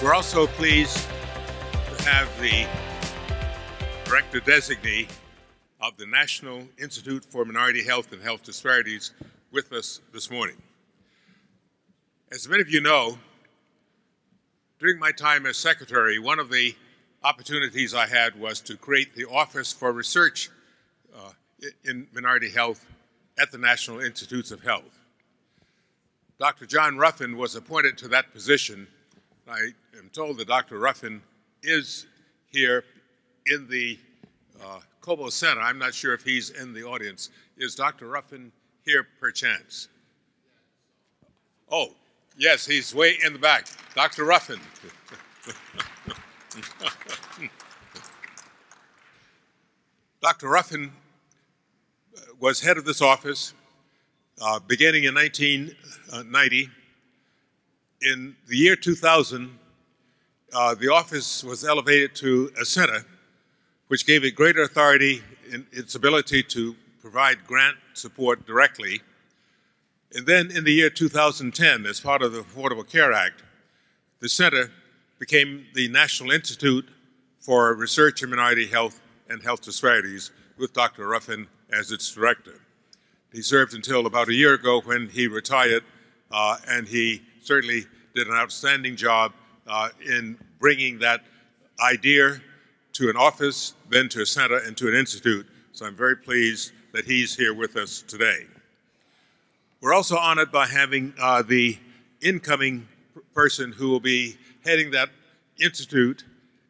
We're also pleased to have the Director Designee of the National Institute for Minority Health and Health Disparities with us this morning. As many of you know, during my time as secretary, one of the opportunities I had was to create the Office for Research in Minority Health at the National Institutes of Health. Dr. John Ruffin was appointed to that position. I am told that Dr. Ruffin is here in the Cobo Center. I'm not sure if he's in the audience. Is Dr. Ruffin here perchance? Oh, yes, he's way in the back. Dr. Ruffin. Dr. Ruffin was head of this office beginning in 1990. In the year 2000, the office was elevated to a center, which gave it greater authority in its ability to provide grant support directly. And then in the year 2010, as part of the Affordable Care Act, the center became the National Institute for Research in Minority Health and Health Disparities, with Dr. Ruffin as its director. He served until about a year ago when he retired, and he certainly did an outstanding job in bringing that idea to an office, then to a center, and to an institute. So I'm very pleased that he's here with us today. We're also honored by having the incoming person who will be heading that institute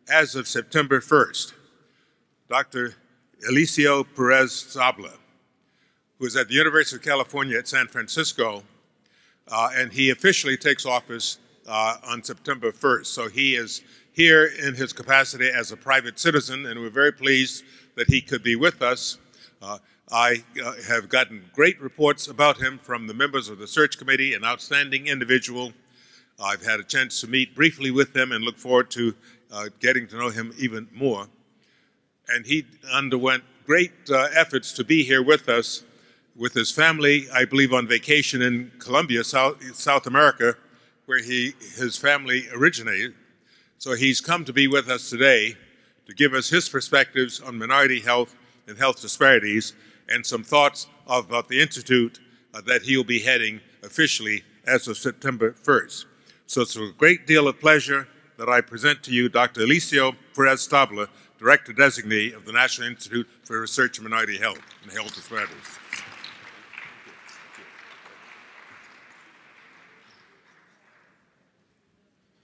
as of September 1st, Dr. Eliseo Perez-Stable, who is at the University of California at San Francisco, and he officially takes office on September 1st. So he is here in his capacity as a private citizen, and we're very pleased that he could be with us. I have gotten great reports about him from the members of the search committee, an outstanding individual. I've had a chance to meet briefly with him and look forward to getting to know him even more. And he underwent great efforts to be here with us, with his family, I believe on vacation in Colombia, South America, where his family originated. So he's come to be with us today to give us his perspectives on minority health and health disparities and some thoughts about the institute that he'll be heading officially as of September 1st. So it's a great deal of pleasure that I present to you Dr. Eliseo Perez-Stable, Director Designee of the National Institute for Research in Minority Health and Health Disparities.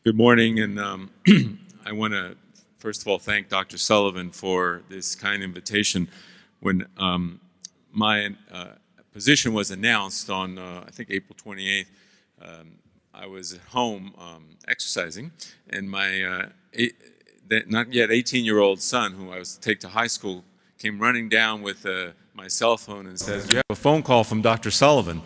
Good morning, and I want to first of all thank Dr. Sullivan for this kind invitation. When my position was announced on, I think, April 28th, I was at home exercising, and my not yet 18-year-old son, who I was to take to high school, came running down with my cell phone and says, "You have a phone call from Dr. Sullivan."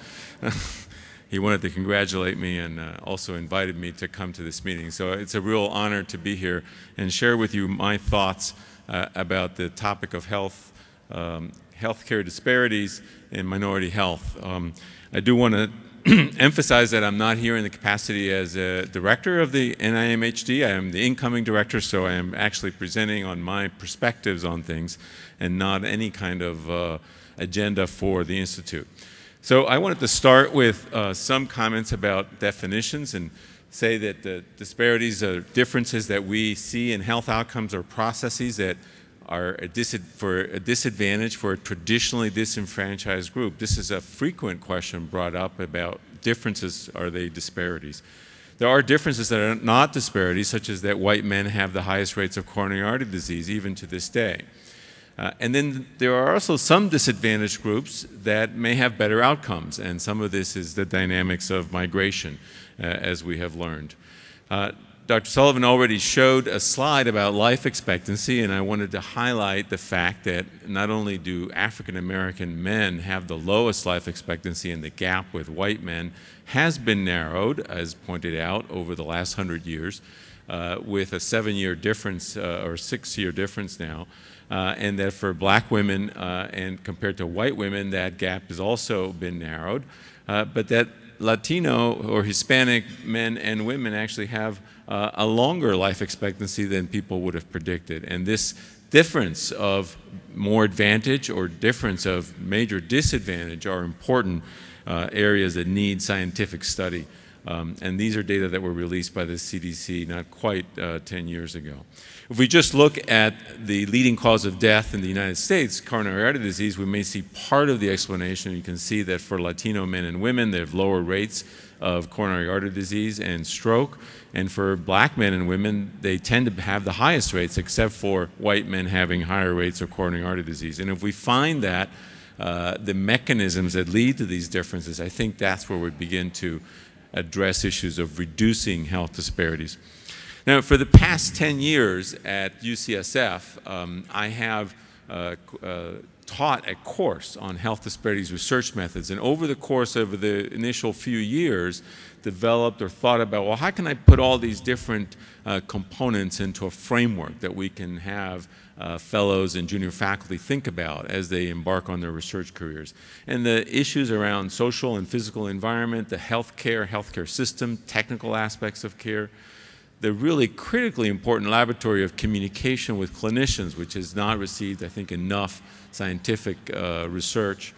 He wanted to congratulate me and also invited me to come to this meeting. So it's a real honor to be here and share with you my thoughts about the topic of health, healthcare disparities and minority health. I do want to emphasize that I'm not here in the capacity as a director of the NIMHD. I am the incoming director, so I am actually presenting on my perspectives on things and not any kind of agenda for the Institute. So I wanted to start with some comments about definitions and say that the disparities are differences that we see in health outcomes or processes that are a disadvantage for a traditionally disenfranchised group. This is a frequent question brought up about differences. Are they disparities? There are differences that are not disparities, such as that white men have the highest rates of coronary artery disease, even to this day. And then there are also some disadvantaged groups that may have better outcomes, and some of this is the dynamics of migration, as we have learned. Dr. Sullivan already showed a slide about life expectancy, and I wanted to highlight the fact that not only do African American men have the lowest life expectancy, and the gap with white men has been narrowed, as pointed out, over the last 100 years, with a 7-year difference, or 6-year difference now, and that for black women and compared to white women, that gap has also been narrowed, but that Latino or Hispanic men and women actually have a longer life expectancy than people would have predicted. And this difference of more advantage or difference of major disadvantage are important areas that need scientific study. And these are data that were released by the CDC not quite 10 years ago. If we just look at the leading cause of death in the United States, coronary artery disease, we may see part of the explanation. You can see that for Latino men and women, they have lower rates of coronary artery disease and stroke. And for black men and women, they tend to have the highest rates, except for white men having higher rates of coronary artery disease. And if we find that, the mechanisms that lead to these differences, I think that's where we begin to address issues of reducing health disparities. Now, for the past 10 years at UCSF, I have taught a course on health disparities research methods, and over the course of the initial few years, developed or thought about, well, how can I put all these different components into a framework that we can have fellows and junior faculty think about as they embark on their research careers. And the issues around social and physical environment, the healthcare system, technical aspects of care, the really critically important laboratory of communication with clinicians, which has not received, I think, enough scientific research.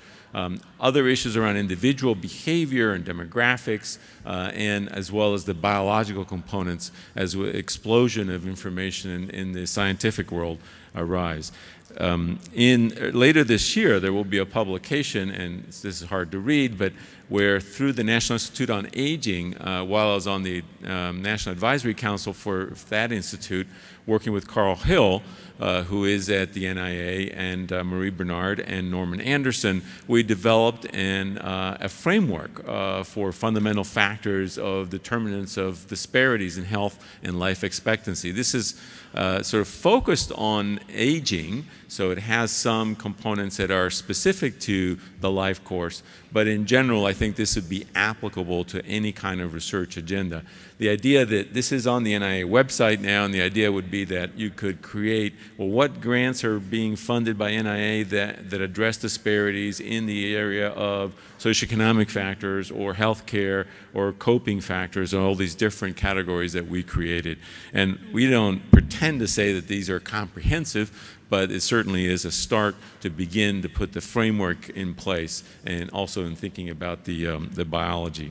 Other issues around individual behavior and demographics, and as well as the biological components as the explosion of information in the scientific world arise. Later this year, there will be a publication, and this is hard to read, but where through the National Institute on Aging, while I was on the National Advisory Council for that institute, working with Carl Hill, who is at the NIA, and Marie Bernard and Norman Anderson, we developed a framework for fundamental factors of determinants of disparities in health and life expectancy. This is sort of focused on aging, so it has some components that are specific to the life course, but in general, I think this would be applicable to any kind of research agenda. The idea that this is on the NIA website now, and the idea would be that you could create, well, what grants are being funded by NIA that address disparities in the area of socioeconomic factors or healthcare or coping factors, and all these different categories that we created. And we don't pretend to say that these are comprehensive, but it certainly is a start to begin to put the framework in place, and also in thinking about the biology.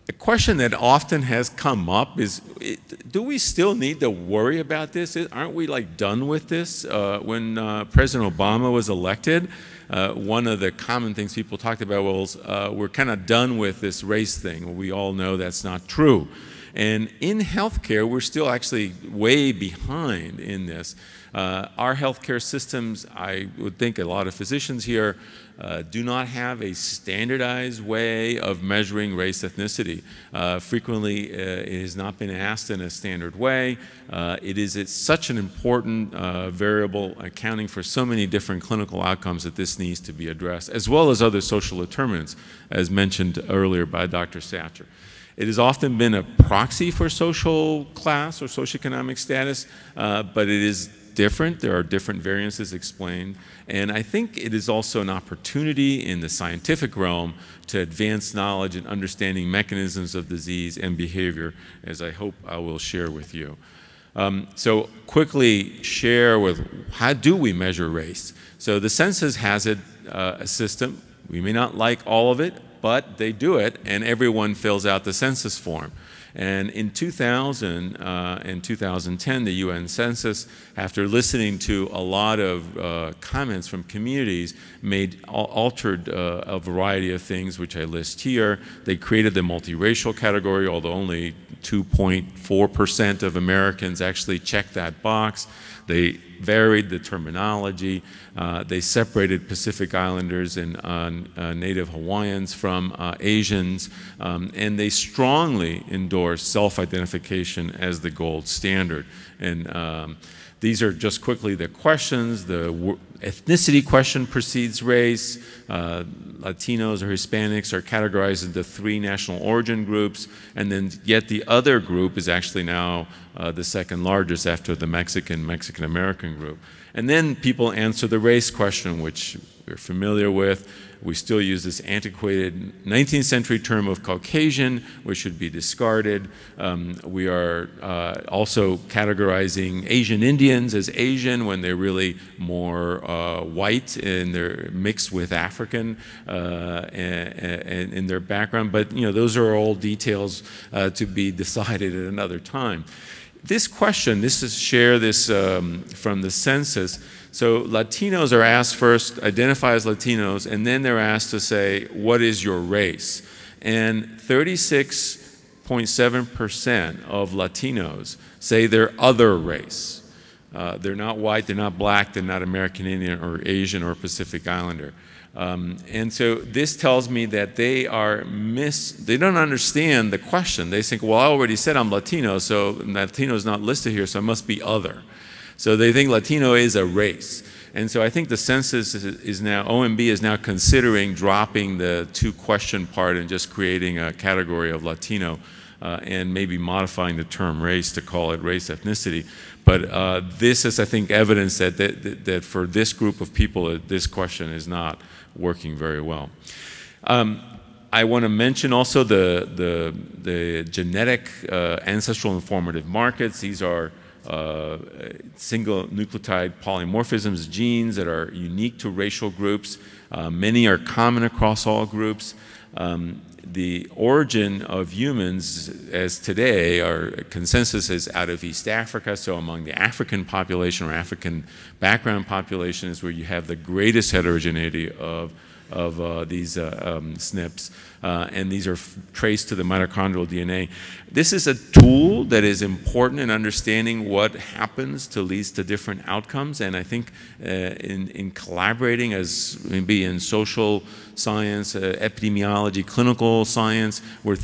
A question that often has come up is, do we still need to worry about this? Aren't we like done with this? When President Obama was elected, one of the common things people talked about was, we're kind of done with this race thing. Well, we all know that's not true. And in healthcare, we're still actually way behind in this. Our healthcare systems, I would think a lot of physicians here, do not have a standardized way of measuring race ethnicity. Frequently, it has not been asked in a standard way. It's such an important variable, accounting for so many different clinical outcomes, that this needs to be addressed, as well as other social determinants, as mentioned earlier by Dr. Satcher. It has often been a proxy for social class or socioeconomic status, but it is different. There are different variances explained. And I think it is also an opportunity in the scientific realm to advance knowledge and understanding mechanisms of disease and behavior, as I hope I will share with you. So quickly share with, how do we measure race? So the census has a system. We may not like all of it, but they do it, and everyone fills out the census form. And in 2000 and 2010, the UN Census, after listening to a lot of comments from communities, altered a variety of things, which I list here. They created the multiracial category, although only 2.4% of Americans actually checked that box. They varied the terminology. They separated Pacific Islanders and Native Hawaiians from Asians, and they strongly endorsed self-identification as the gold standard. And these are just quickly the questions. The ethnicity question precedes race. Latinos or Hispanics are categorized into 3 national origin groups, and then yet the other group is actually now the second largest after the Mexican-American group. And then people answer the race question, which we're familiar with. We still use this antiquated 19th century term of Caucasian, which should be discarded. We are also categorizing Asian Indians as Asian when they're really more white and they're mixed with African in their background. But those are all details to be decided at another time. This question, share this from the census. So Latinos are asked first, identify as Latinos, and then they're asked to say, what is your race? And 36.7% of Latinos say they're other race. They're not white, they're not black, they're not American Indian or Asian or Pacific Islander. And so this tells me that they don't understand the question. They think, well, I already said I'm Latino, so Latino is not listed here, so I must be other. So they think Latino is a race. And so I think the census is now, OMB is now considering dropping the two-question part and just creating a category of Latino and maybe modifying the term race to call it race ethnicity. But this is, I think, evidence that for this group of people, this question is not working very well. I want to mention also the genetic ancestral informative markers. These are single nucleotide polymorphisms, genes that are unique to racial groups. Many are common across all groups. The origin of humans as today, our consensus is out of East Africa, so among the African population or African background population is where you have the greatest heterogeneity of these SNPs, and these are traced to the mitochondrial DNA. This is a tool that is important in understanding what happens to lead to different outcomes, and I think in collaborating as maybe in social science, epidemiology, clinical science, we're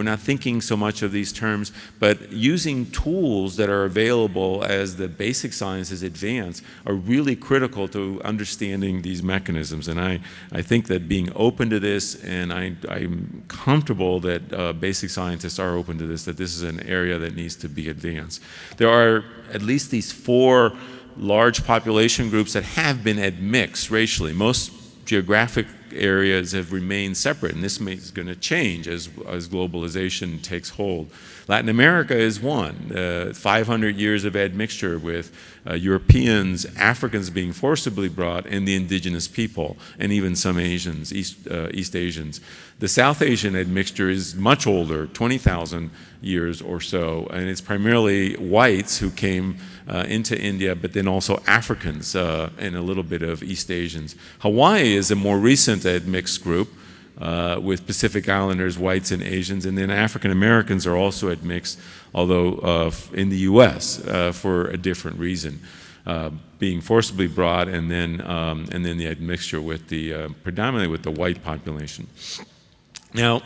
not thinking so much of these terms, but using tools that are available as the basic sciences advance are really critical to understanding these mechanisms. And I think that being open to this, and I'm comfortable that basic scientists are open to this, that this is an area that needs to be advanced. There are at least these 4 large population groups that have been admixed racially. Most geographic areas have remained separate, and this is going to change as globalization takes hold. Latin America is one, 500 years of admixture with Europeans, Africans being forcibly brought, and the indigenous people, and even some Asians, East Asians. The South Asian admixture is much older, 20,000 years or so, and it's primarily whites who came into India, but then also Africans and a little bit of East Asians. Hawaii is a more recent admixed group with Pacific Islanders, whites, and Asians, and then African Americans are also admixed, although in the U.S. For a different reason, being forcibly brought, and then the admixture with the predominantly with the white population. Now,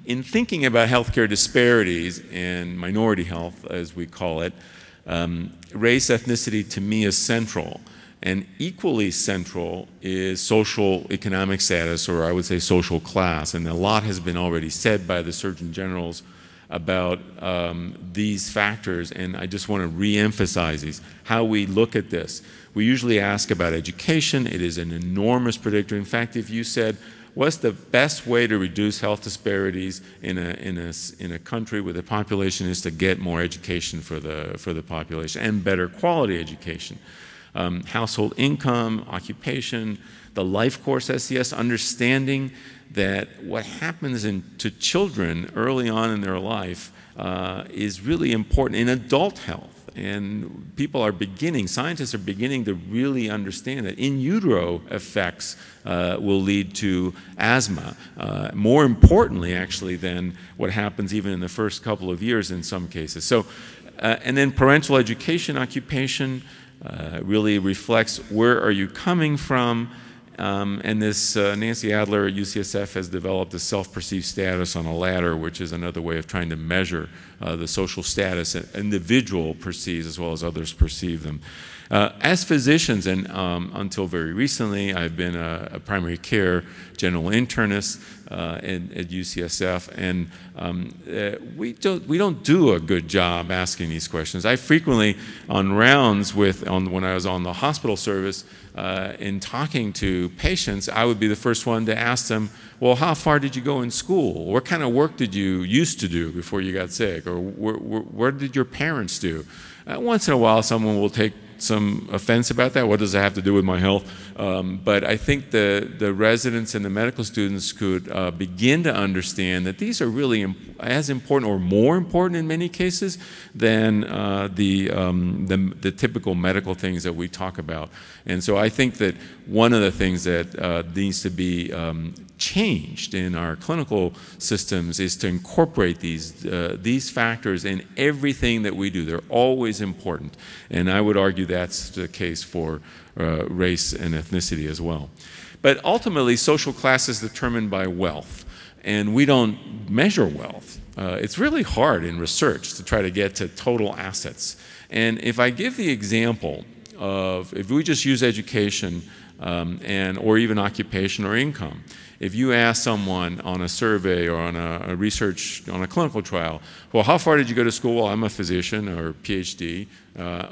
in thinking about healthcare disparities and minority health, as we call it, race ethnicity to me is central. And equally central is social economic status, or I would say social class. And a lot has been already said by the Surgeon Generals about these factors, and I just want to re-emphasize these, how we look at this. We usually ask about education. It is an enormous predictor. In fact, if you said, what's the best way to reduce health disparities in a country with a population, is to get more education for the population and better quality education. Household income, occupation, the life course SES, understanding that what happens to children early on in their life is really important in adult health. And scientists are beginning to really understand that in utero effects will lead to asthma, more importantly actually than what happens even in the first couple of years in some cases. So, and then parental education, occupation, really reflects where are you coming from, and this Nancy Adler at UCSF has developed a self-perceived status on a ladder, which is another way of trying to measure the social status an individual perceives as well as others perceive them. As physicians, and until very recently, I've been a primary care general internist at UCSF, and we don't do a good job asking these questions. I frequently, on rounds when I was on the hospital service, in talking to patients, I would be the first one to ask them, well, how far did you go in school? What kind of work did you used to do before you got sick? Or what did your parents do? Once in a while, someone will take some offense about that. What does it have to do with my health? But I think the residents and the medical students could begin to understand that these are really as important or more important in many cases than the typical medical things that we talk about. And so I think that one of the things that needs to be changed in our clinical systems is to incorporate these factors in everything that we do. They're always important. And I would argue that's the case for race and ethnicity as well. But ultimately, social class is determined by wealth. And we don't measure wealth. It's really hard in research to try to get to total assets. And if I give the example of, if we just use education or even occupation or income, if you ask someone on a survey or on a research, on a clinical trial, well, how far did you go to school? Well, I'm a physician or PhD.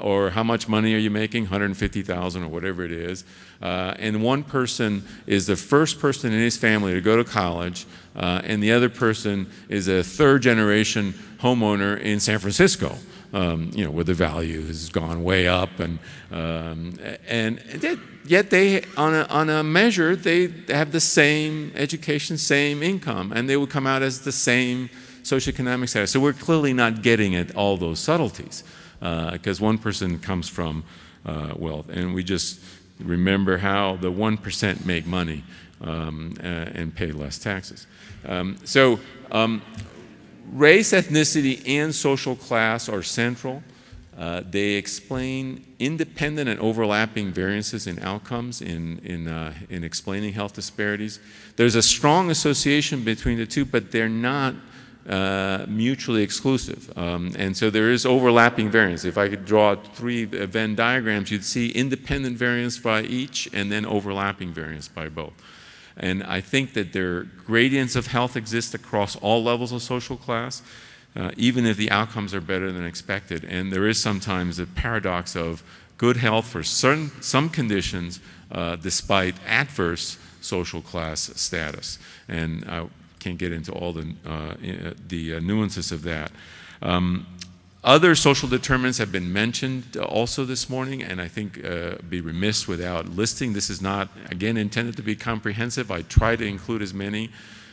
Or how much money are you making? 150,000 or whatever it is. And one person is the first person in his family to go to college, and the other person is a third-generation homeowner in San Francisco. Where the value has gone way up, yet they, on a measure, they have the same education, same income, and they would come out as the same socioeconomic status. So we're clearly not getting at all those subtleties, because one person comes from wealth, and we just remember how the 1% make money and pay less taxes. Race, ethnicity, and social class are central. They explain independent and overlapping variances in outcomes in explaining health disparities. There's a strong association between the two, but they're not mutually exclusive. And so there is overlapping variance. If I could draw 3 Venn diagrams, you'd see independent variance by each and then overlapping variance by both. And I think that their gradients of health exist across all levels of social class, even if the outcomes are better than expected. And there is sometimes a paradox of good health for some conditions despite adverse social class status. And I can't get into all the nuances of that. Other social determinants have been mentioned also this morning, and I think be remiss without listing. This is not, again, intended to be comprehensive. I try to include as many: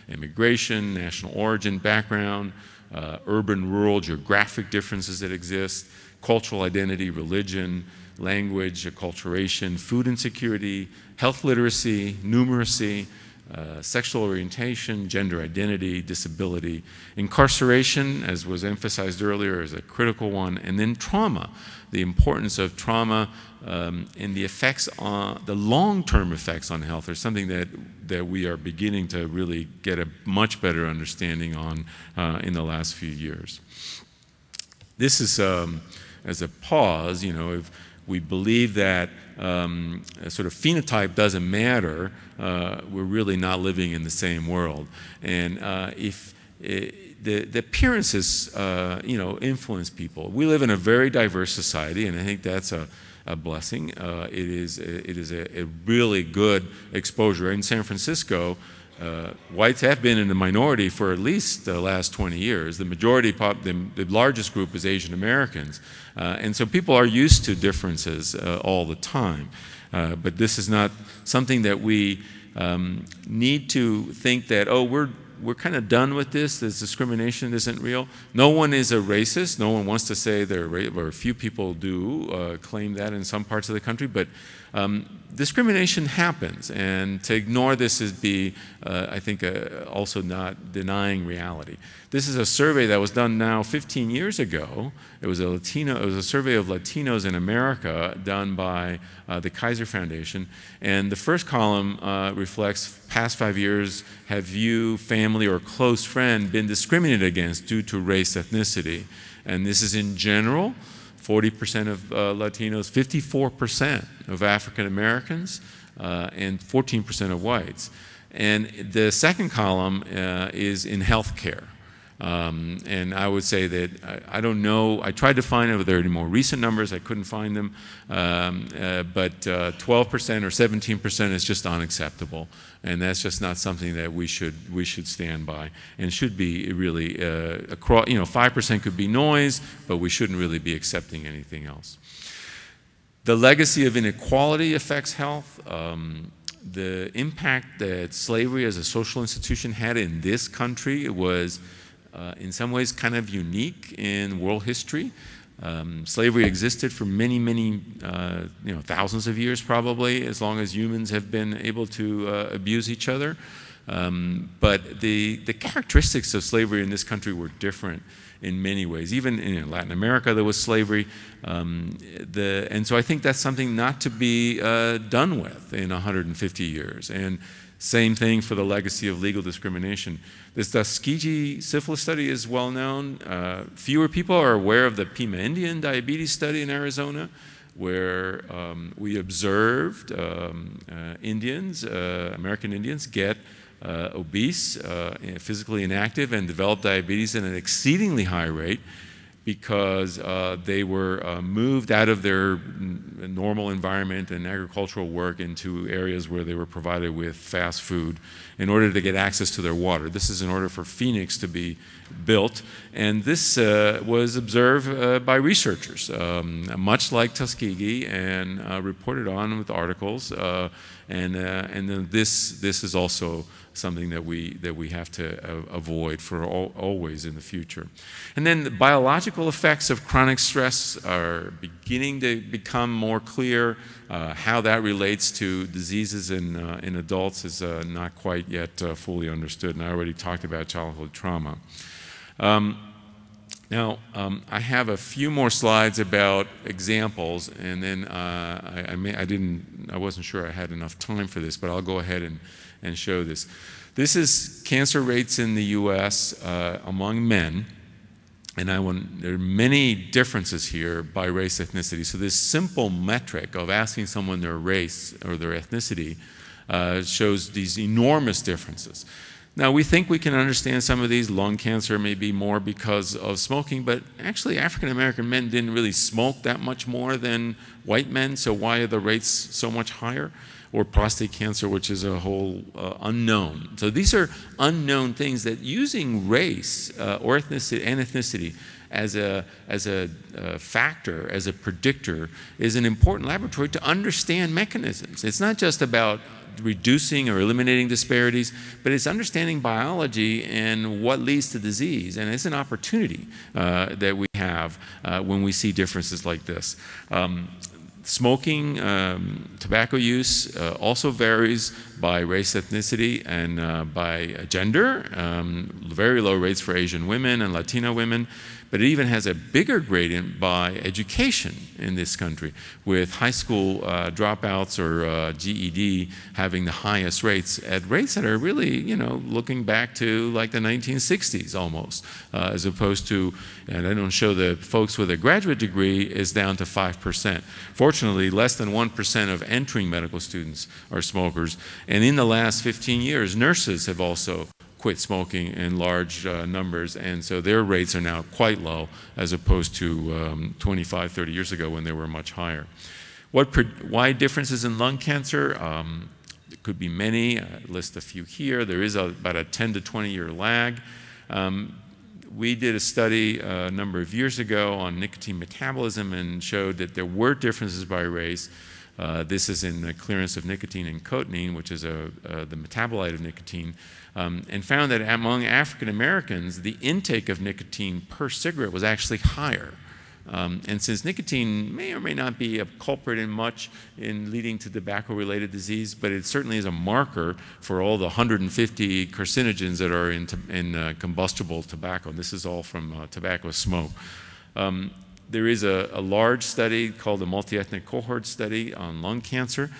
immigration, national origin, background, urban, rural, geographic differences that exist, cultural identity, religion, language, acculturation, food insecurity, health literacy, numeracy, sexual orientation, gender identity, disability. Incarceration, as was emphasized earlier, is a critical one. And then trauma, the importance of trauma and the effects on, the long-term effects on health are something that we are beginning to really get a much better understanding on in the last few years. This is, as a pause, if we believe that sort of phenotype doesn't matter, we're really not living in the same world. And if the appearances, influence people. We live in a very diverse society, and I think that's a blessing. It is a really good exposure. In San Francisco, whites have been in the minority for at least the last 20 years. The majority, the largest group is Asian Americans. And so people are used to differences all the time. But this is not something that we need to think that, oh, we're kind of done with this discrimination isn't real. No one is a racist. No one wants to say they're racist, or a few people do claim that in some parts of the country, but discrimination happens, and to ignore this is I think, also not denying reality. This is a survey that was done now 15 years ago. It was a survey of Latinos in America done by the Kaiser Foundation, and the first column reflects past 5 years, have you, family, or close friend been discriminated against due to race, ethnicity? And this is in general 40% of Latinos, 54% of African Americans, and 14% of whites. And the second column is in healthcare. And I would say that I don't know, I tried to find if there are any more recent numbers, I couldn't find them, but 12% or 17% is just unacceptable, and that's just not something that we should stand by, and should be really, across, 5% could be noise, but we shouldn't really be accepting anything else. The legacy of inequality affects health. The impact that slavery as a social institution had in this country was in some ways kind of unique in world history. Slavery existed for many, many, thousands of years probably, as long as humans have been able to abuse each other. But the characteristics of slavery in this country were different in many ways. Even in Latin America there was slavery. And so I think that's something not to be done with in 150 years. And same thing for the legacy of legal discrimination. This Tuskegee syphilis study is well known. Fewer people are aware of the Pima Indian diabetes study in Arizona, where we observed Indians, American Indians, get obese, physically inactive, and develop diabetes at an exceedingly high rate because they were moved out of their normal environment and agricultural work into areas where they were provided with fast food in order to get access to their water. This is in order for Phoenix to be built, and this was observed by researchers, much like Tuskegee, and reported on with articles, and then this is also something that we have to avoid for always in the future. And then the biological effects of chronic stress are beginning to become more clear. How that relates to diseases in adults is not quite yet fully understood, and I already talked about childhood trauma. Now, I have a few more slides about examples, and then I wasn't sure I had enough time for this, but I'll go ahead and show this. This is cancer rates in the U.S. Among men, and there are many differences here by race, ethnicity. So this simple metric of asking someone their race or their ethnicity shows these enormous differences. Now, we think we can understand some of these. Lung cancer may be more because of smoking, but actually African-American men didn't really smoke that much more than white men, so why are the rates so much higher? Or prostate cancer, which is a whole unknown. So these are unknown things that using race or ethnicity as a factor, as a predictor, is an important laboratory to understand mechanisms. It's not just about reducing or eliminating disparities, but it's understanding biology and what leads to disease. And it's an opportunity that we have when we see differences like this. Smoking, tobacco use also varies by race, ethnicity, and by gender. Very low rates for Asian women and Latino women, but it even has a bigger gradient by education in this country, with high school dropouts or GED having the highest rates at rates that are really, looking back to like the 1960s almost, as opposed to, and I don't show the folks with a graduate degree, is down to 5%. Fortunately, less than 1% of entering medical students are smokers, and in the last 15 years, nurses have also quit smoking in large numbers, and so their rates are now quite low as opposed to 25, 30 years ago when they were much higher. Why differences in lung cancer? There could be many. I list a few here. There is about a 10 to 20 year lag. We did a study a number of years ago on nicotine metabolism and showed that there were differences by race. This is in the clearance of nicotine and cotinine, which is the metabolite of nicotine, and found that among African Americans, the intake of nicotine per cigarette was actually higher. And since nicotine may or may not be a culprit in much in leading to tobacco-related disease, but it certainly is a marker for all the 150 carcinogens that are in combustible tobacco. This is all from tobacco smoke. There is a large study called the multi-ethnic cohort study on lung cancer,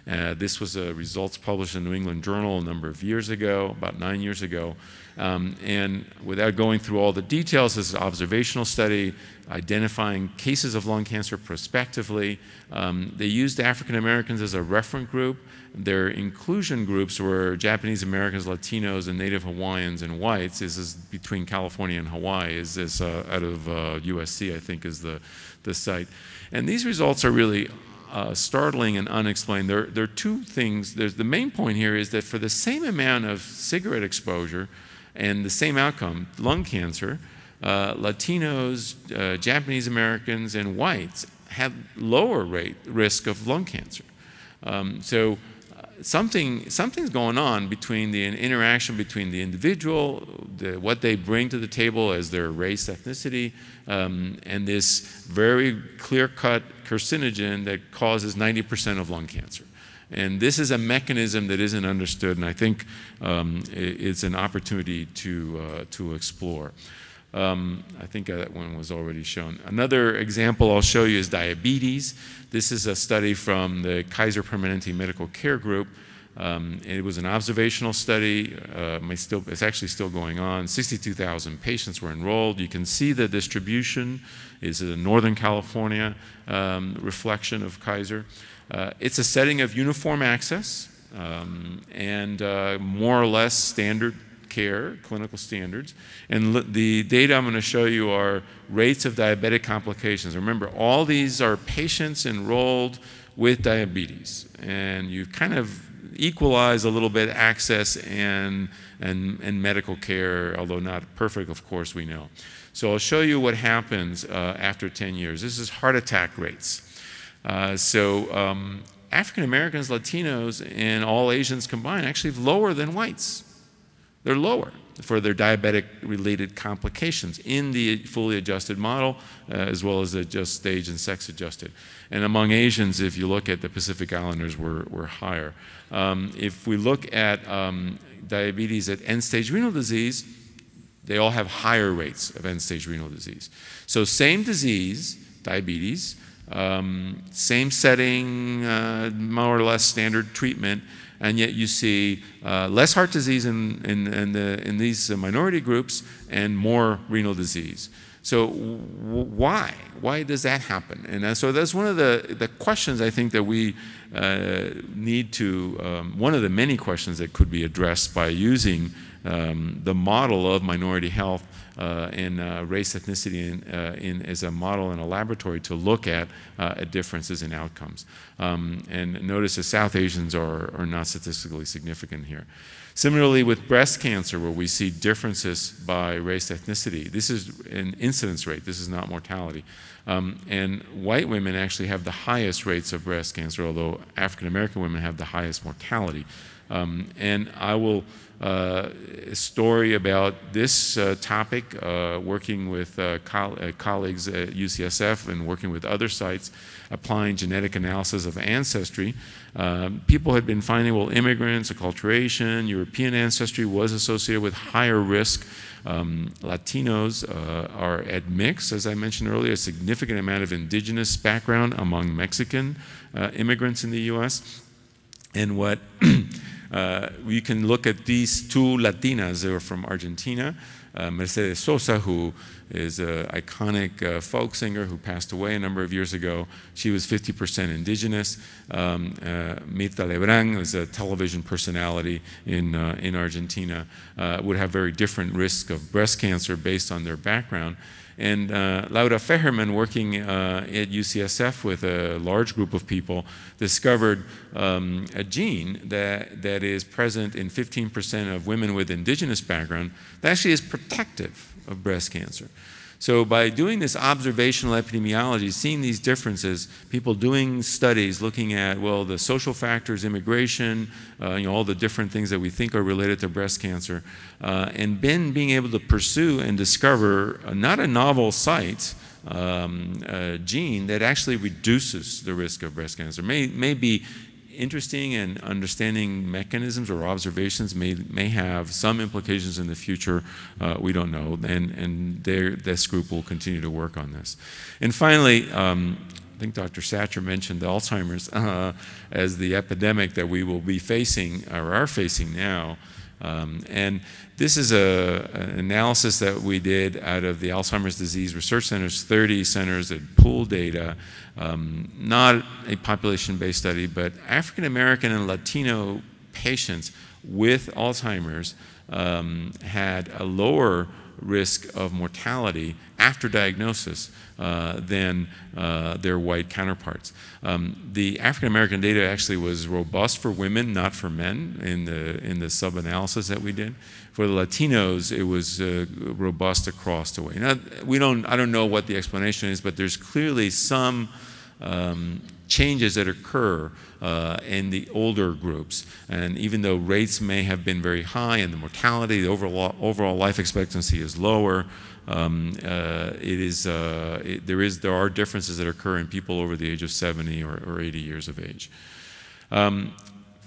This was results published in the New England Journal a number of years ago, about 9 years ago. And without going through all the details, this is an observational study identifying cases of lung cancer prospectively. They used African Americans as a reference group. Their inclusion groups were Japanese Americans, Latinos, and Native Hawaiians and whites. This is between California and Hawaii. Is this out of USC, I think, is the site. And these results are really startling and unexplained. There are two things. The main point here is that for the same amount of cigarette exposure and the same outcome, lung cancer, Latinos, Japanese Americans, and whites have lower risk of lung cancer. So something's going on between the interaction between the individual, what they bring to the table as their race, ethnicity, and this very clear-cut carcinogen that causes 90% of lung cancer. And this is a mechanism that isn't understood, and I think it's an opportunity to explore. I think that one was already shown. Another example I'll show you is diabetes. This is a study from the Kaiser Permanente Medical Care Group. It was an observational study. It's actually still going on. 62,000 patients were enrolled. You can see the distribution is a Northern California reflection of Kaiser. It's a setting of uniform access and more or less standard care, clinical standards. And the data I'm going to show you are rates of diabetic complications. Remember, all these are patients enrolled with diabetes. And you kind of equalize a little bit access and medical care, although not perfect, of course, we know. So I'll show you what happens after 10 years. This is heart attack rates. African Americans, Latinos, and all Asians combined actually lower than whites. They're lower for their diabetic-related complications in the fully adjusted model, as well as the just stage and sex adjusted. And among Asians, if you look at the Pacific Islanders, we're higher. If we look at diabetes at end-stage renal disease, they all have higher rates of end-stage renal disease. So same disease, diabetes, same setting, more or less standard treatment, and yet you see less heart disease in these minority groups and more renal disease. So why? Why does that happen? And so that's one of the questions I think that we need to, one of the many questions that could be addressed by using the model of minority health and race ethnicity as a model in a laboratory to look at differences in outcomes. And notice that South Asians are not statistically significant here. Similarly with breast cancer, where we see differences by race ethnicity, this is an incidence rate, this is not mortality. And white women actually have the highest rates of breast cancer, although African American women have the highest mortality. And I will a story about this topic, working with colleagues at UCSF and working with other sites, applying genetic analysis of ancestry. People had been finding, well, immigrants, acculturation, European ancestry was associated with higher risk. Latinos are at mix, as I mentioned earlier, a significant amount of indigenous background among Mexican immigrants in the US. And what we can look at these two Latinas that are from Argentina, Mercedes Sosa, who is an iconic folk singer who passed away a number of years ago. She was 50% indigenous. Mirta Legrand is a television personality in Argentina, would have very different risks of breast cancer based on their background. And Laura Feherman, working at UCSF with a large group of people, discovered a gene that is present in 15% of women with indigenous background that actually is protective of breast cancer. So by doing this observational epidemiology, seeing these differences, people doing studies looking at, well, the social factors, immigration, all the different things that we think are related to breast cancer, and then being able to pursue and discover not a novel site, gene that actually reduces the risk of breast cancer. May be interesting, and understanding mechanisms or observations may have some implications in the future. We don't know, and this group will continue to work on this. And finally, think Dr. Satcher mentioned Alzheimer's as the epidemic that we will be facing, or are facing now. And this is an analysis that we did out of the Alzheimer's Disease Research Center's 30 centers that pooled data, not a population-based study, but African American and Latino patients with Alzheimer's had a lower risk of mortality after diagnosis than their white counterparts. The African American data actually was robust for women, not for men, in the sub-analysis that we did. For the Latinos, it was robust across the way. Now, I don't know what the explanation is, but there's clearly some changes that occur in the older groups. And even though rates may have been very high and the mortality, the overall life expectancy is lower, there are differences that occur in people over the age of 70 or 80 years of age.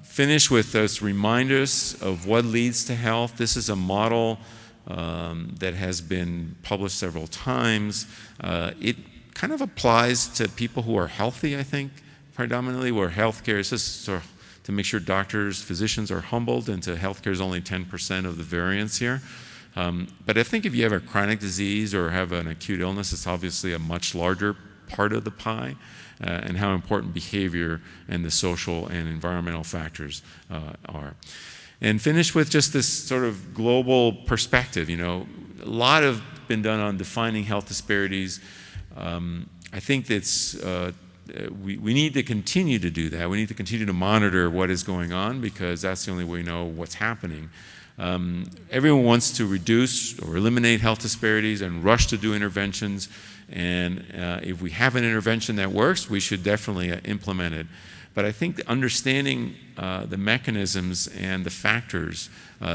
Finish with us reminders of what leads to health. This is a model that has been published several times. It kind of applies to people who are healthy, I think, predominantly, where healthcare is just sort of to make sure doctors, physicians are humbled, and to healthcare is only 10% of the variance here. But I think if you have a chronic disease or have an acute illness, it's obviously a much larger part of the pie, and how important behavior and the social and environmental factors are. And finish with just this sort of global perspective. You know, a lot has been done on defining health disparities. I think that's we need to continue to do that. We need to continue to monitor what is going on, because that's the only way we know what's happening. Everyone wants to reduce or eliminate health disparities and rush to do interventions. And if we have an intervention that works, we should definitely implement it. But I think understanding the mechanisms and the factors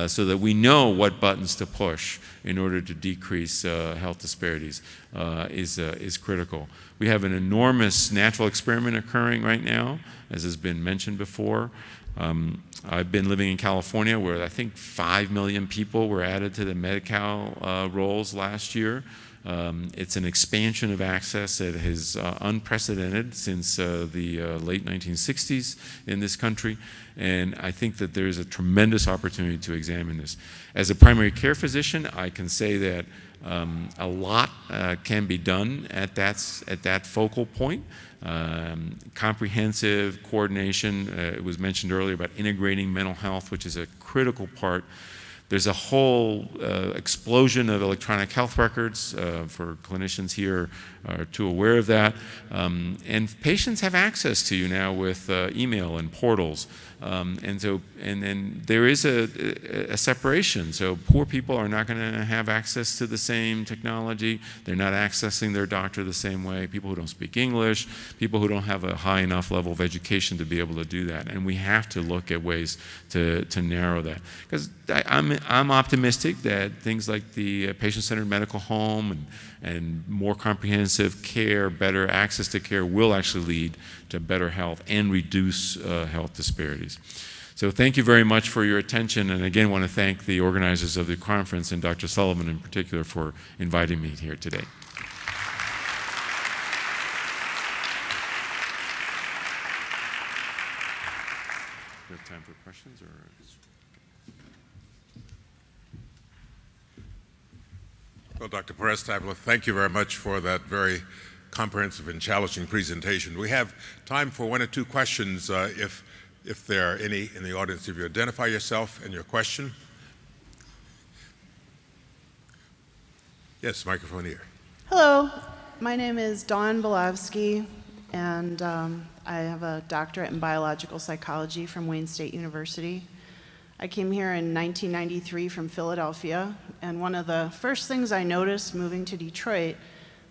so that we know what buttons to push in order to decrease health disparities is critical. We have an enormous natural experiment occurring right now, as has been mentioned before. I've been living in California, where I think 5 million people were added to the Medi-Cal rolls last year. It's an expansion of access that is unprecedented since the late 1960s in this country, and I think that there's a tremendous opportunity to examine this. As a primary care physician, I can say that a lot can be done at that focal point. Comprehensive coordination, it was mentioned earlier about integrating mental health, which is a critical part. There's a whole explosion of electronic health records. For clinicians here are too aware of that. And patients have access to you now with email and portals. And then there is a separation. So poor people are not going to have access to the same technology. They're not accessing their doctor the same way. People who don't speak English, people who don't have a high enough level of education to be able to do that. And we have to look at ways to narrow that. Because I'm optimistic that things like the patient-centered medical home and more comprehensive care, better access to care will actually lead to better health and reduce health disparities. So thank you very much for your attention, and again want to thank the organizers of the conference and Dr. Sullivan in particular for inviting me here today. Do we have time for questions? Or? Well, Dr. Perez-Stable, thank you very much for that very comprehensive and challenging presentation. We have time for 1 or 2 questions, if there are any in the audience. If you identify yourself and your question. Yes, microphone here. Hello, my name is Dawn Belovsky, and I have a doctorate in biological psychology from Wayne State University. I came here in 1993 from Philadelphia, and one of the first things I noticed moving to Detroit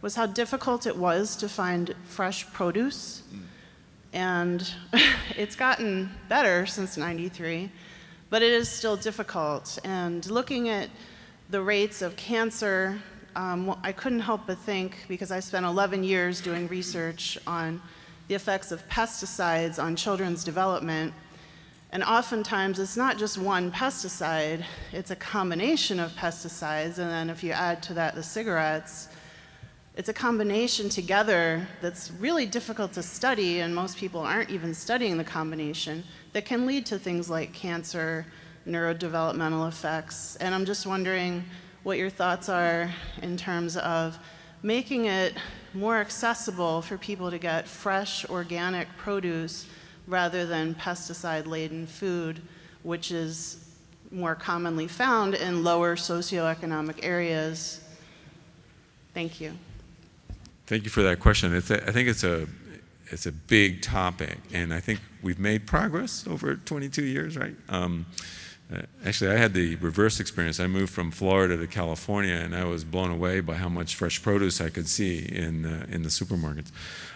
was how difficult it was to find fresh produce. And it's gotten better since '93, but it is still difficult. And looking at the rates of cancer, I couldn't help but think, because I spent 11 years doing research on the effects of pesticides on children's development. And oftentimes, it's not just one pesticide, it's a combination of pesticides, and then if you add to that the cigarettes, it's a combination together that's really difficult to study, and most people aren't even studying the combination, that can lead to things like cancer, neurodevelopmental effects. And I'm just wondering what your thoughts are in terms of making it more accessible for people to get fresh, organic produce rather than pesticide-laden food, which is more commonly found in lower socioeconomic areas. Thank you. Thank you for that question. I think it's a big topic, and I think we've made progress over 22 years, right? Actually, I had the reverse experience. I moved from Florida to California, and I was blown away by how much fresh produce I could see in the supermarkets.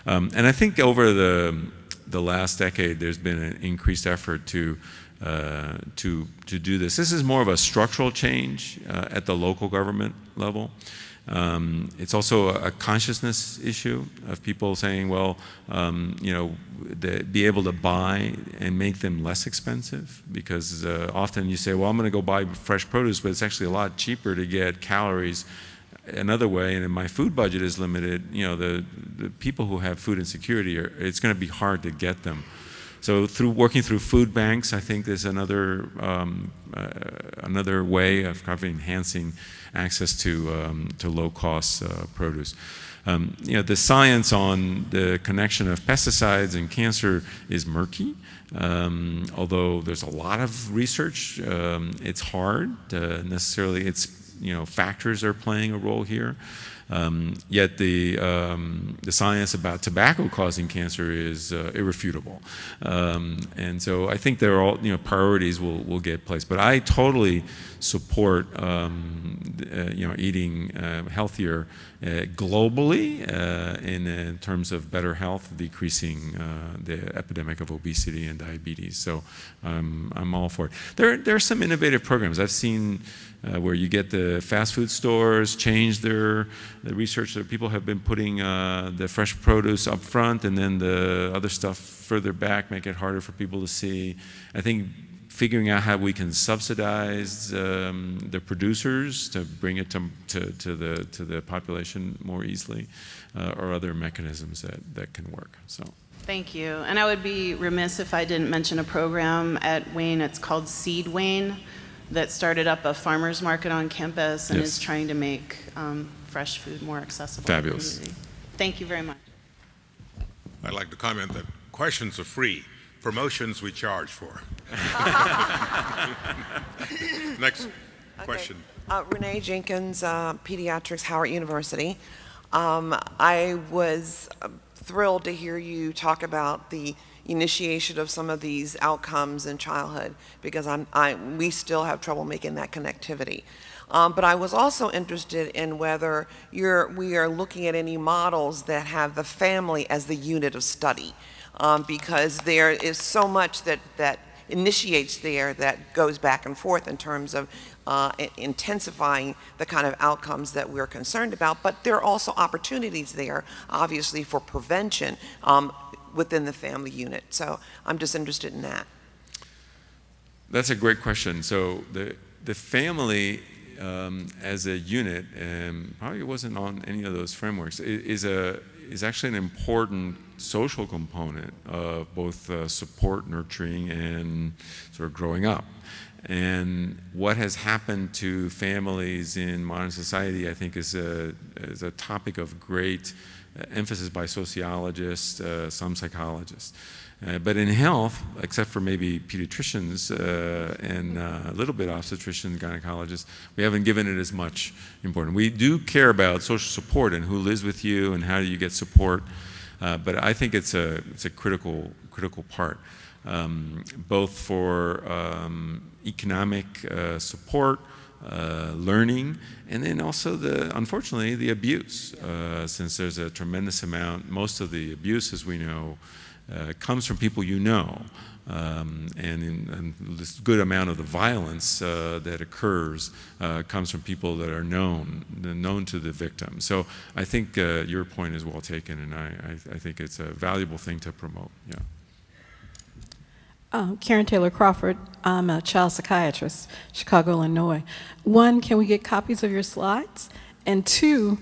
And I think over the last decade, there's been an increased effort to do this. This is more of a structural change at the local government level. It's also a consciousness issue of people saying, well, you know, be able to buy and make them less expensive, because often you say, well, I'm going to go buy fresh produce, but it's actually a lot cheaper to get calories another way, and if my food budget is limited, you know, the people who have food insecurity, it's going to be hard to get them. So through working through food banks, I think there's another way of kind of enhancing access to low-cost produce. You know, the science on the connection of pesticides and cancer is murky. Although there's a lot of research, it's hard necessarily. It's, you know, factors are playing a role here. Yet the science about tobacco causing cancer is irrefutable, and so I think they're all, you know, priorities will get placed. But I totally support you know, eating healthier globally in terms of better health, decreasing the epidemic of obesity and diabetes. So I'm all for it. There are some innovative programs I've seen where you get the fast food stores change the research that people have been putting the fresh produce up front and then the other stuff further back, make it harder for people to see. I think figuring out how we can subsidize the producers to bring it to the population more easily, or other mechanisms that can work. So. Thank you. And I would be remiss if I didn't mention a program at Wayne. It's called Seed Wayne, that started up a farmer's market on campus and is trying to make fresh food more accessible. Fabulous. To the community. Thank you very much. I'd like to comment that questions are free. Promotions we charge for. Next question. Renee Jenkins, Pediatrics, Howard University. I was thrilled to hear you talk about the initiation of some of these outcomes in childhood, because we still have trouble making that connectivity. But I was also interested in whether we are looking at any models that have the family as the unit of study, because there is so much that initiates there that goes back and forth in terms of intensifying the kind of outcomes that we're concerned about. But there are also opportunities there, obviously, for prevention within the family unit. So I'm just interested in that. That's a great question. So the family as a unit, probably wasn't on any of those frameworks, is actually an important social component of both support, nurturing, and sort of growing up. And what has happened to families in modern society, I think, is a topic of great emphasis by sociologists, some psychologists. But in health, except for maybe pediatricians and a little bit obstetricians, gynecologists, we haven't given it as much importance. We do care about social support and who lives with you and how do you get support, but I think it's a critical part, both for economic support, learning, and then also unfortunately the abuse, since there's a tremendous amount. Most of the abuse, as we know, comes from people you know, and this good amount of the violence that occurs comes from people that are known to the victim. So I think your point is well taken, and I think it's a valuable thing to promote. Yeah. Karen Taylor Crawford. I'm a child psychiatrist, Chicago, Illinois. One, can we get copies of your slides? And two,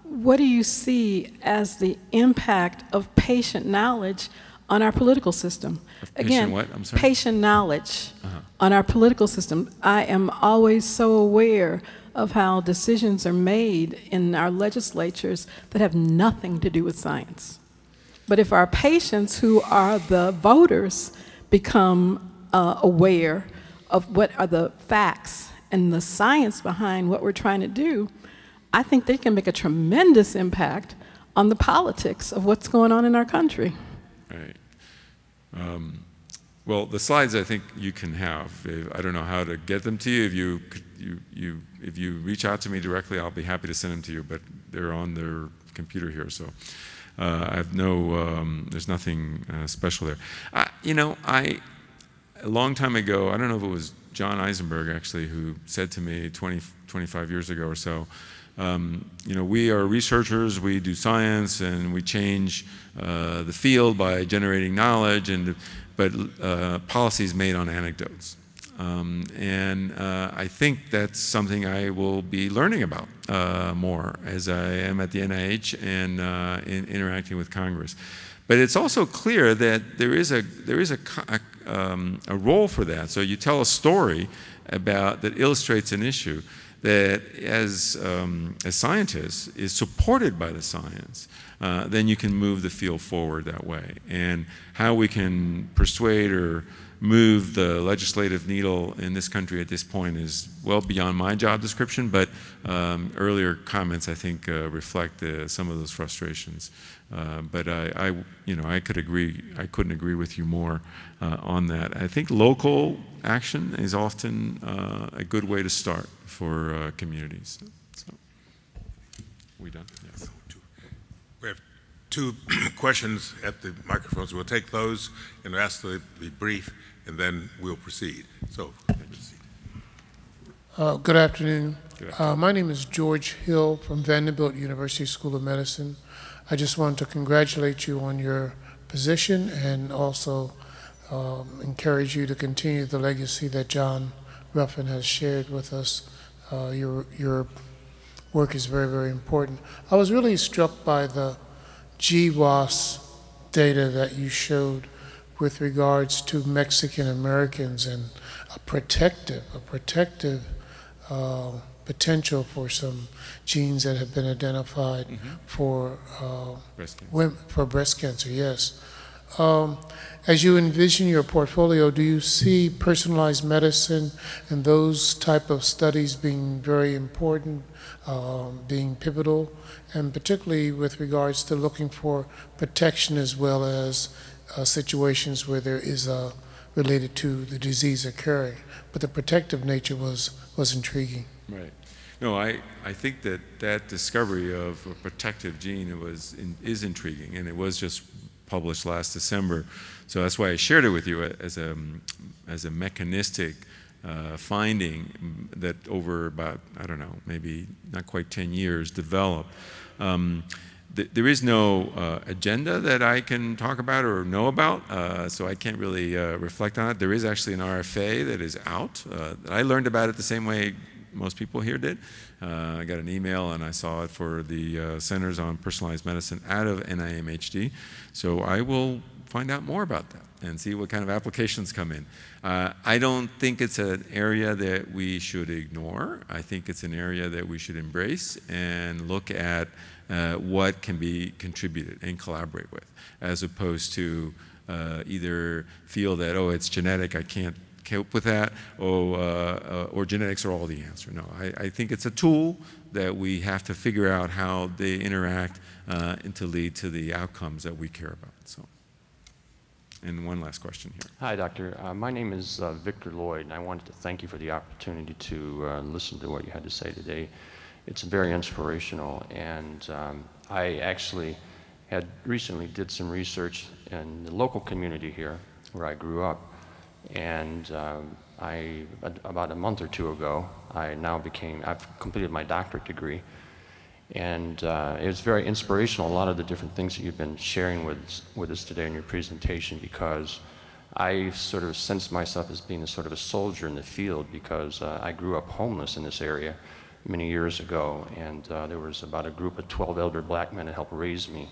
what do you see as the impact of patient knowledge on our political system? Patient what? I'm sorry? Patient knowledge on our political system. I am always so aware of how decisions are made in our legislatures that have nothing to do with science. But if our patients, who are the voters, become aware of what are the facts and the science behind what we're trying to do, I think they can make a tremendous impact on the politics of what's going on in our country. Right. Well, the slides I think you can have. I don't know how to get them to you. If you reach out to me directly, I'll be happy to send them to you. But they're on their computer here, so I have no. There's nothing special there. A long time ago, I don't know if it was John Eisenberg actually who said to me 25 years ago or so. We are researchers, we do science, and we change the field by generating knowledge, but policy is made on anecdotes. I think that's something I will be learning about more as I am at the NIH and in interacting with Congress. But it's also clear that there is a role for that. So you tell a story that illustrates an issue that, as scientists, is supported by the science. Then you can move the field forward that way. And how we can persuade or move the legislative needle in this country at this point is well beyond my job description, but earlier comments I think reflect some of those frustrations. But I could agree. I couldn't agree with you more on that. I think local action is often a good way to start for communities. So, we done? Yes. We have two questions at the microphones. We'll take those and ask them to be brief, and then we'll proceed. So, proceed. Good afternoon. My name is George Hill from Vanderbilt University School of Medicine. I just wanted to congratulate you on your position and also encourage you to continue the legacy that John Ruffin has shared with us. Your work is very, very important. I was really struck by the GWAS data that you showed with regards to Mexican Americans and a protective potential for some genes that have been identified for breast cancer, yes. As you envision your portfolio, do you see personalized medicine and those type of studies being very important, being pivotal, and particularly with regards to looking for protection as well as situations where there is related to the disease occurring? But the protective nature was intriguing. Right. No, I think that discovery of a protective gene is intriguing, and it was just published last December. So that's why I shared it with you as a mechanistic finding that over about, I don't know, maybe not quite 10 years developed. There is no agenda that I can talk about or know about, so I can't really reflect on it. There is actually an RFA that is out. I learned about it the same way most people here did. I got an email and I saw it for the Centers on Personalized Medicine out of NIMHD. So I will find out more about that and see what kind of applications come in. I don't think it's an area that we should ignore. I think it's an area that we should embrace and look at what can be contributed and collaborate with, as opposed to either feel that, oh, it's genetic, I can't cope with that, or genetics are all the answer. No, I think it's a tool that we have to figure out how they interact and to lead to the outcomes that we care about. So, and one last question here. Hi, Doctor. My name is Victor Lloyd, and I wanted to thank you for the opportunity to listen to what you had to say today. It's very inspirational, and I actually had recently did some research in the local community here where I grew up. And about a month or two ago, I've completed my doctorate degree. And it was very inspirational, a lot of the different things that you've been sharing with us today in your presentation, because I sort of sensed myself as being a sort of a soldier in the field, because I grew up homeless in this area many years ago, and there was about a group of 12 elder black men that helped raise me.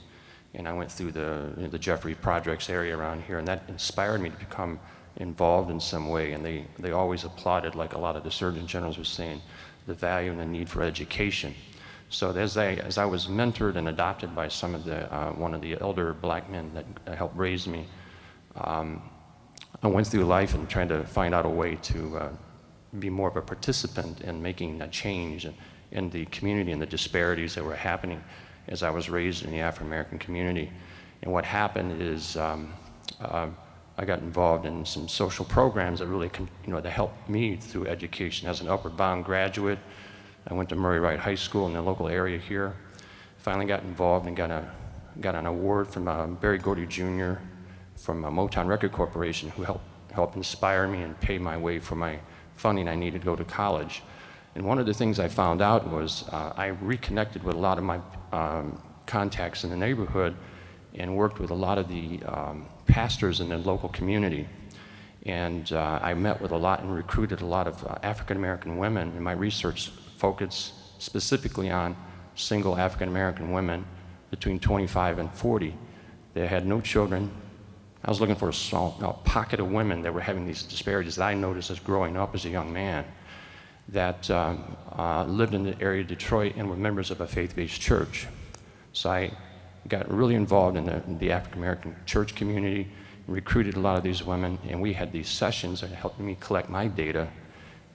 And I went through the Jeffrey Projects area around here, and that inspired me to become involved in some way. And they always applauded, like a lot of the Surgeon Generals were saying, the value and the need for education. So as I was mentored and adopted by some of the one of the elder black men that helped raise me, I went through life and tried to find out a way to be more of a participant in making a change in the community and the disparities that were happening as I was raised in the Afro-American community. And what happened is I got involved in some social programs that really, that helped me through education. As an Upward Bound graduate, I went to Murray Wright High School in the local area here. Finally got involved and got an award from Barry Gordy Jr. from Motown Record Corporation, who helped inspire me and pay my way for my funding I needed to go to college. And one of the things I found out was I reconnected with a lot of my contacts in the neighborhood and worked with a lot of the pastors in the local community. And I met with a lot and recruited a lot of African-American women, and my research focused specifically on single African-American women between 25 and 40. They had no children. I was looking for a small pocket of women that were having these disparities that I noticed as growing up as a young man, that lived in the area of Detroit and were members of a faith-based church. So I got really involved in the African-American church community, and recruited a lot of these women, and we had these sessions that helped me collect my data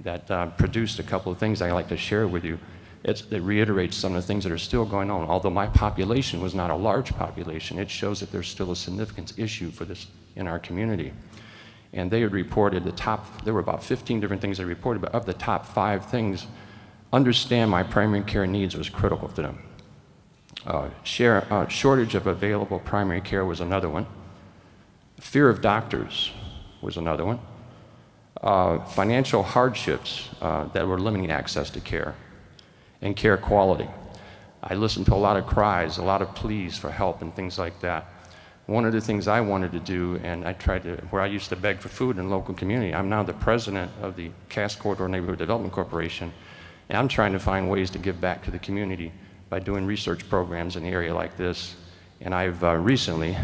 that produced a couple of things I'd like to share with you. It reiterates some of the things that are still going on. Although my population was not a large population, it shows that there's still a significant issue for this in our community. And they had reported there were about 15 different things they reported, but of the top 5 things, understand my primary care needs was critical to them. Shortage of available primary care was another one. Fear of doctors was another one. Financial hardships that were limiting access to care, and care quality. I listened to a lot of cries, a lot of pleas for help and things like that. One of the things I wanted to do, and where I used to beg for food in the local community, I'm now the president of the Cass Corridor Neighborhood Development Corporation, and I'm trying to find ways to give back to the community by doing research programs in the area like this. And I've recently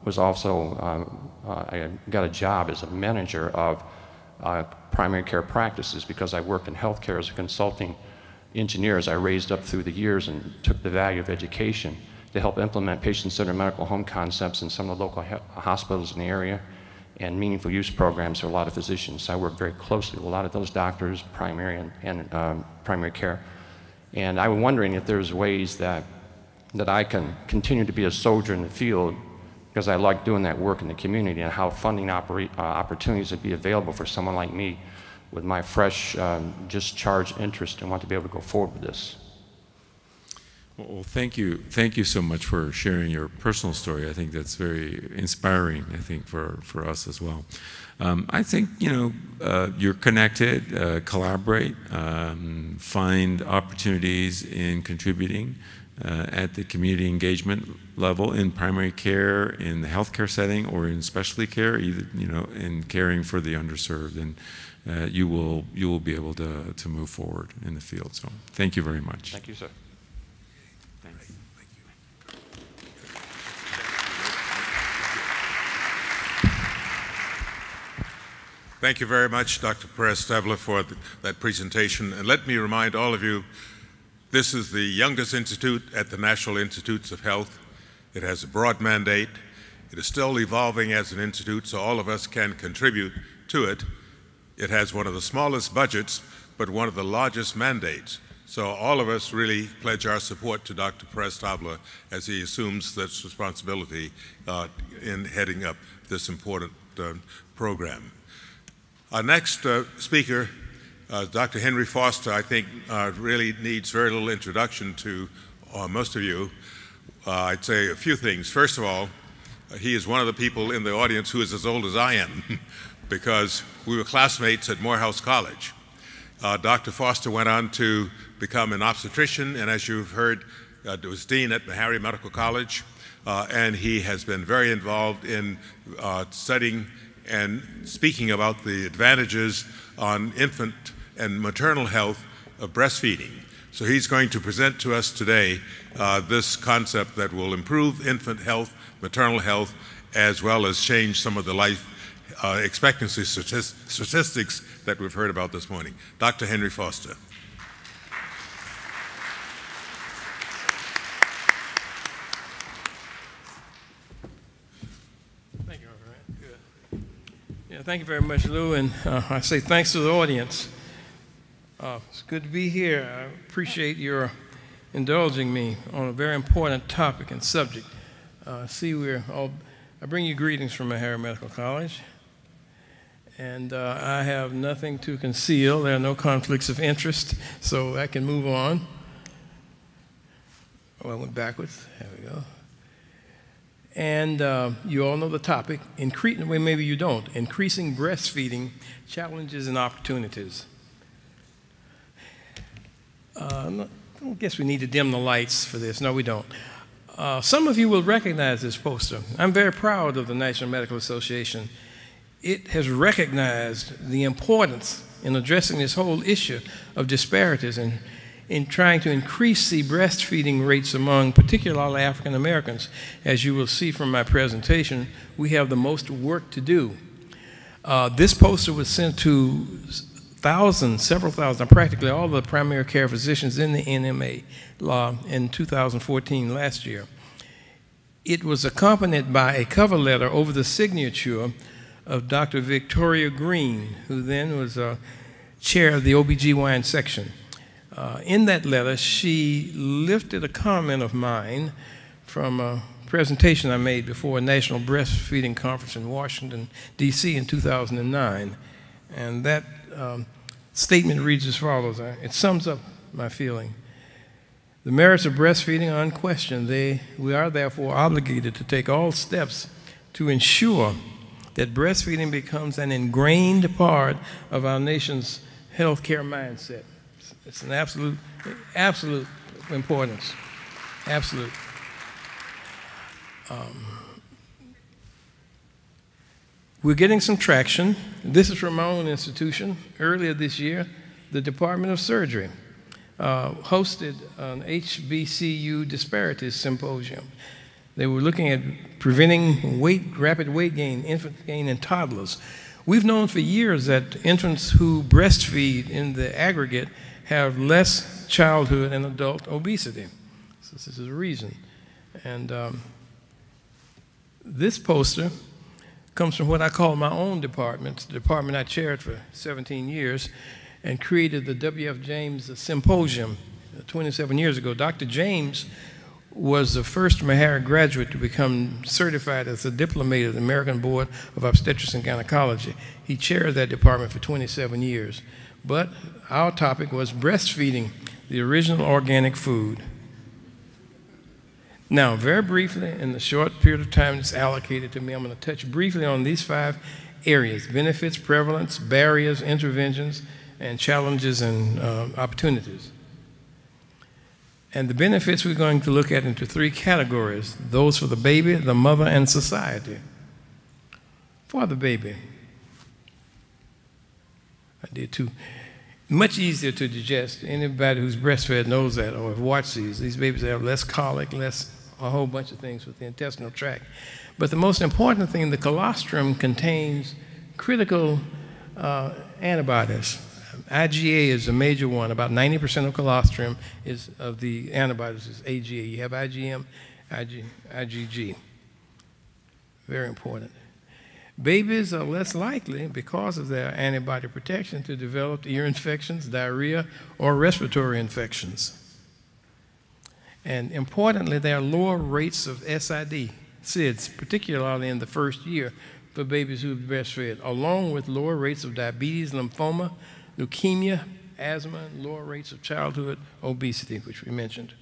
was also, I got a job as a manager of primary care practices because I worked in healthcare as a consulting engineer as I raised up through the years and took the value of education to help implement patient-centered medical home concepts in some of the local hospitals in the area and meaningful use programs for a lot of physicians. So I work very closely with a lot of those doctors, primary and primary care. And I was wondering if there's ways that I can continue to be a soldier in the field, because I like doing that work in the community, and how funding opportunities would be available for someone like me with my fresh, discharged interest and want to be able to go forward with this. Well, thank you. Thank you so much for sharing your personal story. I think that's very inspiring, I think, for us as well. I think, you're connected, collaborate, find opportunities in contributing at the community engagement level in primary care, in the healthcare setting, or in specialty care, either, in caring for the underserved, and you will be able to move forward in the field. So thank you very much. Thank you, sir. Thanks. Thank you. Thank you very much, Dr. Perez-Stable, for that presentation. And let me remind all of you, this is the youngest institute at the National Institutes of Health. It has a broad mandate. It is still evolving as an institute, so all of us can contribute to it. It has one of the smallest budgets, but one of the largest mandates. So all of us really pledge our support to Dr. Perez-Stable as he assumes this responsibility in heading up this important program. Our next speaker, Dr. Henry Foster, I think really needs very little introduction to most of you. I'd say a few things. First of all, he is one of the people in the audience who is as old as I am because we were classmates at Morehouse College. Dr. Foster went on to become an obstetrician, and as you've heard, was dean at Meharry Medical College, and he has been very involved in studying and speaking about the advantages on infant and maternal health of breastfeeding. So he's going to present to us today this concept that will improve infant health, maternal health, as well as change some of the life expectancy statistics that we've heard about this morning. Dr. Henry Foster. Thank you, Reverend. Good. Yeah, thank you very much, Lou, and I say thanks to the audience. It's good to be here. I appreciate your indulging me on a very important topic and subject. I bring you greetings from Meharry Medical College, and I have nothing to conceal. There are no conflicts of interest, so I can move on. Oh, I went backwards. There we go. And you all know the topic. Well, maybe you don't. Increasing breastfeeding challenges and opportunities. I guess we need to dim the lights for this. No, we don't. Some of you will recognize this poster. I'm very proud of the National Medical Association. It has recognized the importance in addressing this whole issue of disparities and in trying to increase the breastfeeding rates among particularly African Americans. As you will see from my presentation, we have the most work to do. This poster was sent to several thousand, practically all the primary care physicians in the NMA law in 2014, last year. It was accompanied by a cover letter over the signature of Dr. Victoria Green, who then was chair of the OBGYN section. In that letter, she lifted a comment of mine from a presentation I made before a National Breastfeeding Conference in Washington, D.C. in 2009. And that statement reads as follows. It sums up my feeling. The merits of breastfeeding are unquestioned. We are therefore obligated to take all steps to ensure that breastfeeding becomes an ingrained part of our nation's healthcare mindset. It's an absolute importance. Absolute. We're getting some traction. This is from my own institution. Earlier this year, the Department of Surgery hosted an HBCU Disparities Symposium. They were looking at preventing rapid weight gain, infant gain in toddlers. We've known for years that infants who breastfeed in the aggregate have less childhood and adult obesity. So this is a reason. And this poster comes from what I call my own department, the department I chaired for 17 years, and created the W.F. James Symposium 27 years ago. Dr. James was the first Meharry graduate to become certified as a diplomate of the American Board of Obstetrics and Gynecology. He chaired that department for 27 years. But our topic was breastfeeding, the original organic food. Now, very briefly, in the short period of time that's allocated to me, I'm going to touch briefly on these 5 areas: benefits, prevalence, barriers, interventions, and challenges and opportunities. And the benefits we're going to look at into 3 categories: those for the baby, the mother, and society. For the baby, I did too. Much easier to digest. Anybody who's breastfed knows that, or have watched these. These babies have less colic, a whole bunch of things with the intestinal tract. But the most important thing, the colostrum contains critical antibodies. IgA is a major one. About 90% of colostrum of the antibodies is AGA. You have IgM, IgG. Very important. Babies are less likely, because of their antibody protection, to develop ear infections, diarrhea, or respiratory infections. And importantly, there are lower rates of SIDS, particularly in the first year for babies who have breastfed, along with lower rates of diabetes, lymphoma, leukemia, asthma, and lower rates of childhood obesity, which we mentioned.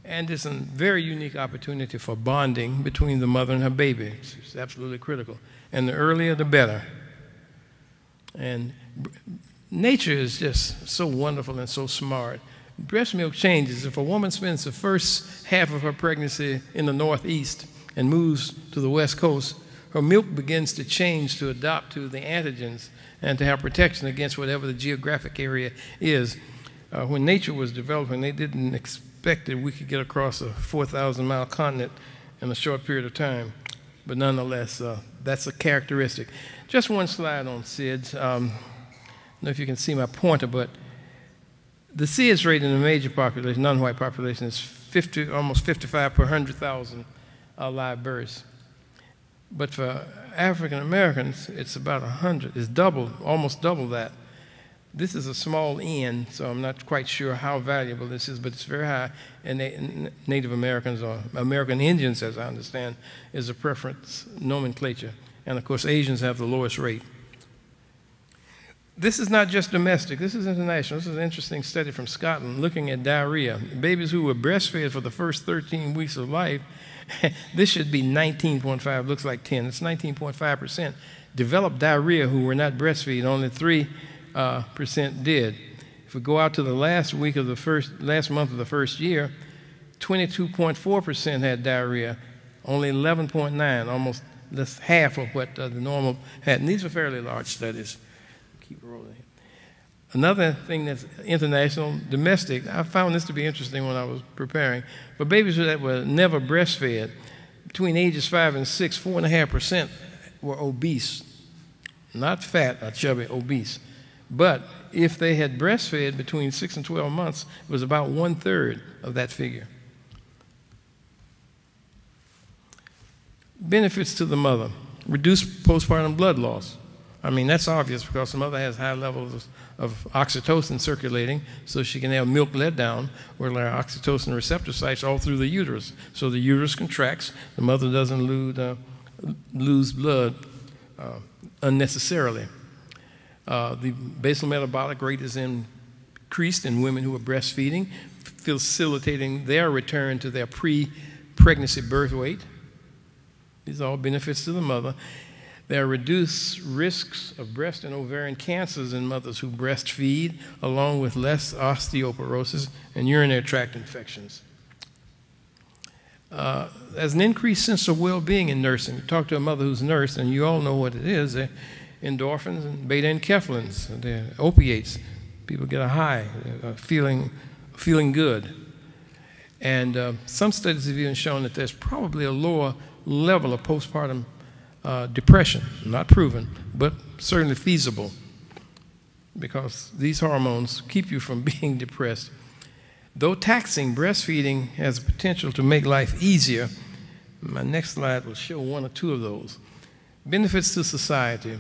And it's a very unique opportunity for bonding between the mother and her baby. It's absolutely critical. And the earlier, the better. And nature is just so wonderful and so smart. Breast milk changes. If a woman spends the first half of her pregnancy in the Northeast and moves to the West Coast, her milk begins to change to adapt to the antigens and to have protection against whatever the geographic area is. When nature was developing, they didn't expect that we could get across a 4,000-mile continent in a short period of time. But nonetheless, that's a characteristic. Just one slide on SIDS. I don't know if you can see my pointer, but the SIDS rate in the major population, non-white population, is almost 55 per 100,000 live births. But for African Americans, it's about 100. It's double, almost double that. This is a small n, so I'm not quite sure how valuable this is, but it's very high. And Native Americans, or American Indians, as I understand, is a preference nomenclature. And of course, Asians have the lowest rate. This is not just domestic, this is international. This is an interesting study from Scotland looking at diarrhea. Babies who were breastfed for the first 13 weeks of life, this should be 19.5, looks like 10. It's 19.5% developed diarrhea who were not breastfed. Only 3% did. If we go out to the last month of the first year, 22.4% had diarrhea, only 11.9, almost less half of what the normal had. And these are fairly large studies. Keep rolling. Another thing that's international, domestic, I found this to be interesting when I was preparing. For babies that were never breastfed, between ages 5 and 6, 4.5% were obese. Not fat or chubby, obese. But if they had breastfed between 6 and 12 months, it was about 1/3 of that figure. Benefits to the mother. Reduced postpartum blood loss. I mean, that's obvious because the mother has high levels of oxytocin circulating, so she can have milk let down, where there are oxytocin receptor sites all through the uterus. So the uterus contracts, the mother doesn't lose blood unnecessarily. The basal metabolic rate is increased in women who are breastfeeding, facilitating their return to their pre-pregnancy birth weight. These are all benefits to the mother. There are reduced risks of breast and ovarian cancers in mothers who breastfeed, along with less osteoporosis and urinary tract infections. There's an increased sense of well-being in nursing. You talk to a mother who's nursed, and you all know what it is. They're endorphins and beta-enkephalins, they're opiates. People get a high, feeling good. And some studies have even shown that there's probably a lower level of postpartum depression, not proven, but certainly feasible, because these hormones keep you from being depressed. Though taxing, breastfeeding has the potential to make life easier. My next slide will show one or two of those. Benefits to society.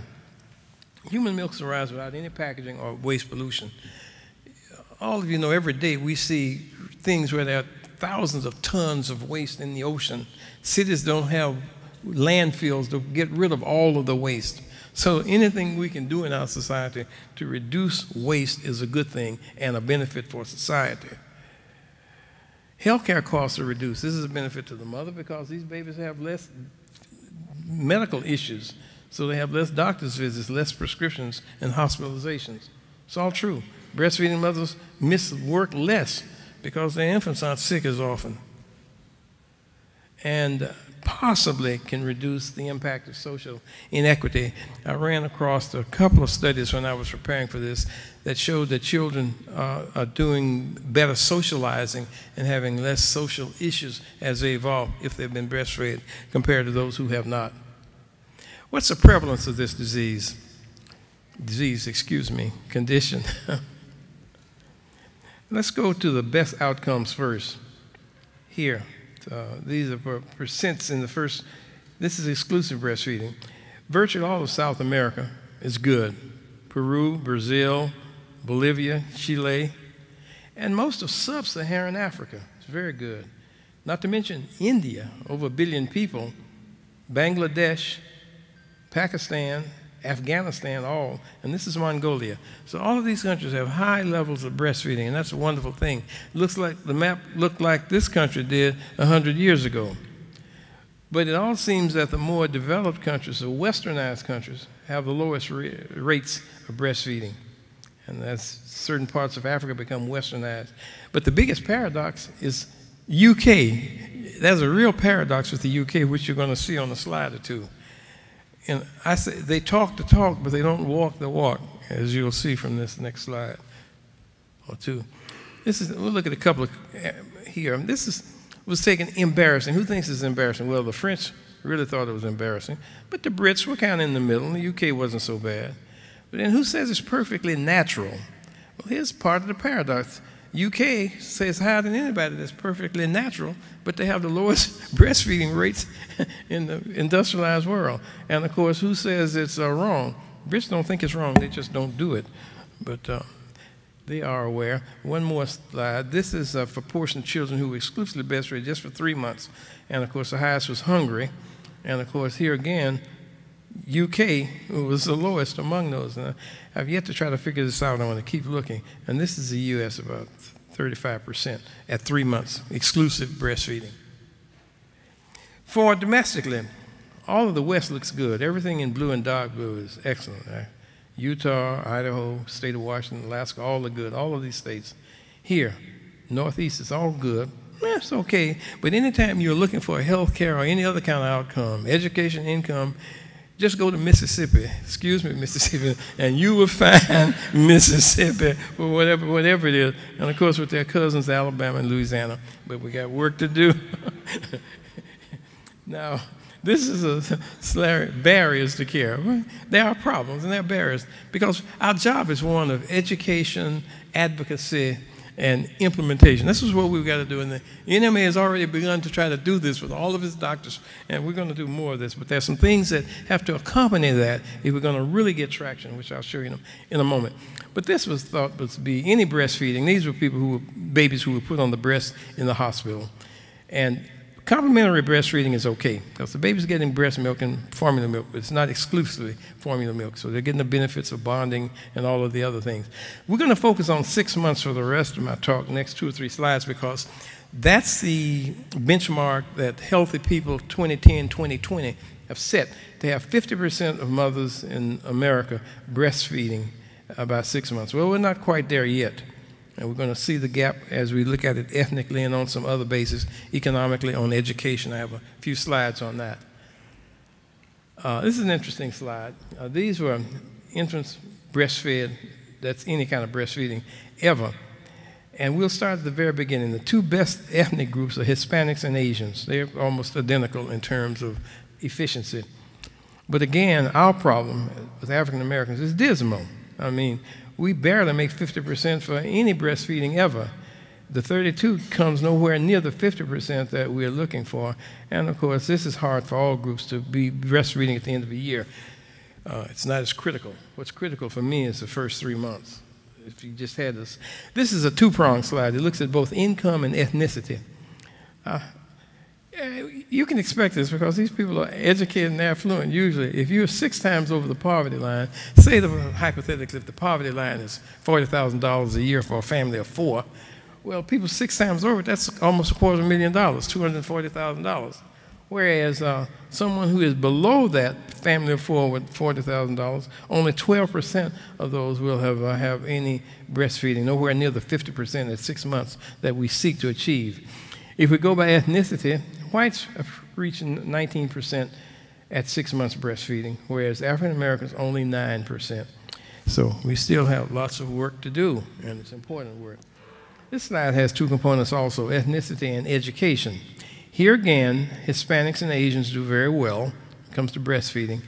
Human milks arise without any packaging or waste pollution. All of you know every day we see things where there are thousands of tons of waste in the ocean. Cities don't have landfills to get rid of all of the waste. So anything we can do in our society to reduce waste is a good thing and a benefit for society. Healthcare costs are reduced. This is a benefit to the mother because these babies have less medical issues. So they have less doctor's visits, less prescriptions, and hospitalizations. It's all true. Breastfeeding mothers miss work less because their infants aren't sick as often. And possibly can reduce the impact of social inequity. I ran across a couple of studies when I was preparing for this that showed that children are doing better socializing and having less social issues as they evolve if they've been breastfed compared to those who have not. What's the prevalence of this condition? Let's go to the best outcomes first. Here. These are percents in the first, this is exclusive breastfeeding. Virtually all of South America is good. Peru, Brazil, Bolivia, Chile, and most of sub-Saharan Africa is very good. Not to mention India, over 1 billion people, Bangladesh, Pakistan, Afghanistan, all, and this is Mongolia. So all of these countries have high levels of breastfeeding, and that's a wonderful thing. Looks like the map looked like this country did 100 years ago. But it all seems that the more developed countries, the westernized countries, have the lowest rates of breastfeeding. And as certain parts of Africa become westernized. But the biggest paradox is UK. There's a real paradox with the UK, which you're going to see on a slide or two. and I say they talk the talk, but they don't walk the walk, as you'll see from this next slide or two. We'll look at a couple of here. This was taken embarrassing. Who thinks it's embarrassing? Well, the French really thought it was embarrassing, but the Brits were kind of in the middle. The UK wasn't so bad. But then who says it's perfectly natural? Well, here's part of the paradox. UK says higher than anybody that's perfectly natural, but they have the lowest breastfeeding rates in the industrialized world. And of course, who says it's wrong? Brits don't think it's wrong, they just don't do it. But they are aware. One more slide. This is a proportion of children who were exclusively breastfed just for 3 months. And of course, the highest was Hungary. And of course, here again, UK was the lowest among those. And I've yet to try to figure this out. I want to keep looking. And this is the US, about 35% at 3 months, exclusive breastfeeding. For domestically, all of the West looks good. Everything in blue and dark blue is excellent. Right? Utah, Idaho, state of Washington, Alaska, all are good. All of these states. Here, Northeast is all good. It's okay. But anytime you're looking for health care or any other kind of outcome, education, income, just go to Mississippi, excuse me, Mississippi, and you will find Mississippi or whatever it is. And of course with their cousins, Alabama and Louisiana. But we got work to do. Now, this is barriers to care. There are problems and there are barriers because our job is one of education, advocacy, and implementation. This is what we've got to do. And the NMA has already begun to try to do this with all of its doctors, and we're going to do more of this. But there's some things that have to accompany that if we're going to really get traction, which I'll show you in a moment. But this was thought to be any breastfeeding. These were babies who were put on the breast in the hospital. And complementary breastfeeding is okay because the baby's getting breast milk and formula milk, but it's not exclusively formula milk. So they're getting the benefits of bonding and all of the other things. We're going to focus on 6 months for the rest of my talk, next 2 or 3 slides, because that's the benchmark that Healthy People 2010-2020 have set to have 50% of mothers in America breastfeeding about 6 months. Well, we're not quite there yet. And we're going to see the gap as we look at it ethnically and on some other bases, economically, on education. I have a few slides on that. This is an interesting slide. These were infants breastfed, that's any kind of breastfeeding ever. And we'll start at the very beginning. The 2 best ethnic groups are Hispanics and Asians. They're almost identical in terms of efficiency. But again, our problem with African Americans is dismal. I mean, we barely make 50% for any breastfeeding ever. The 32 comes nowhere near the 50% that we're looking for. And of course, this is hard for all groups to be breastfeeding at the end of the year. It's not as critical. What's critical for me is the first 3 months. If you just had this. This is a 2-pronged slide. It looks at both income and ethnicity. You can expect this because these people are educated and affluent. Usually, if you're 6 times over the poverty line, say hypothetically if the poverty line is $40,000 a year for a family of 4, well, people 6 times over, that's almost $250,000, $240,000. Whereas someone who is below that family of 4 with $40,000, only 12% of those will have any breastfeeding, nowhere near the 50% at 6 months that we seek to achieve. If we go by ethnicity, whites are reaching 19% at 6 months breastfeeding, whereas African Americans only 9%. So we still have lots of work to do, and it's important work. This slide has 2 components also, ethnicity and education. Here again, Hispanics and Asians do very well when it comes to breastfeeding.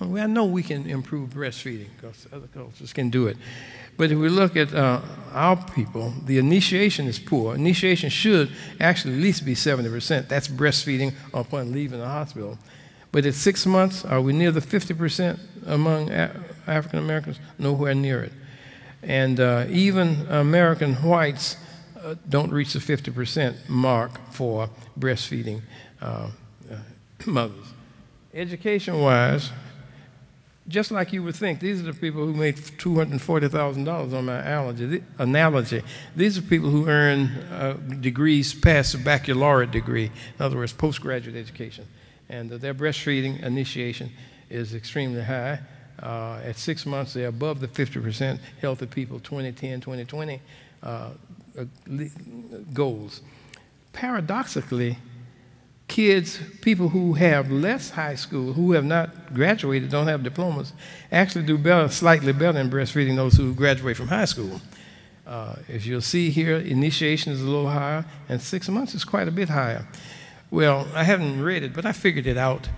I know we can improve breastfeeding because other cultures can do it. But if we look at our people, the initiation is poor. Initiation should actually at least be 70%. That's breastfeeding upon leaving the hospital. But at 6 months, are we near the 50% among African Americans? Nowhere near it. And even American whites don't reach the 50% mark for breastfeeding mothers. Education-wise, just like you would think, these are the people who made $240,000 on my analogy. These are people who earn degrees past the baccalaureate degree, in other words, postgraduate education. And their breastfeeding initiation is extremely high. At 6 months, they're above the 50% Healthy People 2010-2020 goals. Paradoxically, people who have less high school, who have not graduated, don't have diplomas, actually do better, slightly better in breastfeeding those who graduate from high school. As you'll see here, initiation is a little higher, and 6 months is quite a bit higher. Well, I haven't read it, but I figured it out.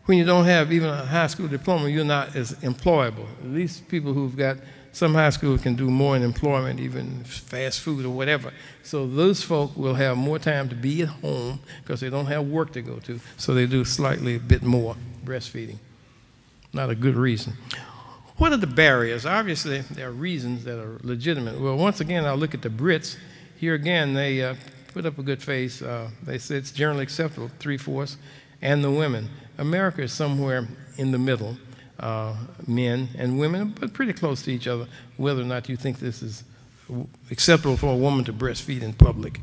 When you don't have even a high school diploma, you're not as employable. At least people who've got some high school can do more in employment, even fast food or whatever. So those folk will have more time to be at home because they don't have work to go to, so they do slightly a bit more breastfeeding. Not a good reason. What are the barriers? Obviously, there are reasons that are legitimate. Well, once again, I'll look at the Brits. Here again, they put up a good face. They said it's generally acceptable, 3/4, and the women. America is somewhere in the middle, men and women, but pretty close to each other, whether or not you think this is acceptable for a woman to breastfeed in public.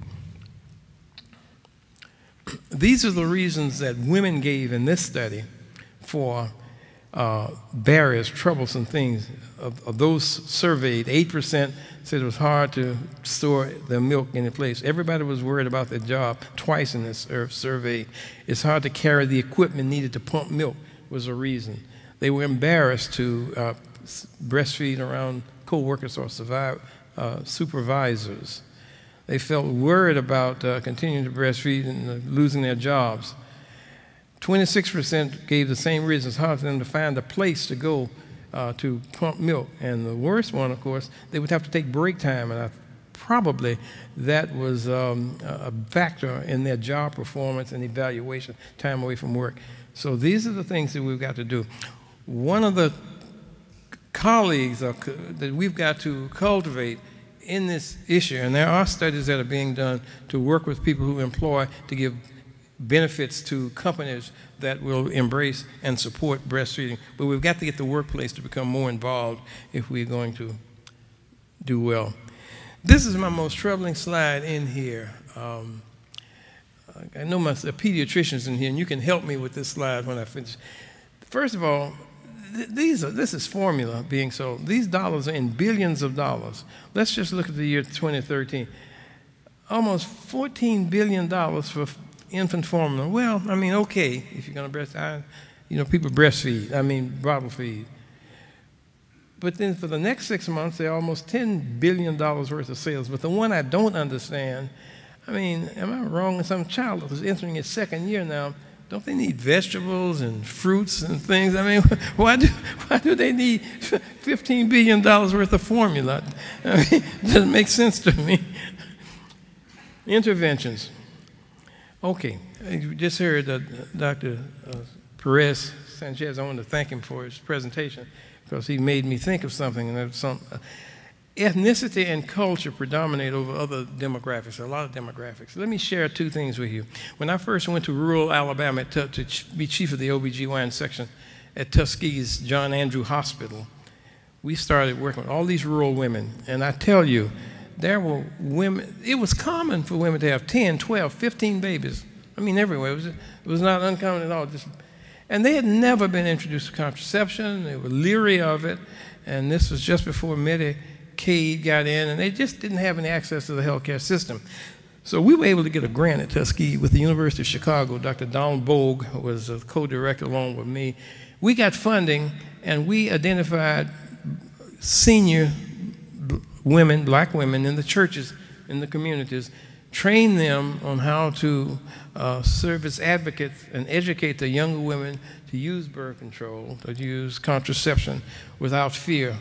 These are the reasons that women gave in this study for barriers, troublesome things. Of those surveyed, 8% said it was hard to store their milk in a place. Everybody was worried about their job. Twice in this survey, it's hard to carry the equipment needed to pump milk was a reason. They were embarrassed to breastfeed around co-workers or supervisors. They felt worried about continuing to breastfeed and losing their jobs. 26% gave the same reasons. It's hard for them to find a place to go to pump milk. And the worst one, of course, they would have to take break time, and probably that was a factor in their job performance and evaluation, time away from work. So these are the things that we've got to do. One of the colleagues that we've got to cultivate in this issue, and there are studies that are being done to work with people who employ to give benefits to companies that will embrace and support breastfeeding. But we've got to get the workplace to become more involved if we're going to do well. This is my most troubling slide in here. I know my pediatrician's in here, and you can help me with this slide when I finish. First of all, this is formula being sold. These dollars are in billions of dollars. Let's just look at the year 2013. Almost $14 billion for infant formula. Well, I mean, okay, if you're going to breastfeed, people breastfeed, bottle feed. But then for the next 6 months, there are almost $10 billion worth of sales. But the one I don't understand, am I wrong? Some child that is entering its second year now, don't they need vegetables and fruits and things? Why do they need $15 billion worth of formula? It doesn't make sense to me. Interventions. Okay, you just heard Dr. Perez Sanchez. I want to thank him for his presentation because he made me think of something. And ethnicity and culture predominate over other demographics, a lot of demographics. Let me share two things with you. When I first went to rural Alabama to be chief of the OBGYN section at Tuskegee's John Andrew Hospital, we started working with all these rural women. And I tell you, there were women, it was common for women to have 10, 12, 15 babies. Everywhere. It was not uncommon at all. And they had never been introduced to contraception. They were leery of it. And this was just before Medicaid got in, and they just didn't have any access to the healthcare system. So we were able to get a grant at Tuskegee with the University of Chicago. Dr. Donald Bogue was a co-director along with me. We got funding, and we identified senior women, black women in the churches, in the communities, trained them on how to serve as advocates and educate the younger women to use birth control, to use contraception without fear.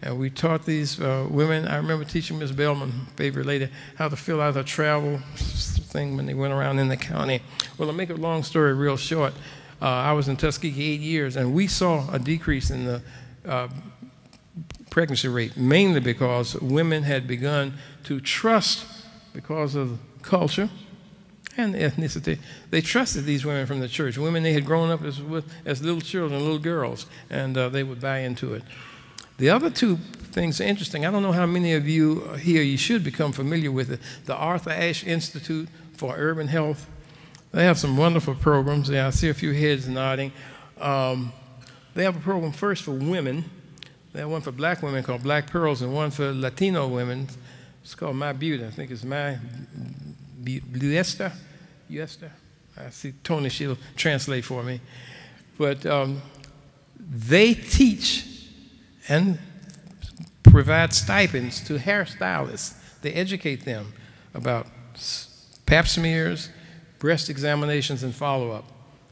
And we taught these women, I remember teaching Ms. Bellman, favorite lady, how to fill out a travel thing when they went around in the county. Well, to make a long story real short, I was in Tuskegee 8 years, and we saw a decrease in the pregnancy rate, mainly because women had begun to trust, because of culture and ethnicity, they trusted these women from the church, women they had grown up as little children, little girls, and they would buy into it. The other two things are interesting. I don't know how many of you here, you should become familiar with it. The Arthur Ashe Institute for Urban Health. They have some wonderful programs. Yeah, I see a few heads nodding. They have a program first for women. They have one for black women called Black Pearls, and one for Latino women. It's called My Beauty. I think it's My Bluesta. I see Tony, she'll translate for me. But they teach and provide stipends to hairstylists. They educate them about pap smears, breast examinations, and follow-up.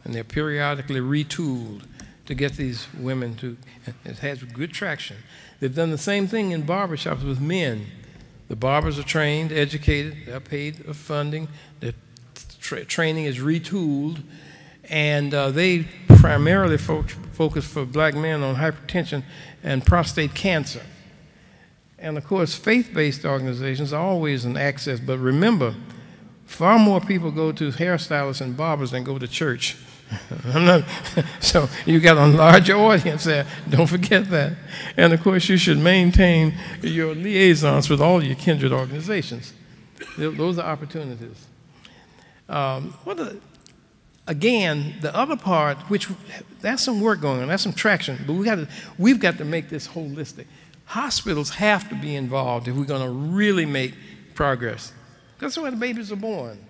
And they're periodically retooled to get these women to, it has good traction. They've done the same thing in barbershops with men. The barbers are trained, educated, they're paid funding, their training is retooled, and they primarily focus for black men on hypertension and prostate cancer. And of course, faith-based organizations are always an access, but remember, far more people go to hairstylists and barbers than go to church. So you got a larger audience there, don't forget that. And of course, you should maintain your liaisons with all your kindred organizations. Those are opportunities. Again, the other part, which that's some work going on, that's some traction, but we've got to make this holistic. Hospitals have to be involved if we're going to really make progress. That's where the babies are born.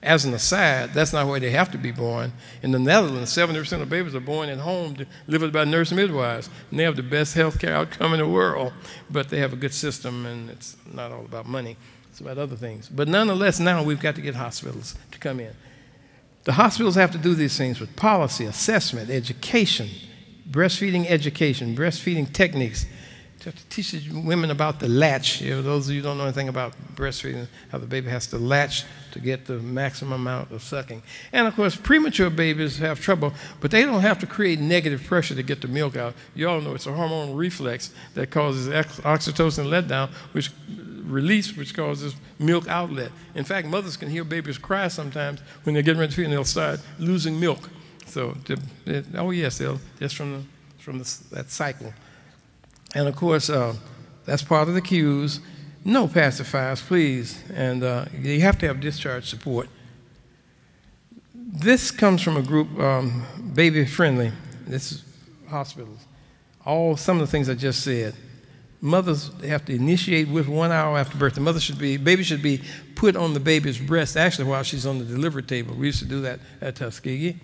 As an aside, that's not where they have to be born. In the Netherlands, 70% of babies are born at home delivered by nurse midwives, and they have the best healthcare outcome in the world, but they have a good system, and it's not all about money. It's about other things. But nonetheless, now we've got to get hospitals to come in. The hospitals have to do these things with policy, assessment, education, breastfeeding education, breastfeeding techniques, to teach women about the latch. You know, those of you who don't know anything about breastfeeding, how the baby has to latch to get the maximum amount of sucking. And of course, premature babies have trouble, but they don't have to create negative pressure to get the milk out. You all know it's a hormonal reflex that causes oxytocin letdown, which causes milk outlet. In fact, mothers can hear babies cry sometimes when they're getting ready to feed, and they'll start losing milk. So, oh yes, they'll just from that cycle. And of course, that's part of the cues. No pacifiers, please. And you have to have discharge support. This comes from a group, Baby Friendly. This is hospitals. Some of the things I just said. Mothers have to initiate with 1 hour after birth. The baby should be put on the baby's breast, actually while she's on the delivery table. We used to do that at Tuskegee.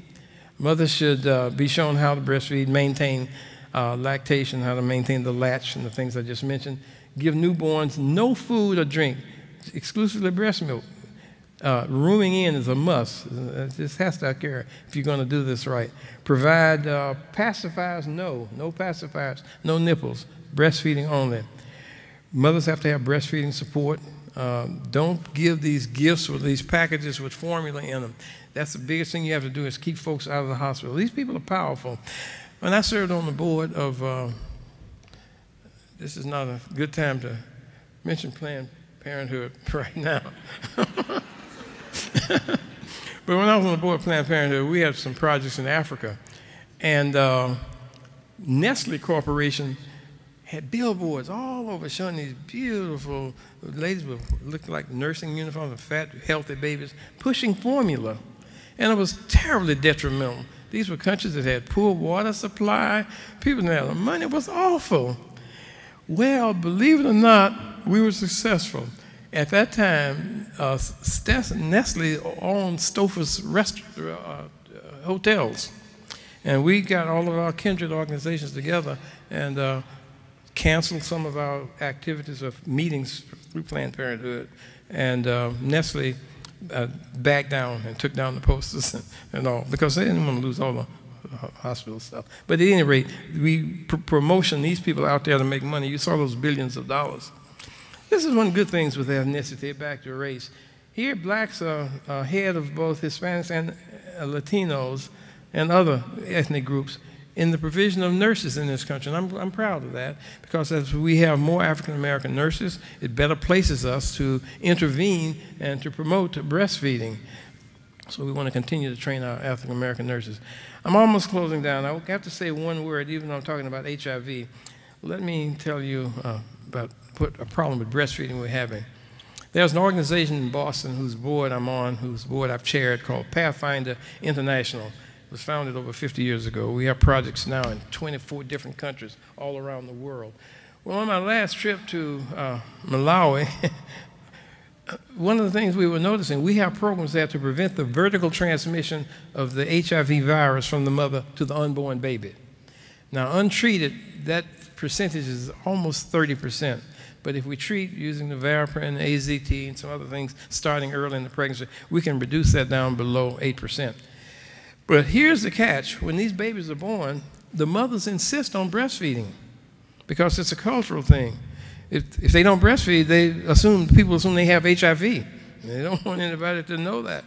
Mothers should be shown how to breastfeed, maintain lactation, how to maintain the latch and the things I just mentioned. Give newborns no food or drink, exclusively breast milk. Rooming in is a must. This has to occur if you're going to do this right. Provide pacifiers, no pacifiers, no nipples, breastfeeding only. Mothers have to have breastfeeding support. Don't give these gifts or these packages with formula in them. That's the biggest thing you have to do is keep folks out of the hospital. These people are powerful. When I served on the board of, this is not a good time to mention Planned Parenthood right now. But when I was on the board of Planned Parenthood, we had some projects in Africa. And Nestle Corporation had billboards all over showing these beautiful ladies with looking like nursing uniforms and fat, healthy babies pushing formula. And it was terribly detrimental. These were countries that had poor water supply. People didn't have the money. It was awful. Well, believe it or not, we were successful. At that time, Nestle owned Stouffer's hotels. And we got all of our kindred organizations together and canceled some of our activities of meetings through Planned Parenthood. And Nestle backed down and took down the posters and all, because they didn't want to lose all the hospital stuff. But at any rate, we promotion these people out there to make money. You saw those billions of dollars. This is one of the good things with ethnicity, back to race. Here, blacks are ahead of both Hispanics and Latinos and other ethnic groups in the provision of nurses in this country. And I'm proud of that, because as we have more African-American nurses, it better places us to intervene and to promote breastfeeding. So we want to continue to train our African-American nurses. I'm almost closing down. I have to say one word, even though I'm talking about HIV. Let me tell you about a problem with breastfeeding we're having. There's an organization in Boston whose board I'm on, whose board I've chaired, called Pathfinder International. It was founded over 50 years ago. We have projects now in 24 different countries all around the world. Well, on my last trip to Malawi, one of the things we were noticing, we have programs there to prevent the vertical transmission of the HIV virus from the mother to the unborn baby. Now, untreated, that percentage is almost 30%. But if we treat using the Variprin, AZT, and some other things starting early in the pregnancy, we can reduce that down below 8%. But here's the catch. When these babies are born, the mothers insist on breastfeeding because it's a cultural thing. If they don't breastfeed, people assume they have HIV. They don't want anybody to know that.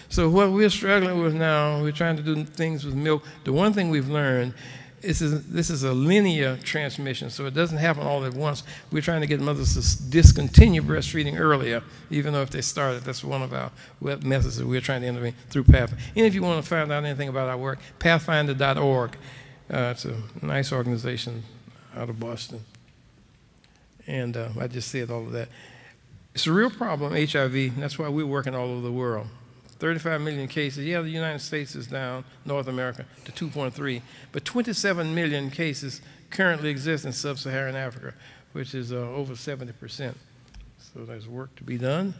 So what we're struggling with now, we're trying to do things with milk. The one thing we've learned is this is a linear transmission, so it doesn't happen all at once. We're trying to get mothers to discontinue breastfeeding earlier, even though if they started. That's one of our methods that we're trying to intervene through Pathfinder. And if you want to find out anything about our work, pathfinder.org. It's a nice organization out of Boston. And I just said all of that. It's a real problem, HIV. That's why we're working all over the world. 35 million cases. Yeah, the United States is down, North America, to 2.3. But 27 million cases currently exist in sub-Saharan Africa, which is over 70%. So there's work to be done.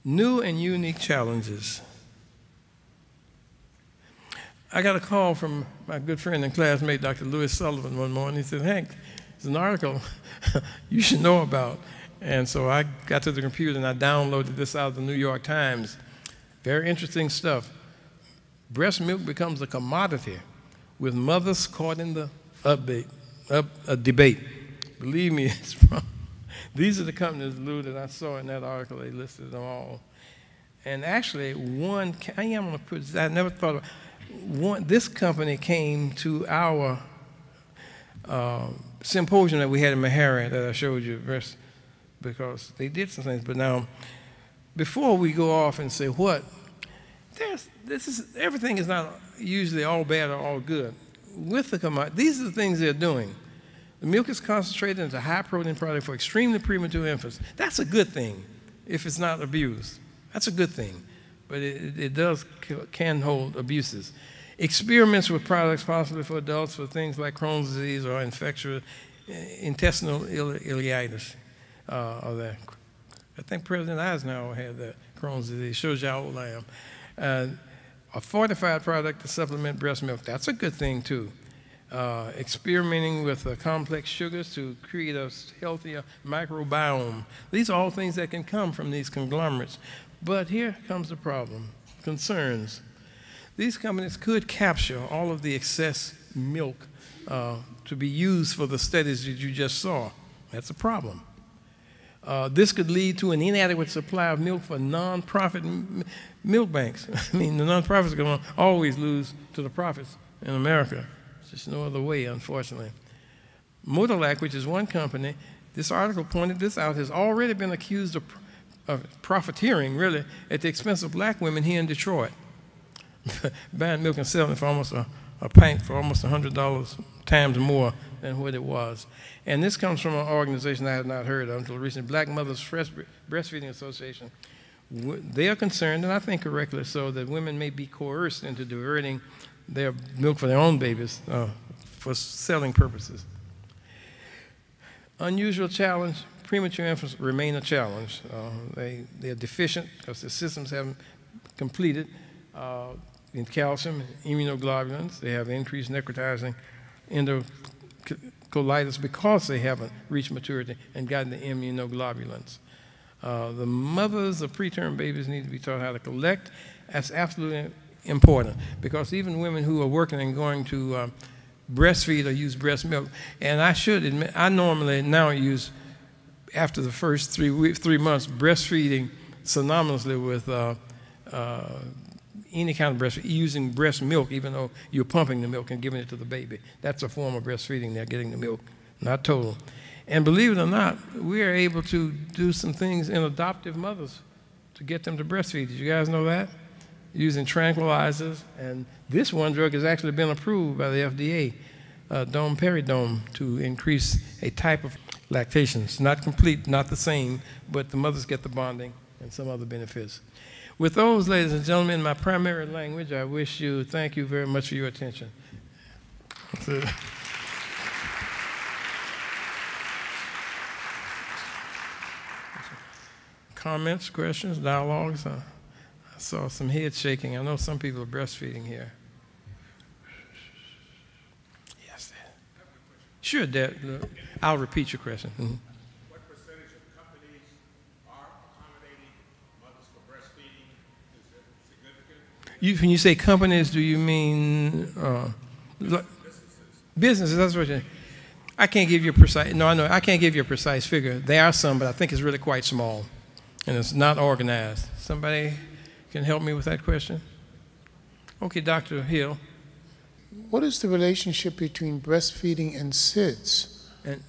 New and unique challenges. I got a call from my good friend and classmate, Dr. Louis Sullivan, one morning. He said, Hank, there's an article you should know about. And so I got to the computer and I downloaded this out of the New York Times. Very interesting stuff. Breast milk becomes a commodity with mothers caught in the debate. Believe me, it's from, these are the companies, Lou, that I saw in that article. They listed them all. And actually, I never thought of this company came to our symposium that we had in Meharry that I showed you, because they did some things. But now, before we go off and say everything is not usually all bad or all good. With the commodity, these are the things they're doing. The milk is concentrated into high protein product for extremely premature infants. That's a good thing if it's not abused. That's a good thing, but it can hold abuses. Experiments with products possibly for adults for things like Crohn's disease or infectious intestinal ileitis. I think President Eisenhower had that Crohn's disease. Shows you how old I am. A fortified product to supplement breast milk. That's a good thing too. Experimenting with complex sugars to create a healthier microbiome. These are all things that can come from these conglomerates. But here comes the problem. Concerns. These companies could capture all of the excess milk to be used for the studies that you just saw. That's a problem. This could lead to an inadequate supply of milk for nonprofit milk banks. I mean, the nonprofits are going to always lose to the profits in America. There's just no other way, unfortunately. Modalac, which is one company, this article pointed this out, has already been accused of profiteering, really, at the expense of black women here in Detroit. Buying milk and selling it for almost a pint for almost $100 times more than what it was. And this comes from an organization I had not heard of until recently, Black Mothers Breastfeeding Association. They are concerned, and I think correctly so, that women may be coerced into diverting their milk for their own babies for selling purposes. Unusual challenge, premature infants remain a challenge. They're deficient because the systems haven't completed in calcium, immunoglobulins. They have increased necrotizing enterocolitis because they haven't reached maturity and gotten the immunoglobulins. The mothers of preterm babies need to be taught how to collect. That's absolutely important because even women who are working and going to breastfeed or use breast milk, and I should admit, I normally now use, after the first 3 months, breastfeeding synonymously with any kind of breastfeeding, using breast milk, even though you're pumping the milk and giving it to the baby. That's a form of breastfeeding. They're getting the milk, not total. And believe it or not, we are able to do some things in adoptive mothers to get them to breastfeed. Did you guys know that? Using tranquilizers. And this one drug has actually been approved by the FDA, domperidone, to increase a type of lactation. It's not complete, not the same, but the mothers get the bonding and some other benefits. With those, ladies and gentlemen, in my primary language, I wish you, thank you very much for your attention. Comments, questions, dialogues? I saw some head shaking. I know some people are breastfeeding here. Sure, I'll repeat your question. Mm-hmm. What percentage of companies are accommodating mothers for breastfeeding? Is it significant? When you say companies, do you mean businesses? That's what you. I can't give you a precise. No, I know I can't give you a precise figure. There are some, but I think it's really quite small, and it's not organized. Somebody can help me with that question. Okay, Dr. Hill. What is the relationship between breastfeeding and SIDS? And,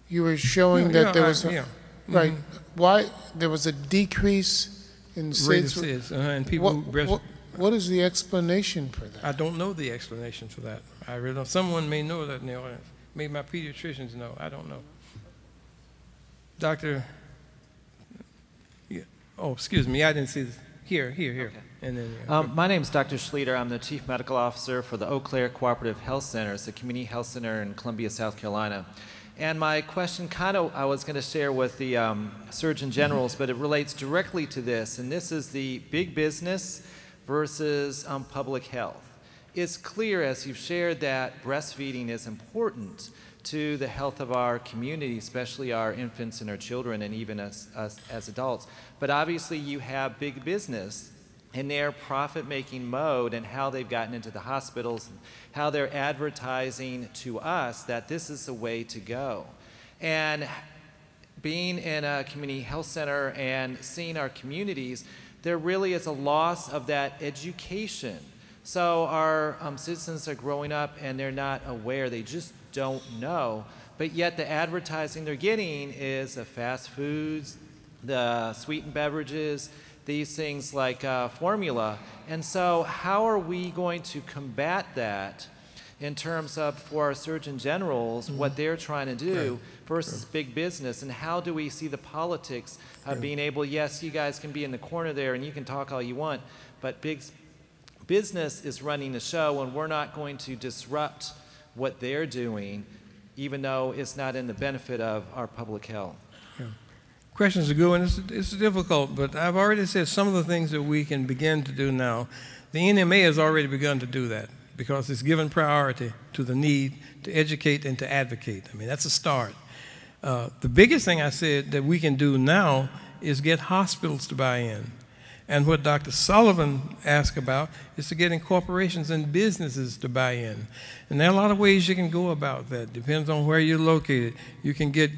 you were showing that there was mm-hmm. Why there was a decrease in SIDS? Rate of SIDS, and people what is the explanation for that? I don't know the explanation for that. I really don't. Someone may know that in the audience. Maybe my pediatricians know. I don't know. Doctor. Oh, excuse me. I didn't see this. Here. Okay. And then, my name is Dr. Schlueter. I'm the Chief Medical Officer for the Eau Claire Cooperative Health Center. It's a community health center in Columbia, South Carolina. And my question I was going to share with the Surgeon Generals, but it relates directly to this. And this is the big business versus public health. It's clear, as you've shared, that breastfeeding is important to the health of our community, especially our infants and our children, and even us as adults. But obviously you have big business in their profit-making mode and how they've gotten into the hospitals, and how they're advertising to us that this is the way to go. And being in a community health center and seeing our communities, there really is a loss of that education. So our citizens are growing up and they're not aware, they just don't know, but yet the advertising they're getting is the fast foods, the sweetened beverages, these things like formula. And so how are we going to combat that in terms of, for our Surgeon Generals, what they're trying to do versus big business, and how do we see the politics of being able, yes, you guys can be in the corner there and you can talk all you want, but big business is running the show, and we're not going to disrupt what they're doing, even though it's not in the benefit of our public health. Yeah. Questions are good, and it's difficult, but I've already said some of the things that we can begin to do now. The NMA has already begun to do that because it's given priority to the need to educate and to advocate. I mean, that's a start. The biggest thing I said that we can do now is get hospitals to buy in. And what Dr. Sullivan asked about is to getting corporations and businesses to buy in. And there are a lot of ways you can go about that. Depends on where you're located. You can get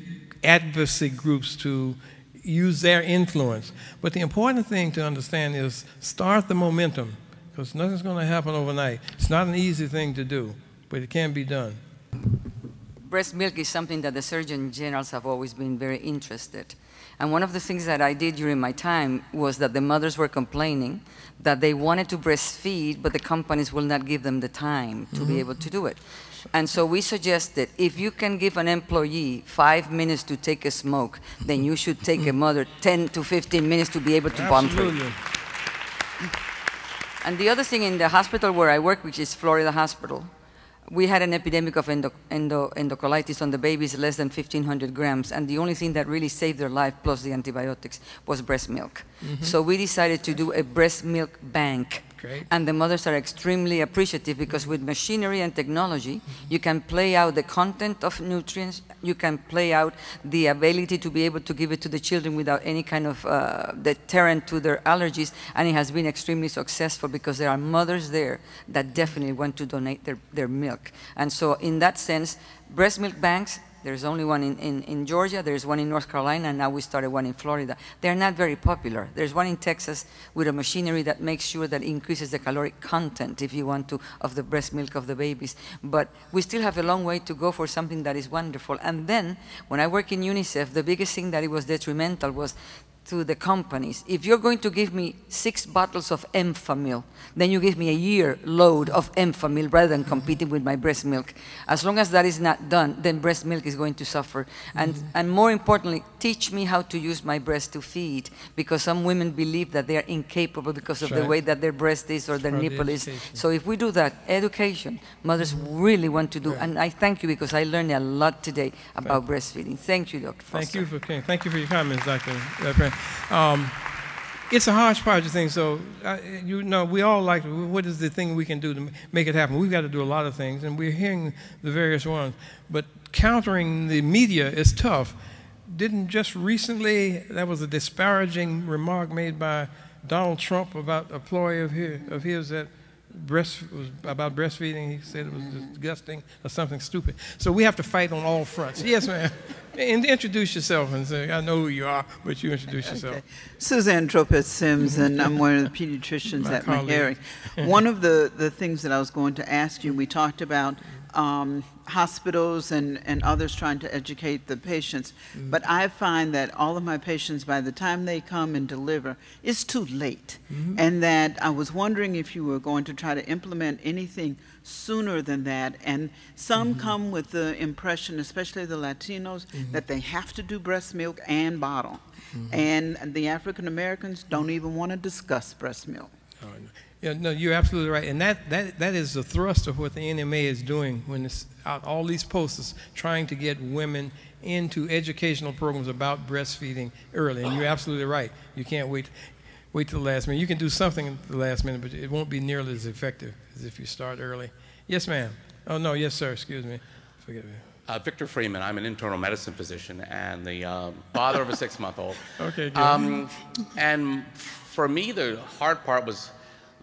advocacy groups to use their influence. But the important thing to understand is start the momentum, because nothing's going to happen overnight. It's not an easy thing to do, but it can be done. Breast milk is something that the Surgeon Generals have always been very interested. And one of the things that I did during my time was that the mothers were complaining that they wanted to breastfeed, but the companies will not give them the time to be able to do it. And so we suggested, if you can give an employee 5 minutes to take a smoke, then you should take a mother 10 to 15 minutes to be able to bump it. And the other thing, in the hospital where I work, which is Florida Hospital, we had an epidemic of endocolitis on the babies, less than 1,500 grams, and the only thing that really saved their life, plus the antibiotics, was breast milk. So we decided to do a breast milk bank. Great. And the mothers are extremely appreciative, because with machinery and technology, you can play out the content of nutrients, you can play out the ability to be able to give it to the children without any kind of deterrent to their allergies, and it has been extremely successful because there are mothers there that definitely want to donate their milk. And so in that sense, breast milk banks, there's only one in Georgia, there's one in North Carolina, and now we started one in Florida. They're not very popular. There's one in Texas with a machinery that makes sure that it increases the caloric content, if you want to, of the breast milk of the babies. But we still have a long way to go for something that is wonderful. And then, when I work in UNICEF, the biggest thing that it was detrimental was to the companies. If you're going to give me 6 bottles of Enfamil, then you give me a year load of Enfamil rather than competing with my breast milk. As long as that is not done, then breast milk is going to suffer. And more importantly, teach me how to use my breast to feed, because some women believe that they are incapable because of the way that their breast is or their nipple is. So if we do that, education, mothers really want to do. And I thank you, because I learned a lot today about breastfeeding. Thank you, Dr. Foster. Thank you for your comments, Dr. it's a hodgepodge of things. So, you know, we all like, what is the thing we can do to make it happen? We've got to do a lot of things, and we're hearing the various ones. But countering the media is tough. Didn't just recently, that was a disparaging remark made by Donald Trump about a employee of his that was about breastfeeding. He said it was disgusting or something stupid. So we have to fight on all fronts. Yes, ma'am. And introduce yourself and say, I know who you are, but you introduce yourself. Okay. Suzanne Tropez-Sims, and I'm one of the pediatricians at Meharry. One of the things that I was going to ask you, we talked about hospitals and others trying to educate the patients, but I find that all of my patients, by the time they come and deliver, it's too late. And that I was wondering if you were going to try to implement anything sooner than that. And some come with the impression, especially the Latinos, that they have to do breast milk and bottle. And the African Americans don't even want to discuss breast milk. Oh, no. Yeah, no, you're absolutely right, and that is the thrust of what the NMA is doing when it's out all these posters trying to get women into educational programs about breastfeeding early. And you're absolutely right. You can't wait till the last minute. You can do something at the last minute, but it won't be nearly as effective as if you start early. Yes, ma'am. Oh no, yes, sir. Excuse me. Forgive me. Victor Freeman. I'm an internal medicine physician and the father of a 6-month-old. Okay, good. And for me, the hard part was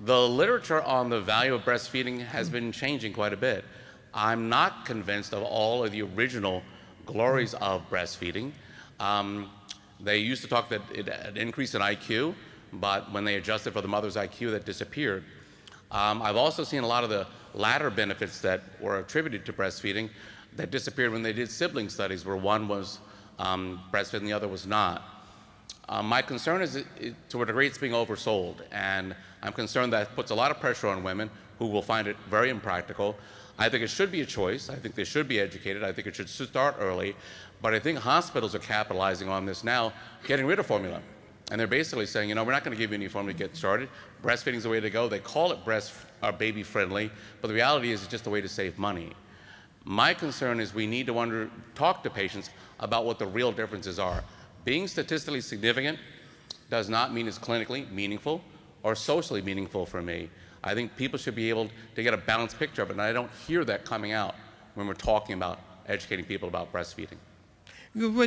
the literature on the value of breastfeeding has been changing quite a bit. I'm not convinced of all of the original glories of breastfeeding. They used to talk that it had increased in IQ, but when they adjusted for the mother's IQ, that disappeared. I've also seen a lot of the latter benefits that were attributed to breastfeeding that disappeared when they did sibling studies where one was breastfed and the other was not. My concern is to a degree it's being oversold, and I'm concerned that puts a lot of pressure on women who will find it very impractical. I think it should be a choice. I think they should be educated. I think it should start early. But I think hospitals are capitalizing on this now, getting rid of formula. And they're basically saying, you know, we're not going to give you any formula to get started. Breastfeeding is the way to go. They call it baby friendly, but the reality is it's just a way to save money. My concern is we need to talk to patients about what the real differences are. Being statistically significant does not mean it's clinically meaningful or socially meaningful for me. I think people should be able to get a balanced picture of it, and I don't hear that coming out when we're talking about educating people about breastfeeding.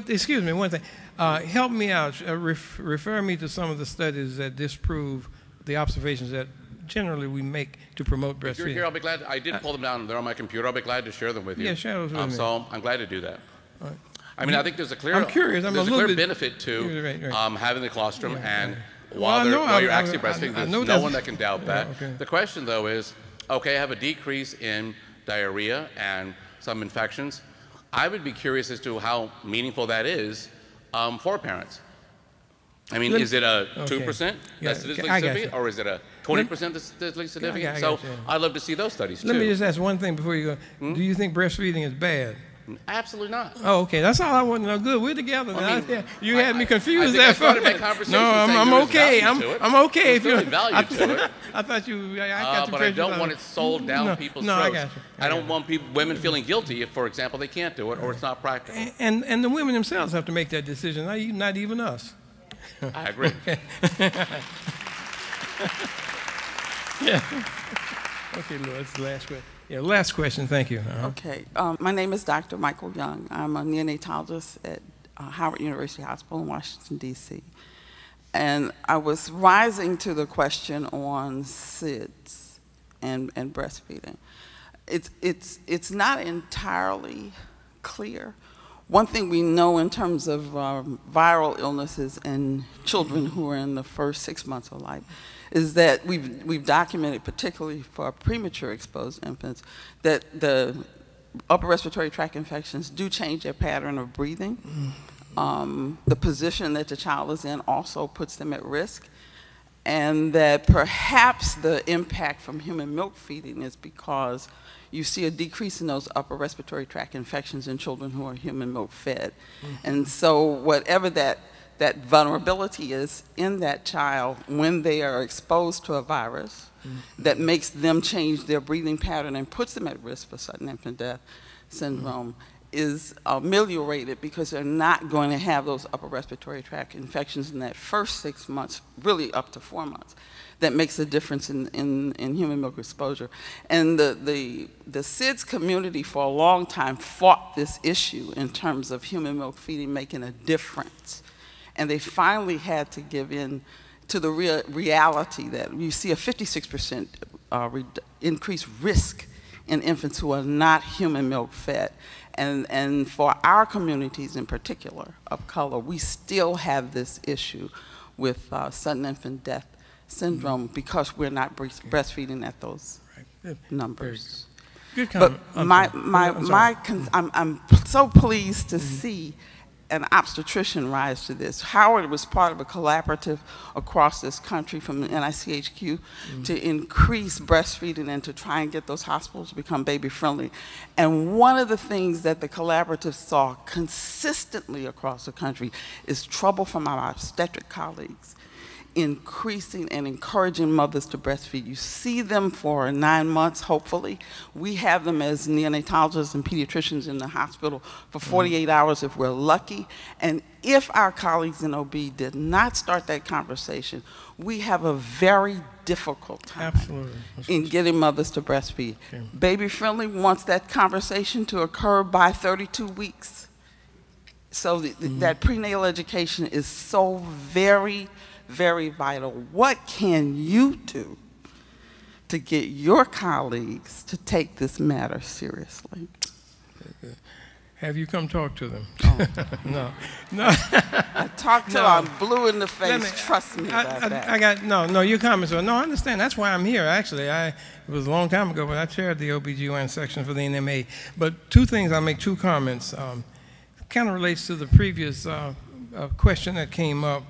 Excuse me, one thing. Help me out. Refer me to some of the studies that disprove the observations that generally we make to promote breastfeeding. If you're here, I'll be glad. I did pull them down. They're on my computer. I'll be glad to share them with you. Yeah, share those with me. So I'm glad to do that. All right. I mean, I think there's a clear, I'm curious. there's a clear benefit to having the colostrum, and while you're actually breastfeeding, there's no one that can doubt that. Okay. The question, though, is, okay, I have a decrease in diarrhea and some infections. I would be curious as to how meaningful that is for parents. I mean, is it a 2% that's statistically significant, or is it a 20% that's statistically significant? So I'd love to see those studies, too. Let me just ask one thing before you go. Do you think breastfeeding is bad? Absolutely not. Oh, okay. That's all I want to know. Good. We're together. I mean, you had me confused. I started my conversation no, I'm okay. I'm okay. There's clearly value to it. I thought you. I got but I don't want it sold down people's throats. I got you. I don't want women feeling guilty if, for example, they can't do it or it's not practical. And the women themselves have to make that decision. Not even us. I agree. Yeah. Okay, Lou, that's the last question. Yeah, last question, thank you. Okay, my name is Dr. Michael Young. I'm a neonatologist at Howard University Hospital in Washington, D.C. And I was rising to the question on SIDS and breastfeeding. It's not entirely clear. One thing we know in terms of viral illnesses in children who are in the first 6 months of life is that we've documented, particularly for premature exposed infants, that the upper respiratory tract infections do change their pattern of breathing. The position that the child is in also puts them at risk, and that perhaps the impact from human milk feeding is because you see a decrease in those upper respiratory tract infections in children who are human milk fed. And so whatever that vulnerability is in that child when they are exposed to a virus that makes them change their breathing pattern and puts them at risk for sudden infant death syndrome is ameliorated because they're not going to have those upper respiratory tract infections in that first 6 months, really up to 4 months. That makes a difference in human milk exposure. And the SIDS community for a long time fought this issue in terms of human milk feeding making a difference. And they finally had to give in to the reality that you see a 56% increased risk in infants who are not human milk fed. And for our communities in particular of color, we still have this issue with sudden infant death syndrome because we're not breastfeeding at those numbers. Good comment. But I'm so pleased to see an obstetrician rise to this. Howard was part of a collaborative across this country from the NICHQ to increase breastfeeding and to try and get those hospitals to become baby friendly. And one of the things that the collaborative saw consistently across the country is trouble from our obstetric colleagues increasing and encouraging mothers to breastfeed. You see them for 9 months, hopefully. We have them as neonatologists and pediatricians in the hospital for 48 hours if we're lucky. And if our colleagues in OB did not start that conversation, we have a very difficult time in getting mothers to breastfeed. Okay. Baby Friendly wants that conversation to occur by 32 weeks. So that prenatal education is so very vital. What can you do to get your colleagues to take this matter seriously? Have you come talk to them? Oh. No. I talked to them, I'm blue in the face, trust me about that. Your comments are, no, I understand, that's why I'm here, actually. It was a long time ago, but I chaired the OBGYN section for the NMA. But two things, I'll make two comments. Kind of relates to the previous question that came up.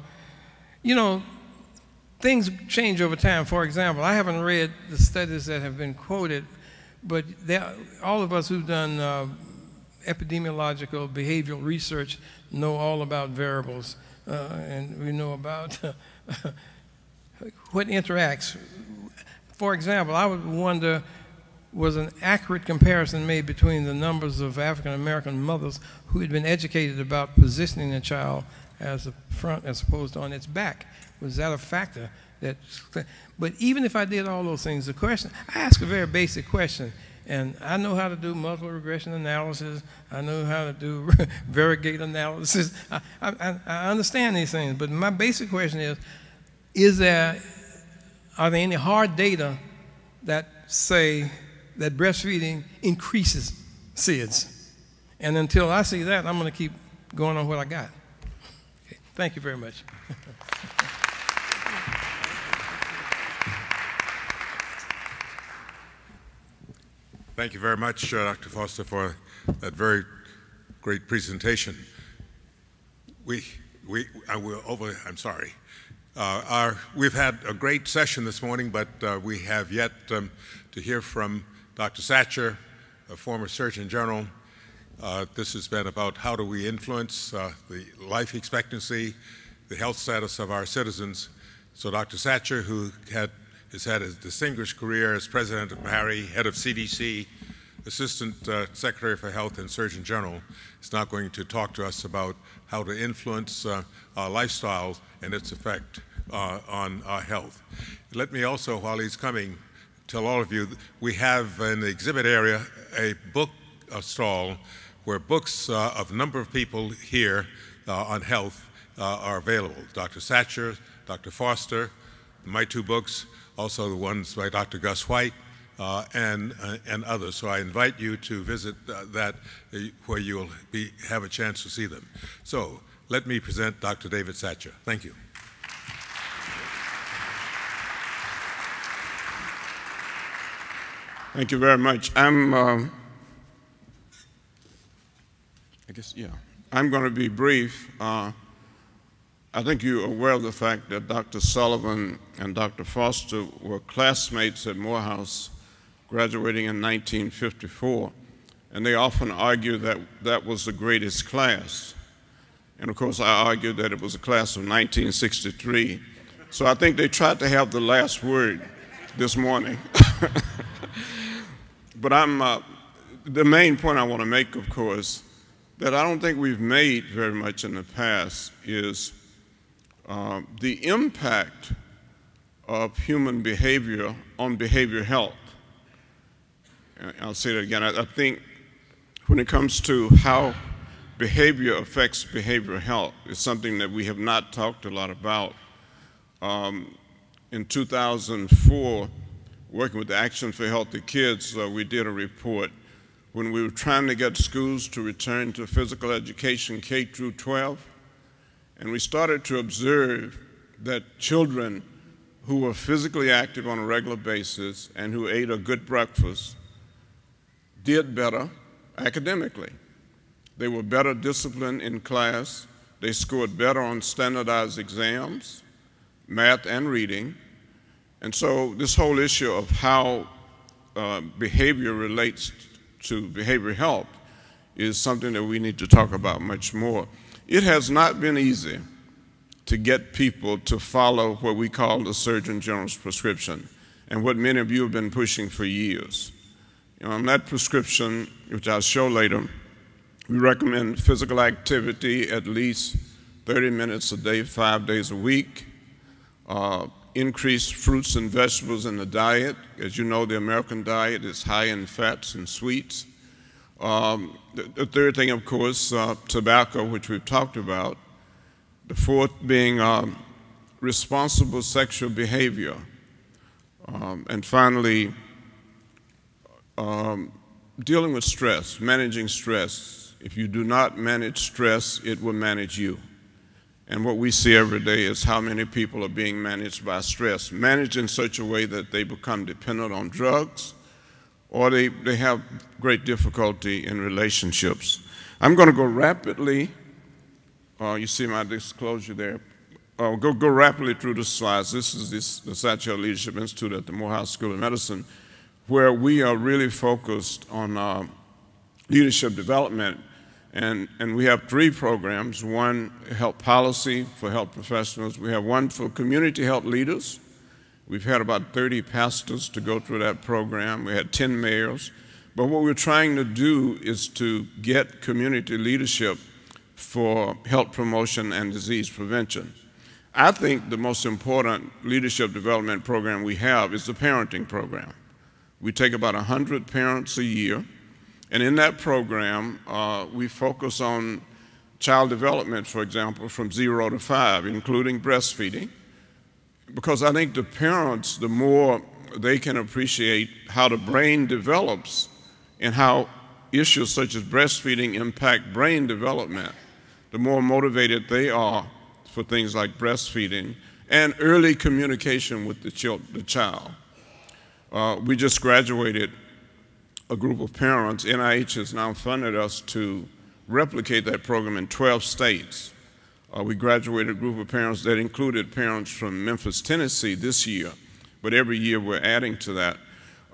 You know, things change over time. For example, I haven't read the studies that have been quoted, but all of us who've done epidemiological behavioral research know all about variables, and we know about what interacts. For example, I would wonder, was an accurate comparison made between the numbers of African American mothers who had been educated about positioning a child as a front as opposed to on its back? Was that a factor? But even if I did all those things, the question, I ask a very basic question, and I know how to do multiple regression analysis, I know how to do variegate analysis, I understand these things, but my basic question are there any hard data that say that breastfeeding increases SIDS? And until I see that, I'm going to keep going on what I got. Okay. Thank you very much. Thank you very much, Dr. Foster, for that very great presentation. I'm sorry. We've had a great session this morning, but we have yet to hear from Dr. Satcher, a former Surgeon General. This has been about how do we influence the life expectancy, the health status of our citizens. So Dr. Satcher, who has had a distinguished career as president of MARI, head of CDC, assistant secretary for health and Surgeon General, is now going to talk to us about how to influence our lifestyle and its effect on our health. Let me also, while he's coming, tell all of you, we have in the exhibit area a book stall where books of a number of people here on health are available. Dr. Satcher, Dr. Foster, my two books, also the ones by Dr. Gus White, and others. So I invite you to visit that where you'll have a chance to see them. So let me present Dr. David Satcher. Thank you. Thank you very much. I'm going to be brief. I think you're aware of the fact that Dr. Sullivan and Dr. Foster were classmates at Morehouse, graduating in 1954, and they often argue that that was the greatest class. And of course, I argued that it was a class of 1963. So I think they tried to have the last word this morning. But the main point I want to make, of course, that I don't think we've made very much in the past is the impact of human behavior on behavior health. And I'll say that again. I think when it comes to how behavior affects behavioral health, it's something that we have not talked a lot about. In 2004, working with the Action for Healthy Kids, we did a report when we were trying to get schools to return to physical education K through 12, and we started to observe that children who were physically active on a regular basis and who ate a good breakfast did better academically. They were better disciplined in class. They scored better on standardized exams, math and reading. And so this whole issue of how behavior relates to behavioral health is something that we need to talk about much more. It has not been easy to get people to follow what we call the Surgeon General's prescription, and what many of you have been pushing for years. On that prescription, which I'll show later, we recommend physical activity at least 30 minutes a day, 5 days a week, increase fruits and vegetables in the diet. As you know, the American diet is high in fats and sweets. The third thing, of course, tobacco, which we've talked about. The fourth being responsible sexual behavior. And finally, dealing with stress, managing stress. If you do not manage stress, it will manage you. And what we see every day is how many people are being managed by stress, managed in such a way that they become dependent on drugs, or they have great difficulty in relationships. I'm going to go rapidly. You see my disclosure there. Go rapidly through the slides. This is the Satchel Leadership Institute at the Morehouse School of Medicine, where we are really focused on leadership development. And we have 3 programs: one, health policy for health professionals. We have one for community health leaders. We've had about 30 pastors to go through that program. We had 10 mayors. But what we're trying to do is to get community leadership for health promotion and disease prevention. I think the most important leadership development program we have is the parenting program. We take about 100 parents a year, and in that program, we focus on child development, for example, from 0 to 5, including breastfeeding, because I think the parents, the more they can appreciate how the brain develops and how issues such as breastfeeding impact brain development, the more motivated they are for things like breastfeeding and early communication with the child. We just graduated a group of parents. NIH has now funded us to replicate that program in 12 states. We graduated a group of parents that included parents from Memphis, Tennessee this year, but every year we're adding to that.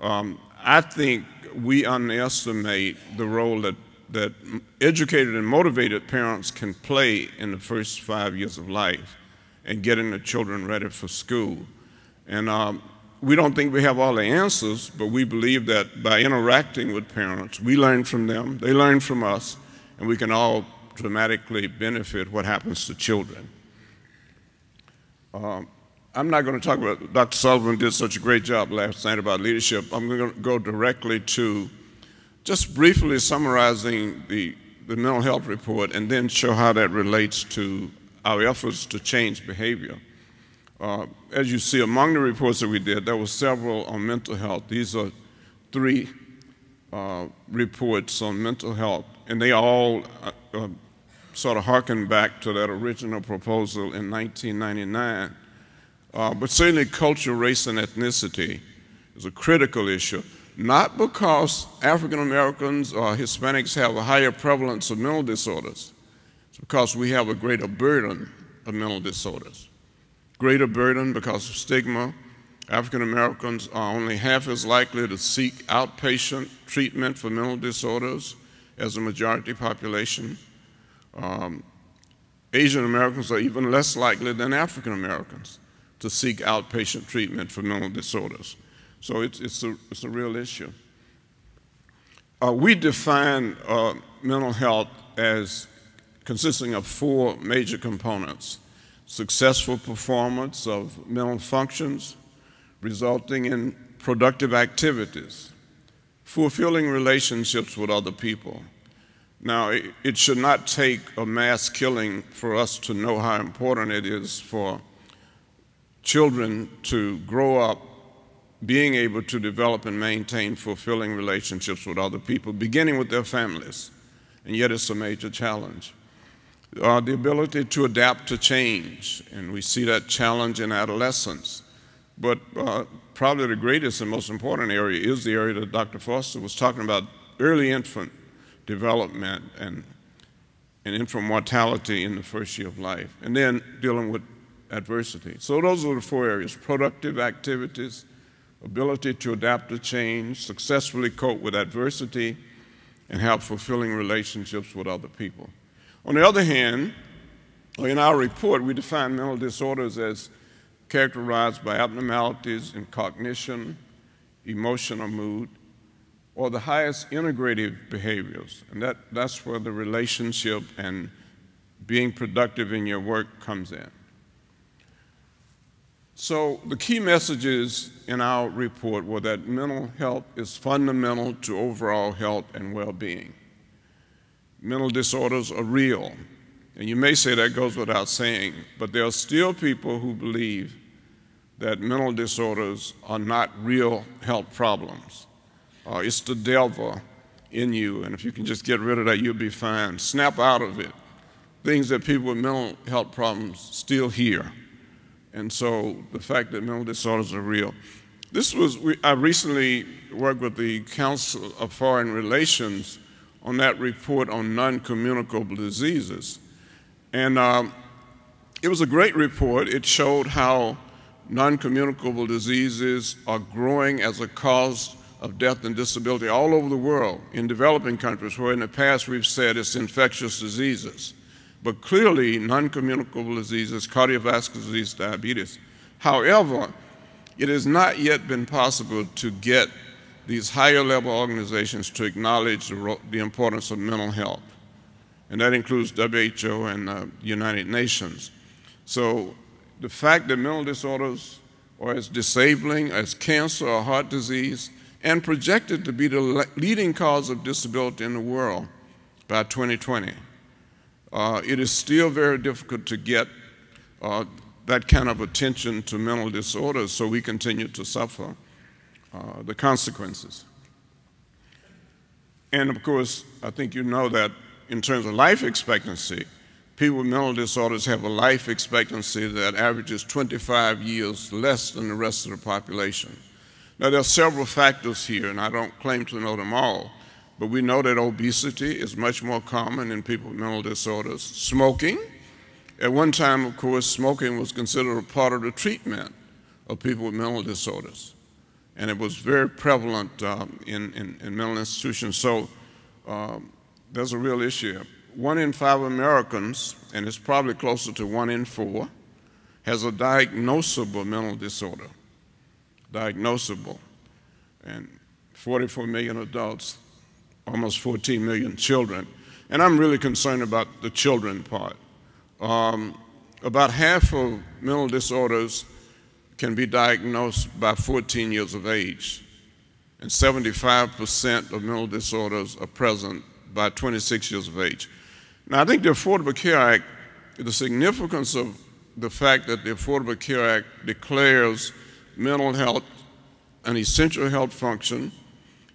I think we underestimate the role that educated and motivated parents can play in the first 5 years of life and getting the children ready for school. And we don't think we have all the answers, but we believe that by interacting with parents, we learn from them, they learn from us, and we can all dramatically benefit what happens to children. I'm not going to talk about, Dr. Sullivan did such a great job last night about leadership. I'm going to go directly to just briefly summarizing the mental health report and then show how that relates to our efforts to change behavior. As you see, among the reports that we did, there were several on mental health. These are 3 reports on mental health, and they all sort of harken back to that original proposal in 1999. But certainly culture, race, and ethnicity is a critical issue, not because African Americans or Hispanics have a higher prevalence of mental disorders. It's because we have a greater burden of mental disorders. Greater burden because of stigma. African Americans are only half as likely to seek outpatient treatment for mental disorders as the majority population. Asian Americans are even less likely than African Americans to seek outpatient treatment for mental disorders. So it's a real issue. We define mental health as consisting of 4 major components: successful performance of mental functions resulting in productive activities, fulfilling relationships with other people. Now, it should not take a mass killing for us to know how important it is for children to grow up being able to develop and maintain fulfilling relationships with other people, beginning with their families, and yet it's a major challenge. The ability to adapt to change, and we see that challenge in adolescence. But probably the greatest and most important area is the area that Dr. Foster was talking about, early infant development and infant mortality in the first year of life, and then dealing with adversity. So those are the 4 areas: productive activities, ability to adapt to change, successfully cope with adversity, and have fulfilling relationships with other people. On the other hand, in our report, we define mental disorders as characterized by abnormalities in cognition, emotion, or mood, or the highest integrative behaviors. And that's where the relationship and being productive in your work comes in. So the key messages in our report were that mental health is fundamental to overall health and well-being. Mental disorders are real, and you may say that goes without saying, but there are still people who believe that mental disorders are not real health problems. It's the devil in you, and if you can just get rid of that, you'll be fine. Snap out of it. Things that people with mental health problems still hear. And so the fact that mental disorders are real. I recently worked with the Council of Foreign Relations on that report on non-communicable diseases. And it was a great report. It showed how non-communicable diseases are growing as a cause of death and disability all over the world, in developing countries where in the past we've said it's infectious diseases. But clearly, non-communicable diseases, cardiovascular disease, diabetes. However, it has not yet been possible to get these higher level organizations to acknowledge the importance of mental health. And that includes WHO and the United Nations. So the fact that mental disorders are as disabling as cancer or heart disease, and projected to be the leading cause of disability in the world by 2020. It is still very difficult to get that kind of attention to mental disorders, so we continue to suffer the consequences. And of course, I think you know that in terms of life expectancy, people with mental disorders have a life expectancy that averages 25 years less than the rest of the population. Now, there are several factors here, and I don't claim to know them all, but we know that obesity is much more common in people with mental disorders. Smoking. At one time, of course, smoking was considered a part of the treatment of people with mental disorders, and it was very prevalent in mental institutions. So there's a real issue. 1 in 5 Americans, and it's probably closer to 1 in 4, has a diagnosable mental disorder. Diagnosable. And 44 million adults, almost 14 million children. And I'm really concerned about the children part. About half of mental disorders can be diagnosed by 14 years of age, and 75% of mental disorders are present by 26 years of age. Now, I think the Affordable Care Act, the significance of the fact that the Affordable Care Act declares mental health an essential health function,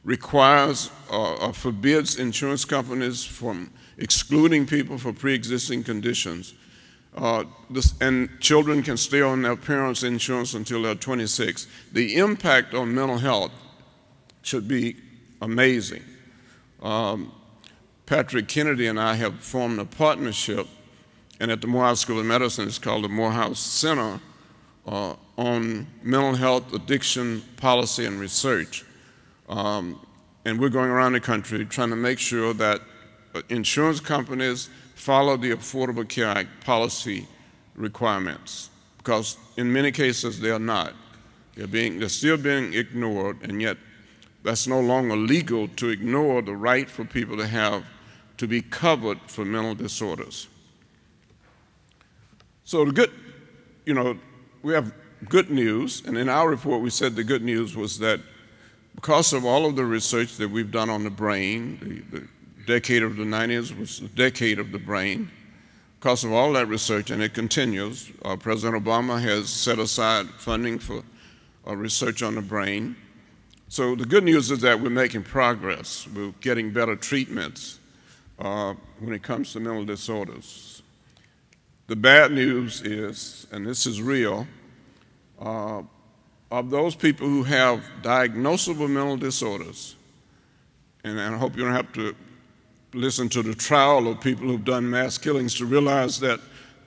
requires or forbids insurance companies from excluding people for pre-existing conditions, and children can stay on their parents' insurance until they're 26. The impact on mental health should be amazing. Patrick Kennedy and I have formed a partnership, and at the Morehouse School of Medicine, it's called the Morehouse Center on Mental Health, Addiction, Policy, and Research. And we're going around the country trying to make sure that insurance companies follow the Affordable Care Act policy requirements, because in many cases they are not. They're still being ignored, and yet that's no longer legal to ignore the right for people to have to be covered for mental disorders. So the good, we have good news, and in our report we said the good news was that because of all of the research that we've done on the brain, the decade of the 90s was the decade of the brain. Because of all that research, and it continues, President Obama has set aside funding for research on the brain. So the good news is that we're making progress. We're getting better treatments when it comes to mental disorders. The bad news is, and this is real, of those people who have diagnosable mental disorders, and I hope you don't have to listen to the trial of people who've done mass killings to realize that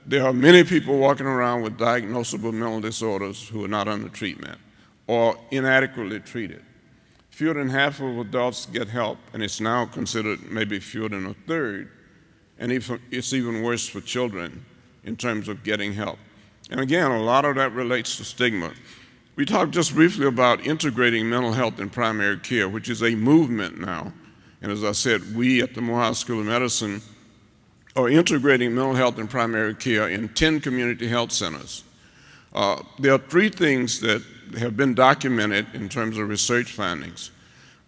there are many people walking around with diagnosable mental disorders who are not under treatment or inadequately treated. Fewer than half of adults get help, and it's now considered maybe fewer than a third, and it's even worse for children in terms of getting help. And again, a lot of that relates to stigma. We talked just briefly about integrating mental health in primary care, which is a movement now. And as I said, we at the Morehouse School of Medicine are integrating mental health in primary care in 10 community health centers. There are 3 things that have been documented in terms of research findings.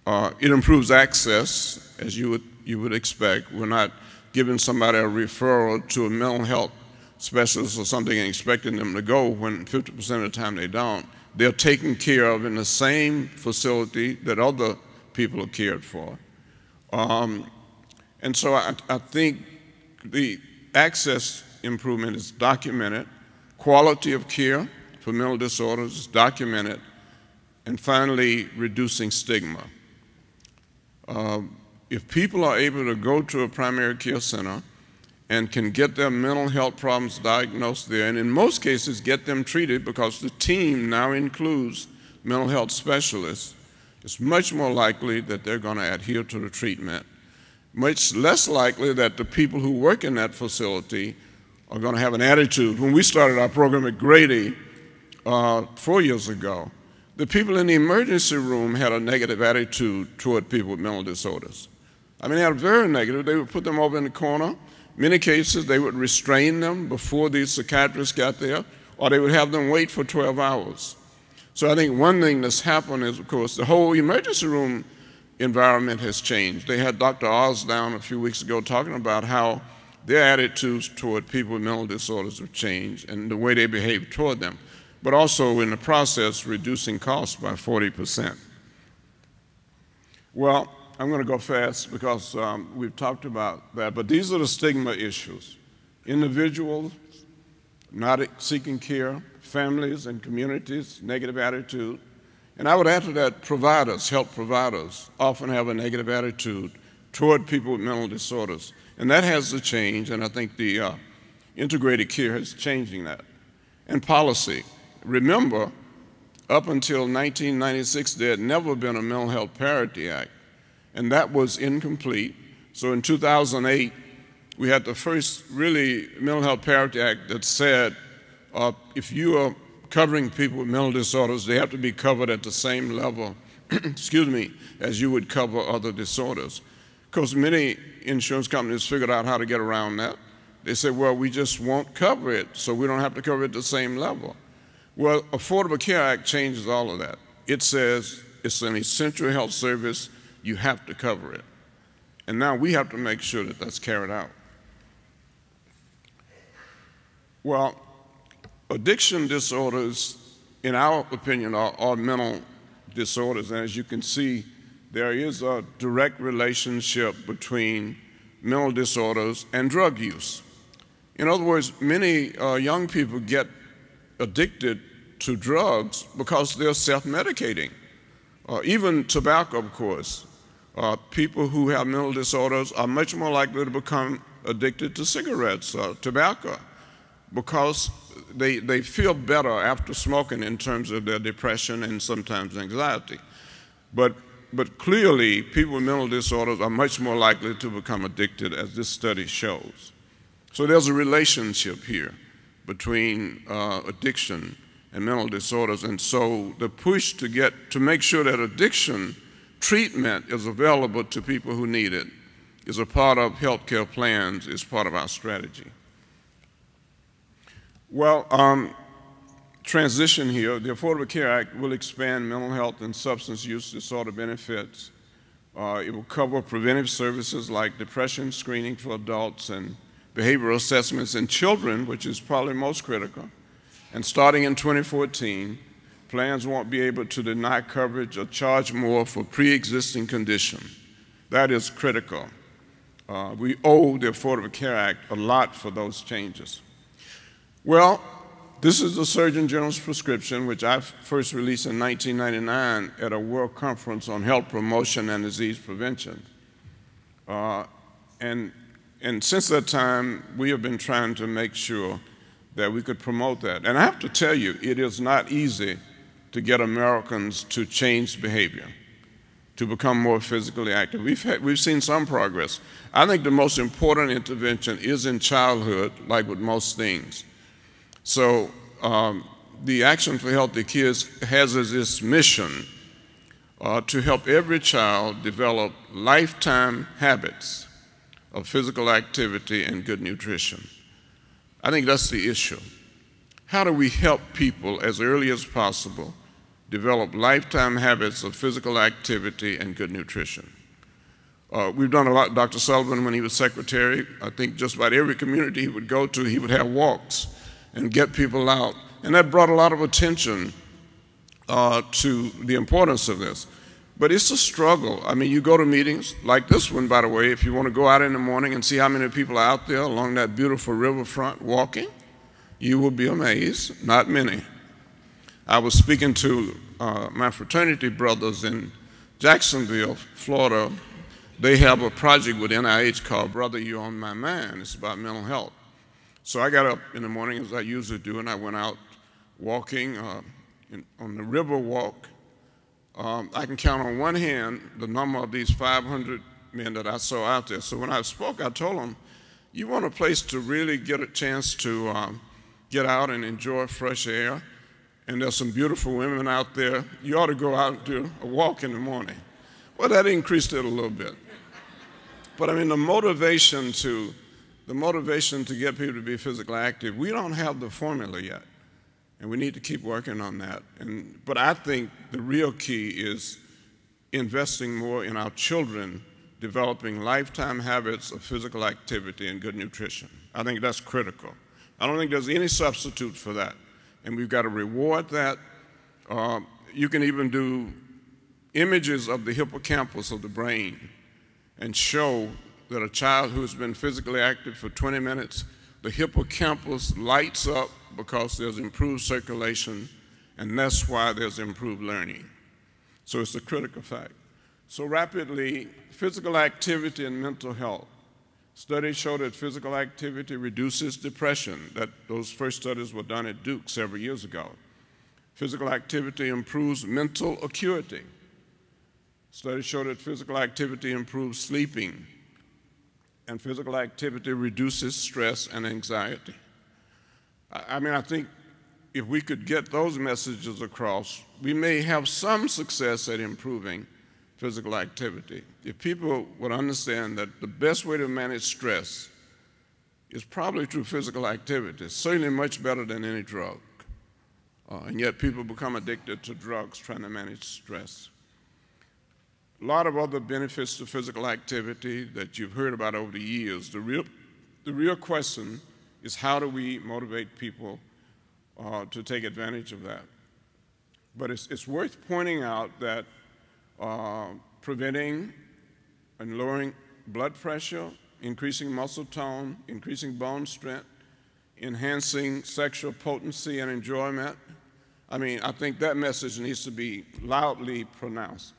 It improves access, as you would expect. We're not giving somebody a referral to a mental health specialist or something and expecting them to go when 50% of the time they don't. They're taken care of in the same facility that other people are cared for. And so I think the access improvement is documented. Quality of care for mental disorders is documented. And finally, reducing stigma. If people are able to go to a primary care center and can get their mental health problems diagnosed there, and in most cases get them treated because the team now includes mental health specialists, it's much more likely that they're going to adhere to the treatment, much less likely that the people who work in that facility are going to have an attitude. When we started our program at Grady 4 years ago, the people in the emergency room had a negative attitude toward people with mental disorders. I mean, they had very negative. They would put them over in the corner. Many cases, they would restrain them before the psychiatrists got there, or they would have them wait for 12 hours. So I think one thing that's happened is, of course, the whole emergency room environment has changed. They had Dr. Oz down a few weeks ago talking about how their attitudes toward people with mental disorders have changed and the way they behave toward them, but also in the process reducing costs by 40%. Well, I'm going to go fast because we've talked about that, but these are the stigma issues. Individuals not seeking care, families and communities, negative attitude. And I would add to that providers, health providers, often have a negative attitude toward people with mental disorders. And that has to change, and I think the integrated care is changing that. And policy. Remember, up until 1996, there had never been a Mental Health Parity Act, and that was incomplete. So in 2008, we had the first really Mental Health Parity Act that said if you are covering people with mental disorders, they have to be covered at the same level, excuse me, as you would cover other disorders. Because many insurance companies figured out how to get around that. They said, well, we just won't cover it, so we don't have to cover it at the same level. Well, Affordable Care Act changes all of that. It says it's an essential health service, you have to cover it. And now we have to make sure that that's carried out. Well, addiction disorders, in our opinion, are mental disorders. And as you can see, there is a direct relationship between mental disorders and drug use. In other words, many young people get addicted to drugs because they're self-medicating. Even tobacco, of course. People who have mental disorders are much more likely to become addicted to cigarettes or tobacco because they feel better after smoking in terms of their depression and sometimes anxiety. But clearly, people with mental disorders are much more likely to become addicted, as this study shows. So there's a relationship here between addiction and mental disorders. And so the push to make sure that addiction treatment is available to people who need it is a part of healthcare plans, is part of our strategy. Well, transition here, the Affordable Care Act will expand mental health and substance use disorder benefits. It will cover preventive services like depression screening for adults and behavioral assessments in children, which is probably most critical. And starting in 2014, plans won't be able to deny coverage or charge more for pre-existing conditions. That is critical. We owe the Affordable Care Act a lot for those changes. Well, this is the Surgeon General's prescription, which I first released in 1999 at a World Conference on Health Promotion and Disease Prevention. And since that time, we have been trying to make sure that we could promote that. And I have to tell you, it is not easy to get Americans to change behavior, to become more physically active. We've seen some progress. I think the most important intervention is in childhood, like with most things. So the Action for Healthy Kids has as its mission to help every child develop lifetime habits of physical activity and good nutrition. I think that's the issue. How do we help people as early as possible develop lifetime habits of physical activity and good nutrition? We've done a lot. Dr. Sullivan, when he was secretary, I think just about every community he would go to, he would have walks and get people out. And that brought a lot of attention to the importance of this. But it's a struggle. I mean, you go to meetings like this one, by the way, if you want to go out in the morning and see how many people are out there along that beautiful riverfront walking, you will be amazed. Not many. I was speaking to my fraternity brothers in Jacksonville, Florida. They have a project with NIH called Brother, You're on My Mind. It's about mental health. So I got up in the morning, as I usually do, and I went out walking on the river walk. I can count on one hand the number of these 500 men that I saw out there. So when I spoke, I told them, you want a place to really get a chance to get out and enjoy fresh air, and there's some beautiful women out there, you ought to go out and do a walk in the morning. Well, that increased it a little bit. But I mean, the motivation to get people to be physically active, we don't have the formula yet, and we need to keep working on that. But I think the real key is investing more in our children, developing lifetime habits of physical activity and good nutrition. I think that's critical. I don't think there's any substitute for that, and we've got to reward that. You can even do images of the hippocampus of the brain and show that a child who has been physically active for 20 minutes, the hippocampus lights up because there's improved circulation, and that's why there's improved learning. So it's a critical fact. So rapidly, physical activity and mental health. Studies show that physical activity reduces depression. Those first studies were done at Duke several years ago. Physical activity improves mental acuity. Studies show that physical activity improves sleeping, and physical activity reduces stress and anxiety. I mean, I think if we could get those messages across, we may have some success at improving physical activity. If people would understand that the best way to manage stress is probably through physical activity, certainly much better than any drug. And yet people become addicted to drugs trying to manage stress. A lot of other benefits to physical activity that you've heard about over the years. The real question is, how do we motivate people to take advantage of that? But it's worth pointing out that preventing and lowering blood pressure, increasing muscle tone, increasing bone strength, enhancing sexual potency and enjoyment, I mean, I think that message needs to be loudly pronounced,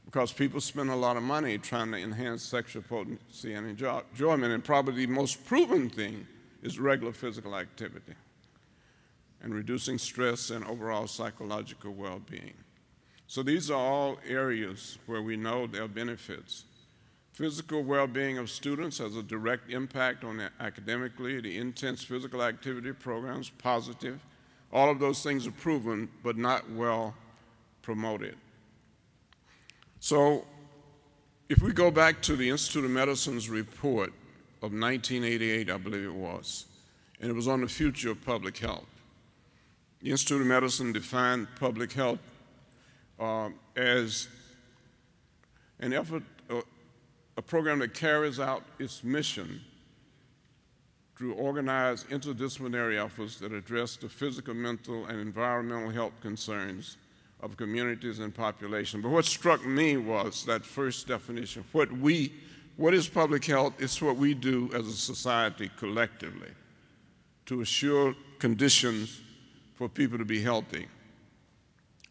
because people spend a lot of money trying to enhance sexual potency and enjoyment, and probably the most proven thing is regular physical activity and reducing stress and overall psychological well-being. So these are all areas where we know there are benefits. Physical well-being of students has a direct impact on them academically. The intense physical activity programs, positive. All of those things are proven, but not well promoted. So If we go back to the Institute of Medicine's report of 1988, I believe it was, and it was on the future of public health. The Institute of Medicine defined public health as an effort, a program that carries out its mission through organized interdisciplinary efforts that address the physical, mental, and environmental health concerns of communities and population. But what struck me was that first definition. What is public health? It's what we do as a society collectively to assure conditions for people to be healthy.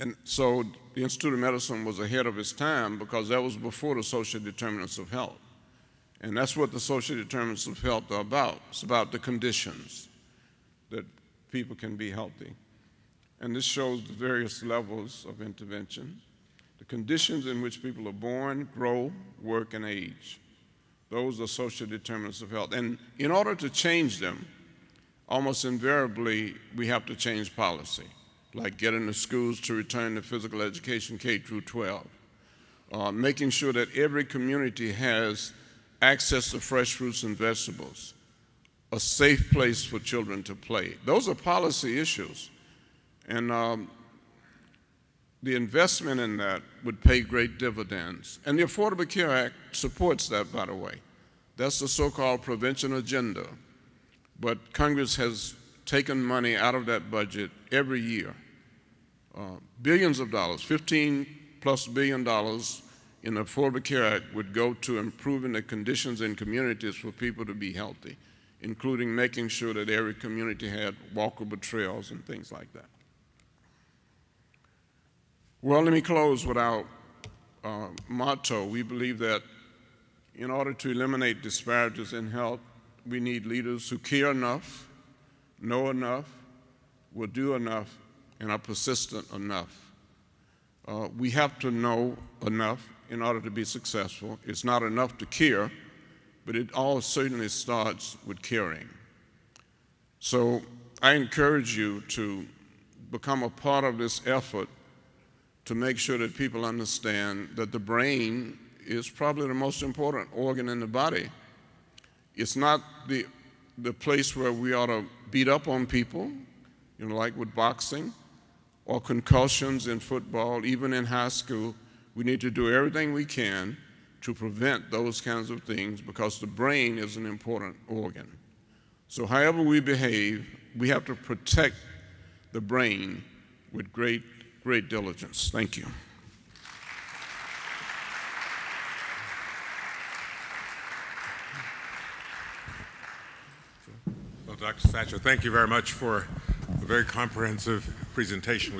And so the Institute of Medicine was ahead of its time because that was before the social determinants of health. And that's what the social determinants of health are about. It's about the conditions that people can be healthy. And this shows the various levels of intervention, the conditions in which people are born, grow, work, and age. Those are social determinants of health. And in order to change them, almost invariably, we have to change policy, like getting the schools to return to physical education K through 12, making sure that every community has access to fresh fruits and vegetables, a safe place for children to play. Those are policy issues. And the investment in that would pay great dividends. And the Affordable Care Act supports that, by the way. That's the so-called prevention agenda. But Congress has taken money out of that budget every year. Billions of dollars, $15+ billion in the Affordable Care Act would go to improving the conditions in communities for people to be healthy, including making sure that every community had walkable trails and things like that. Well, let me close with our motto. We believe that in order to eliminate disparities in health, we need leaders who care enough, know enough, will do enough, and are persistent enough. We have to know enough in order to be successful. It's not enough to care, but it all certainly starts with caring. So I encourage you to become a part of this effort to make sure that people understand that the brain is probably the most important organ in the body. It's not the place where we ought to beat up on people, like with boxing, or concussions in football, even in high school. We need to do everything we can to prevent those kinds of things because the brain is an important organ. So however we behave, we have to protect the brain with great diligence. Thank you. Well, Dr. Thatcher, thank you very much for a very comprehensive presentation.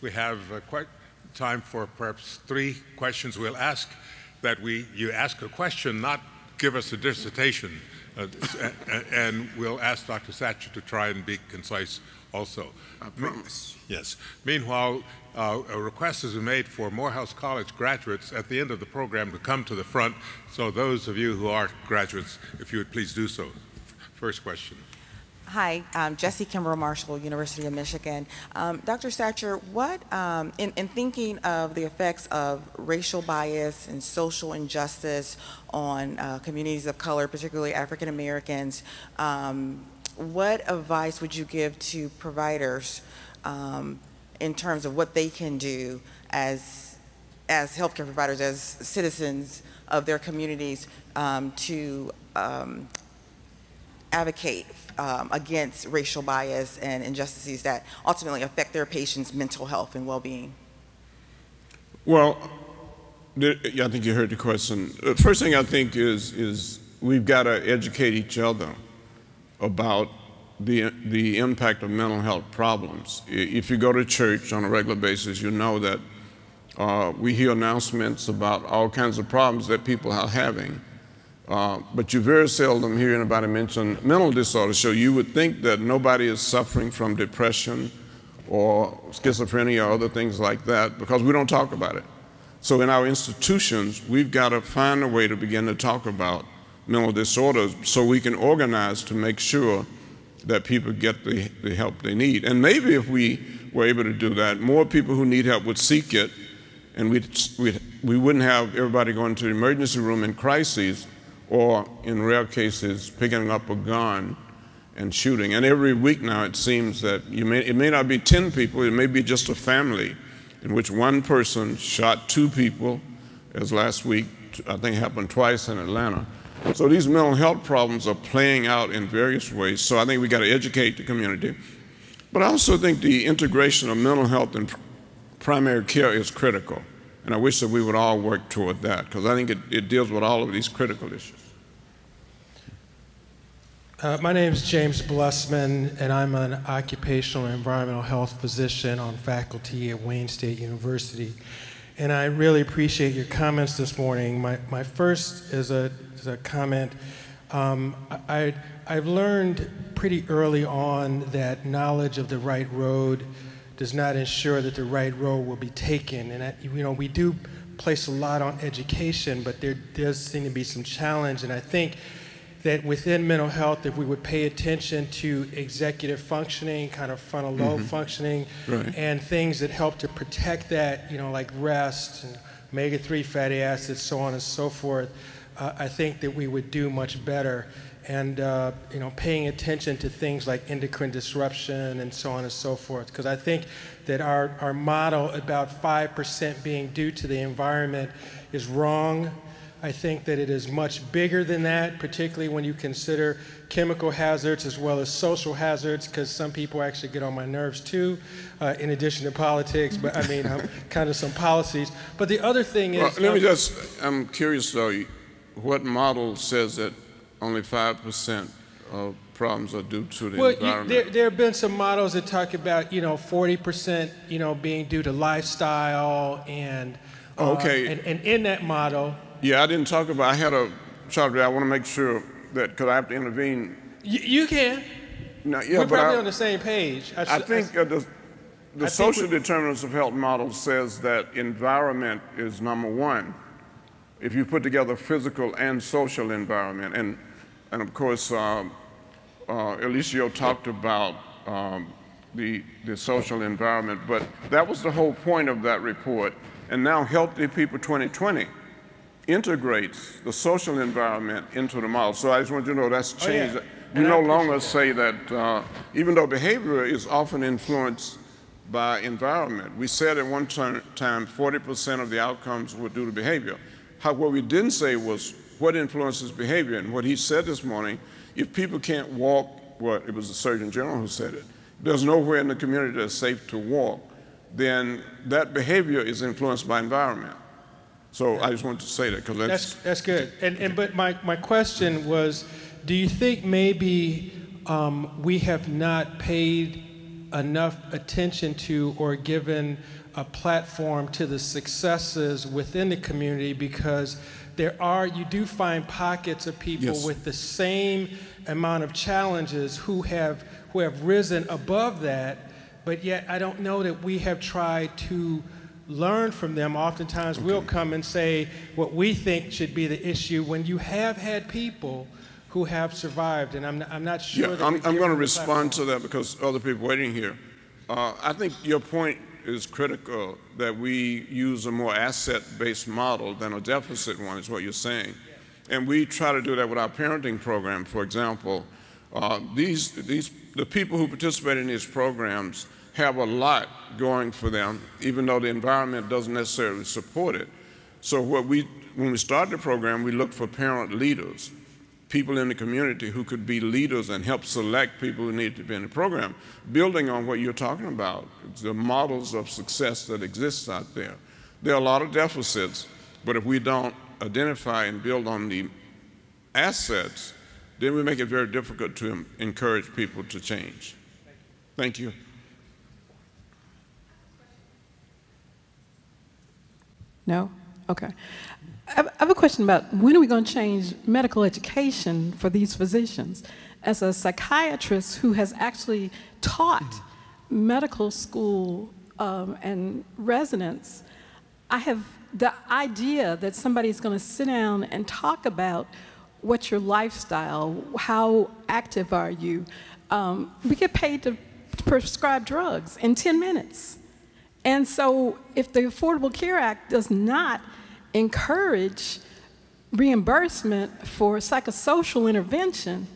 We have quite time for perhaps 3 questions. We'll ask that you ask a question, not give us a dissertation, and we'll ask Dr. Thatcher to try and be concise also. I promise. Yes. Meanwhile, a request has been made for Morehouse College graduates at the end of the program to come to the front. So those of you who are graduates, if you would please do so. First question. Hi, I'm Jessie Kimbrough Marshall, University of Michigan. Dr. Thatcher, what, in thinking of the effects of racial bias and social injustice on communities of color, particularly African Americans, what advice would you give to providers in terms of what they can do as healthcare providers, as citizens of their communities, to advocate against racial bias and injustices that ultimately affect their patients' mental health and well-being? Well, I think you heard the question. The first thing I think is we've got to educate each other about the impact of mental health problems. If you go to church on a regular basis, you know that we hear announcements about all kinds of problems that people are having. But you very seldom hear anybody mention mental disorders, so you would think that nobody is suffering from depression or schizophrenia or other things like that because we don't talk about it. So in our institutions, we've got to find a way to begin to talk about mental disorders so we can organize to make sure that people get the help they need. And maybe if we were able to do that, more people who need help would seek it, and we wouldn't have everybody going to the emergency room in crises, or in rare cases, picking up a gun and shooting. And every week now it seems that it may not be 10 people, it may be just a family in which one person shot 2 people, as last week, I think happened twice in Atlanta. So these mental health problems are playing out in various ways. So I think we got to educate the community. But I also think the integration of mental health and primary care is critical. And I wish that we would all work toward that, because I think it deals with all of these critical issues. My name is James Blussman, and I'm an occupational and environmental health physician on faculty at Wayne State University. And I really appreciate your comments this morning. My first is a comment. I've learned pretty early on that knowledge of the right road does not ensure that the right road will be taken. And we do place a lot on education, but there does seem to be some challenge. And I think that within mental health, if we would pay attention to executive functioning, kind of frontal lobe functioning, and things that help to protect that, like rest and omega-3 fatty acids, so on and so forth, I think that we would do much better. And paying attention to things like endocrine disruption and so on and so forth, because I think that our model about 5% being due to the environment is wrong. I think that it is much bigger than that, particularly when you consider chemical hazards as well as social hazards, because some people actually get on my nerves too, in addition to politics, but I mean, kind of some policies. But the other thing is... Well, let me I'm curious though, what model says that only 5% of problems are due to the environment? There have been some models that talk about, 40%, being due to lifestyle and... and in that model... Yeah, I didn't talk about, I had a chart there. I want to make sure that, because I have to intervene. You can. No, yeah, We're probably on the same page. I think the social determinants of health model says that environment is number 1. If you put together physical and social environment, and of course, Alicio talked about the social environment, but that was the whole point of that report. And now Healthy People 2020 integrates the social environment into the model. So I just want you to know that's changed. Oh, yeah. We no longer say that, even though behavior is often influenced by environment, we said at one time 40% of the outcomes were due to behavior. What we didn't say was what influences behavior. And what he said this morning, if people can't walk, it was the Surgeon General who said it, there's nowhere in the community that's safe to walk, then that behavior is influenced by environment. So I just wanted to say that, because that's good. But my question was, do you think maybe we have not paid enough attention to or given a platform to the successes within the community, because you do find pockets of people with the same amount of challenges who have risen above that, but yet I don't know that we have tried to learn from them. Oftentimes we'll come and say what we think should be the issue when you have had people who have survived, and I'm not sure. Yeah, I'm going to respond to that because other people waiting here. I think your point is critical, that we use a more asset-based model than a deficit one, is what you're saying. And we try to do that with our parenting program, for example. The people who participate in these programs have a lot going for them, even though the environment doesn't necessarily support it. So when we started the program, we looked for parent leaders, people in the community who could be leaders and help select people who need to be in the program, building on what you're talking about, the models of success that exist out there. There are a lot of deficits, but if we don't identify and build on the assets, then we make it very difficult to encourage people to change. Thank you. No? Okay. I have a question about when are we going to change medical education for these physicians? As a psychiatrist who has actually taught medical school and residents, I have the idea that somebody's going to sit down and talk about what's your lifestyle, how active are you. We get paid to prescribe drugs in 10 minutes. And so if the Affordable Care Act does not encourage reimbursement for psychosocial intervention,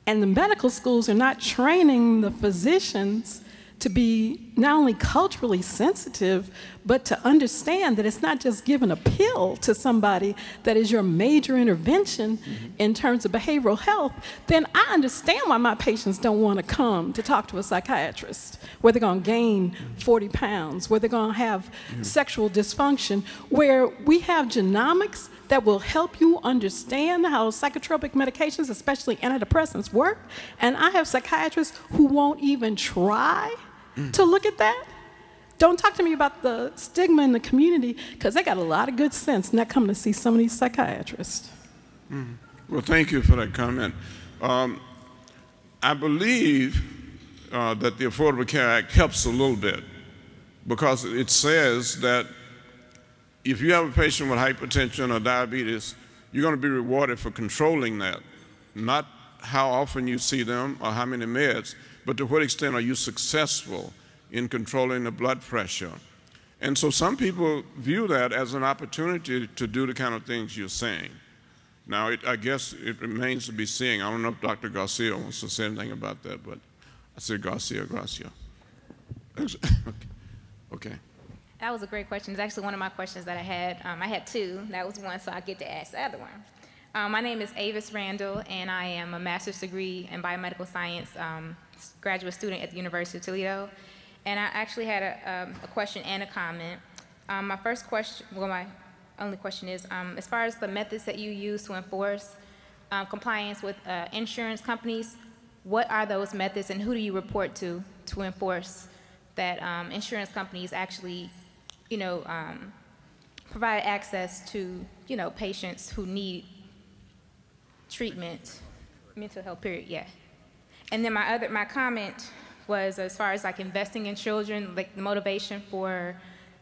and the medical schools are not training the physicians to be not only culturally sensitive, but to understand that it's not just giving a pill to somebody that is your major intervention in terms of behavioral health, then I understand why my patients don't want to come to talk to a psychiatrist, where they're going to gain 40 pounds, where they're going to have sexual dysfunction, where we have genomics that will help you understand how psychotropic medications, especially antidepressants, work. And I have psychiatrists who won't even try to look at that. Don't talk to me about the stigma in the community, because they got a lot of good sense not coming to see some of these psychiatrists. Well, thank you for that comment. I believe that the Affordable Care Act helps a little bit, because it says that if you have a patient with hypertension or diabetes, you're going to be rewarded for controlling that, not how often you see them or how many meds, but to what extent are you successful in controlling the blood pressure. And so some people view that as an opportunity to do the kind of things you're saying. Now, I guess it remains to be seen. I don't know if Dr. Garcia wants to say anything about that, but I said Garcia. Okay. That was a great question. It's actually one of my questions that I had. I had two. That was one, so I get to ask the other one. My name is Avis Randall, and I am a master's degree in biomedical science graduate student at the University of Toledo. And I actually had a question and a comment. My first question, well, my only question is, as far as the methods that you use to enforce compliance with insurance companies, what are those methods, and who do you report to enforce that insurance companies actually, provide access to, patients who need treatment, mental health, period, yeah. And then my comment was, as far as like investing in children, like the motivation for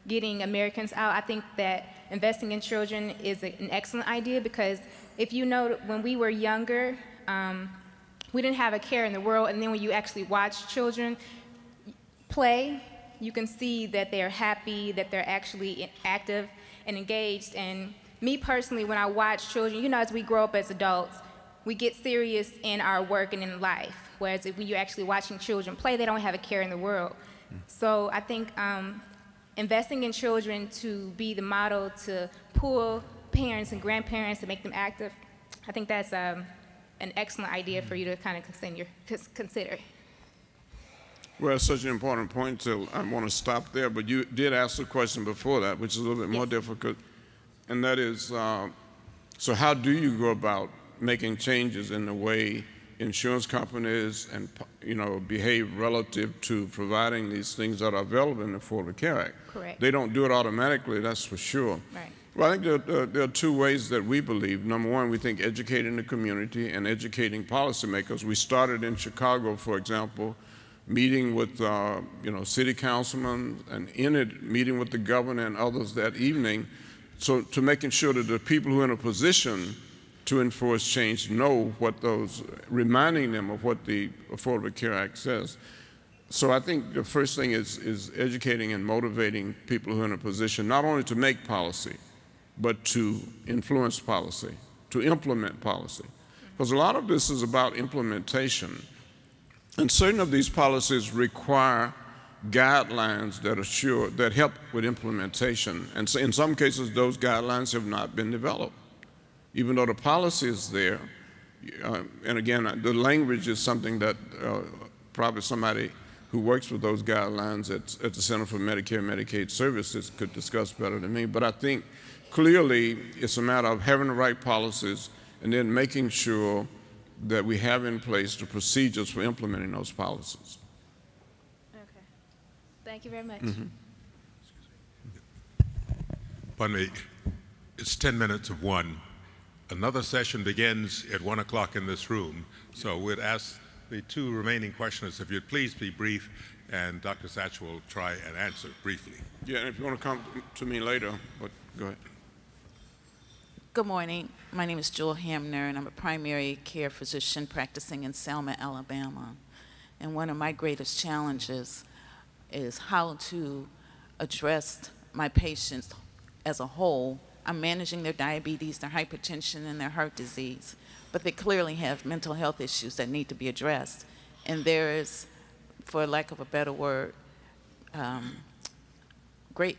getting Americans out, I think that investing in children is an excellent idea, because if you know, when we were younger, we didn't have a care in the world, and then when you actually watch children play, you can see that they're happy, that they're actually active and engaged. And me personally, when I watch children, as we grow up as adults, we get serious in our work and in life. Whereas when you're actually watching children play, they don't have a care in the world. So I think investing in children to be the model to pull parents and grandparents to make them active, I think that's an excellent idea for you to kind of consider. Well, it's such an important point, so I want to stop there, but you did ask a question before that, which is a little bit more difficult, and that is, so how do you go about making changes in the way insurance companies and behave relative to providing these things that are available in the Affordable Care Act? Correct. They don't do it automatically, that's for sure. Right. Well, I think there are two ways that we believe. Number one, we think educating the community and educating policymakers. We started in Chicago, for example, meeting with city councilmen, and in it, meeting with the governor and others that evening, so to making sure that the people who are in a position to enforce change know what reminding them of what the Affordable Care Act says. So I think the first thing is educating and motivating people who are in a position not only to make policy, but to influence policy, to implement policy. Because a lot of this is about implementation. And certain of these policies require guidelines that help with implementation. And so in some cases, those guidelines have not been developed. Even though the policy is there, and again, the language is something that probably somebody who works with those guidelines at the Center for Medicare and Medicaid Services could discuss better than me. But I think clearly it's a matter of having the right policies and then making sure that we have in place the procedures for implementing those policies. Okay. Thank you very much. Pardon me. It's 10 minutes of 1. Another session begins at 1 o'clock in this room. So we'd ask the two remaining questioners, if you'd please be brief, and Dr. Satcher will try and answer briefly. Yeah, and if you want to come to me later, but go ahead. Good morning. My name is Jewel Hamner, and I'm a primary care physician practicing in Selma, Alabama. And one of my greatest challenges is how to addressed my patients as a whole. I'm managing their diabetes, their hypertension, and their heart disease, but they clearly have mental health issues that need to be addressed. And there is, for lack of a better word, great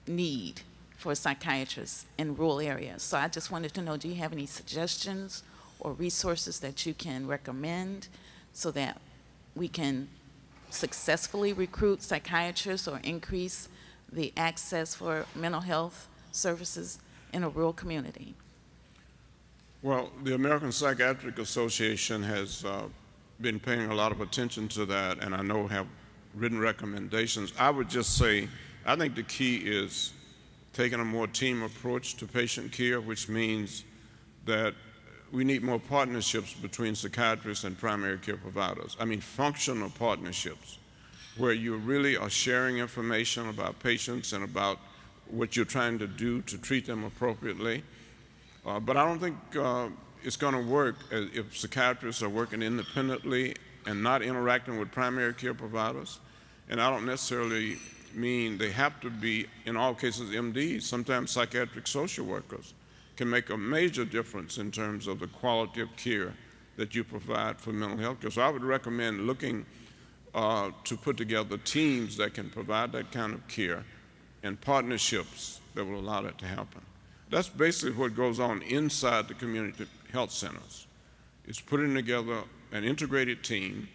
need for psychiatrists in rural areas. So I just wanted to know, do you have any suggestions or resources that you can recommend so that we can successfully recruit psychiatrists or increase the access for mental health services in a rural community? Well, the American Psychiatric Association has been paying a lot of attention to that, and I know have written recommendations. I would just say, I think the key is taking a more team approach to patient care, which means that we need more partnerships between psychiatrists and primary care providers. I mean, functional partnerships where you really are sharing information about patients and about what you're trying to do to treat them appropriately. But I don't think it's going to work if psychiatrists are working independently and not interacting with primary care providers. And I don't necessarily mean they have to be, in all cases, MDs. Sometimes psychiatric social workers can make a major difference in terms of the quality of care that you provide for mental health care. So I would recommend looking to put together teams that can provide that kind of care and partnerships that will allow that to happen. That's basically what goes on inside the community health centers. It's putting together an integrated team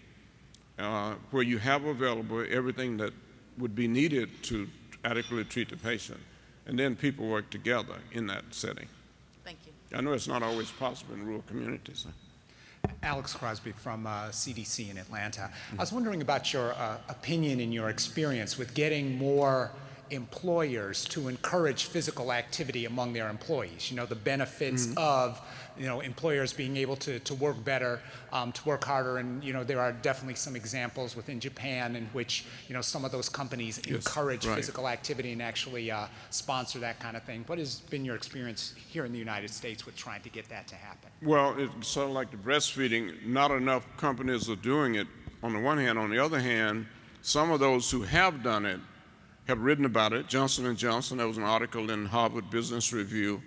where you have available everything that would be needed to adequately treat the patient, and then people work together in that setting. Thank you. I know it's not always possible in rural communities. Alex Crosby from CDC in Atlanta. I was wondering about your opinion and your experience with getting more employers to encourage physical activity among their employees. You know, the benefits of, you know, employers being able to work better, to work harder. And, you know, there are definitely some examples within Japan in which, you know, some of those companies encourage physical activity and actually sponsor that kind of thing. What has been your experience here in the United States with trying to get that to happen? Well, it's sort of like the breastfeeding. Not enough companies are doing it on the one hand. On the other hand, some of those who have done it have written about it. Johnson & Johnson, there was an article in Harvard Business Review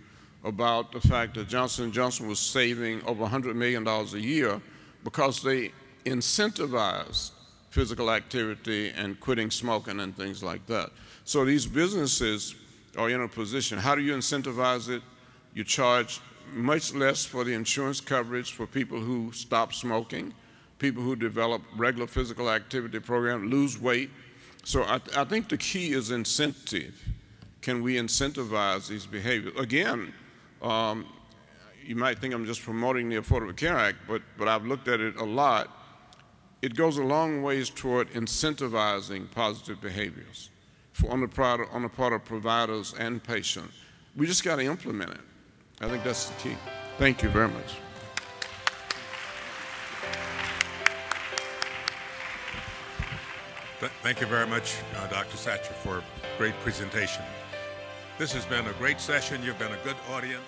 about the fact that Johnson & Johnson was saving over $100 million a year because they incentivized physical activity and quitting smoking and things like that. So these businesses are in a position. How do you incentivize it? You charge much less for the insurance coverage for people who stop smoking, people who develop regular physical activity program, lose weight. So I think the key is incentive. Can we incentivize these behaviors? Again, you might think I'm just promoting the Affordable Care Act, but I've looked at it a lot. It goes a long ways toward incentivizing positive behaviors on the part of providers and patients. We just got to implement it. I think that's the key. Thank you very much. Thank you very much, Dr. Satcher, for a great presentation. This has been a great session. You've been a good audience.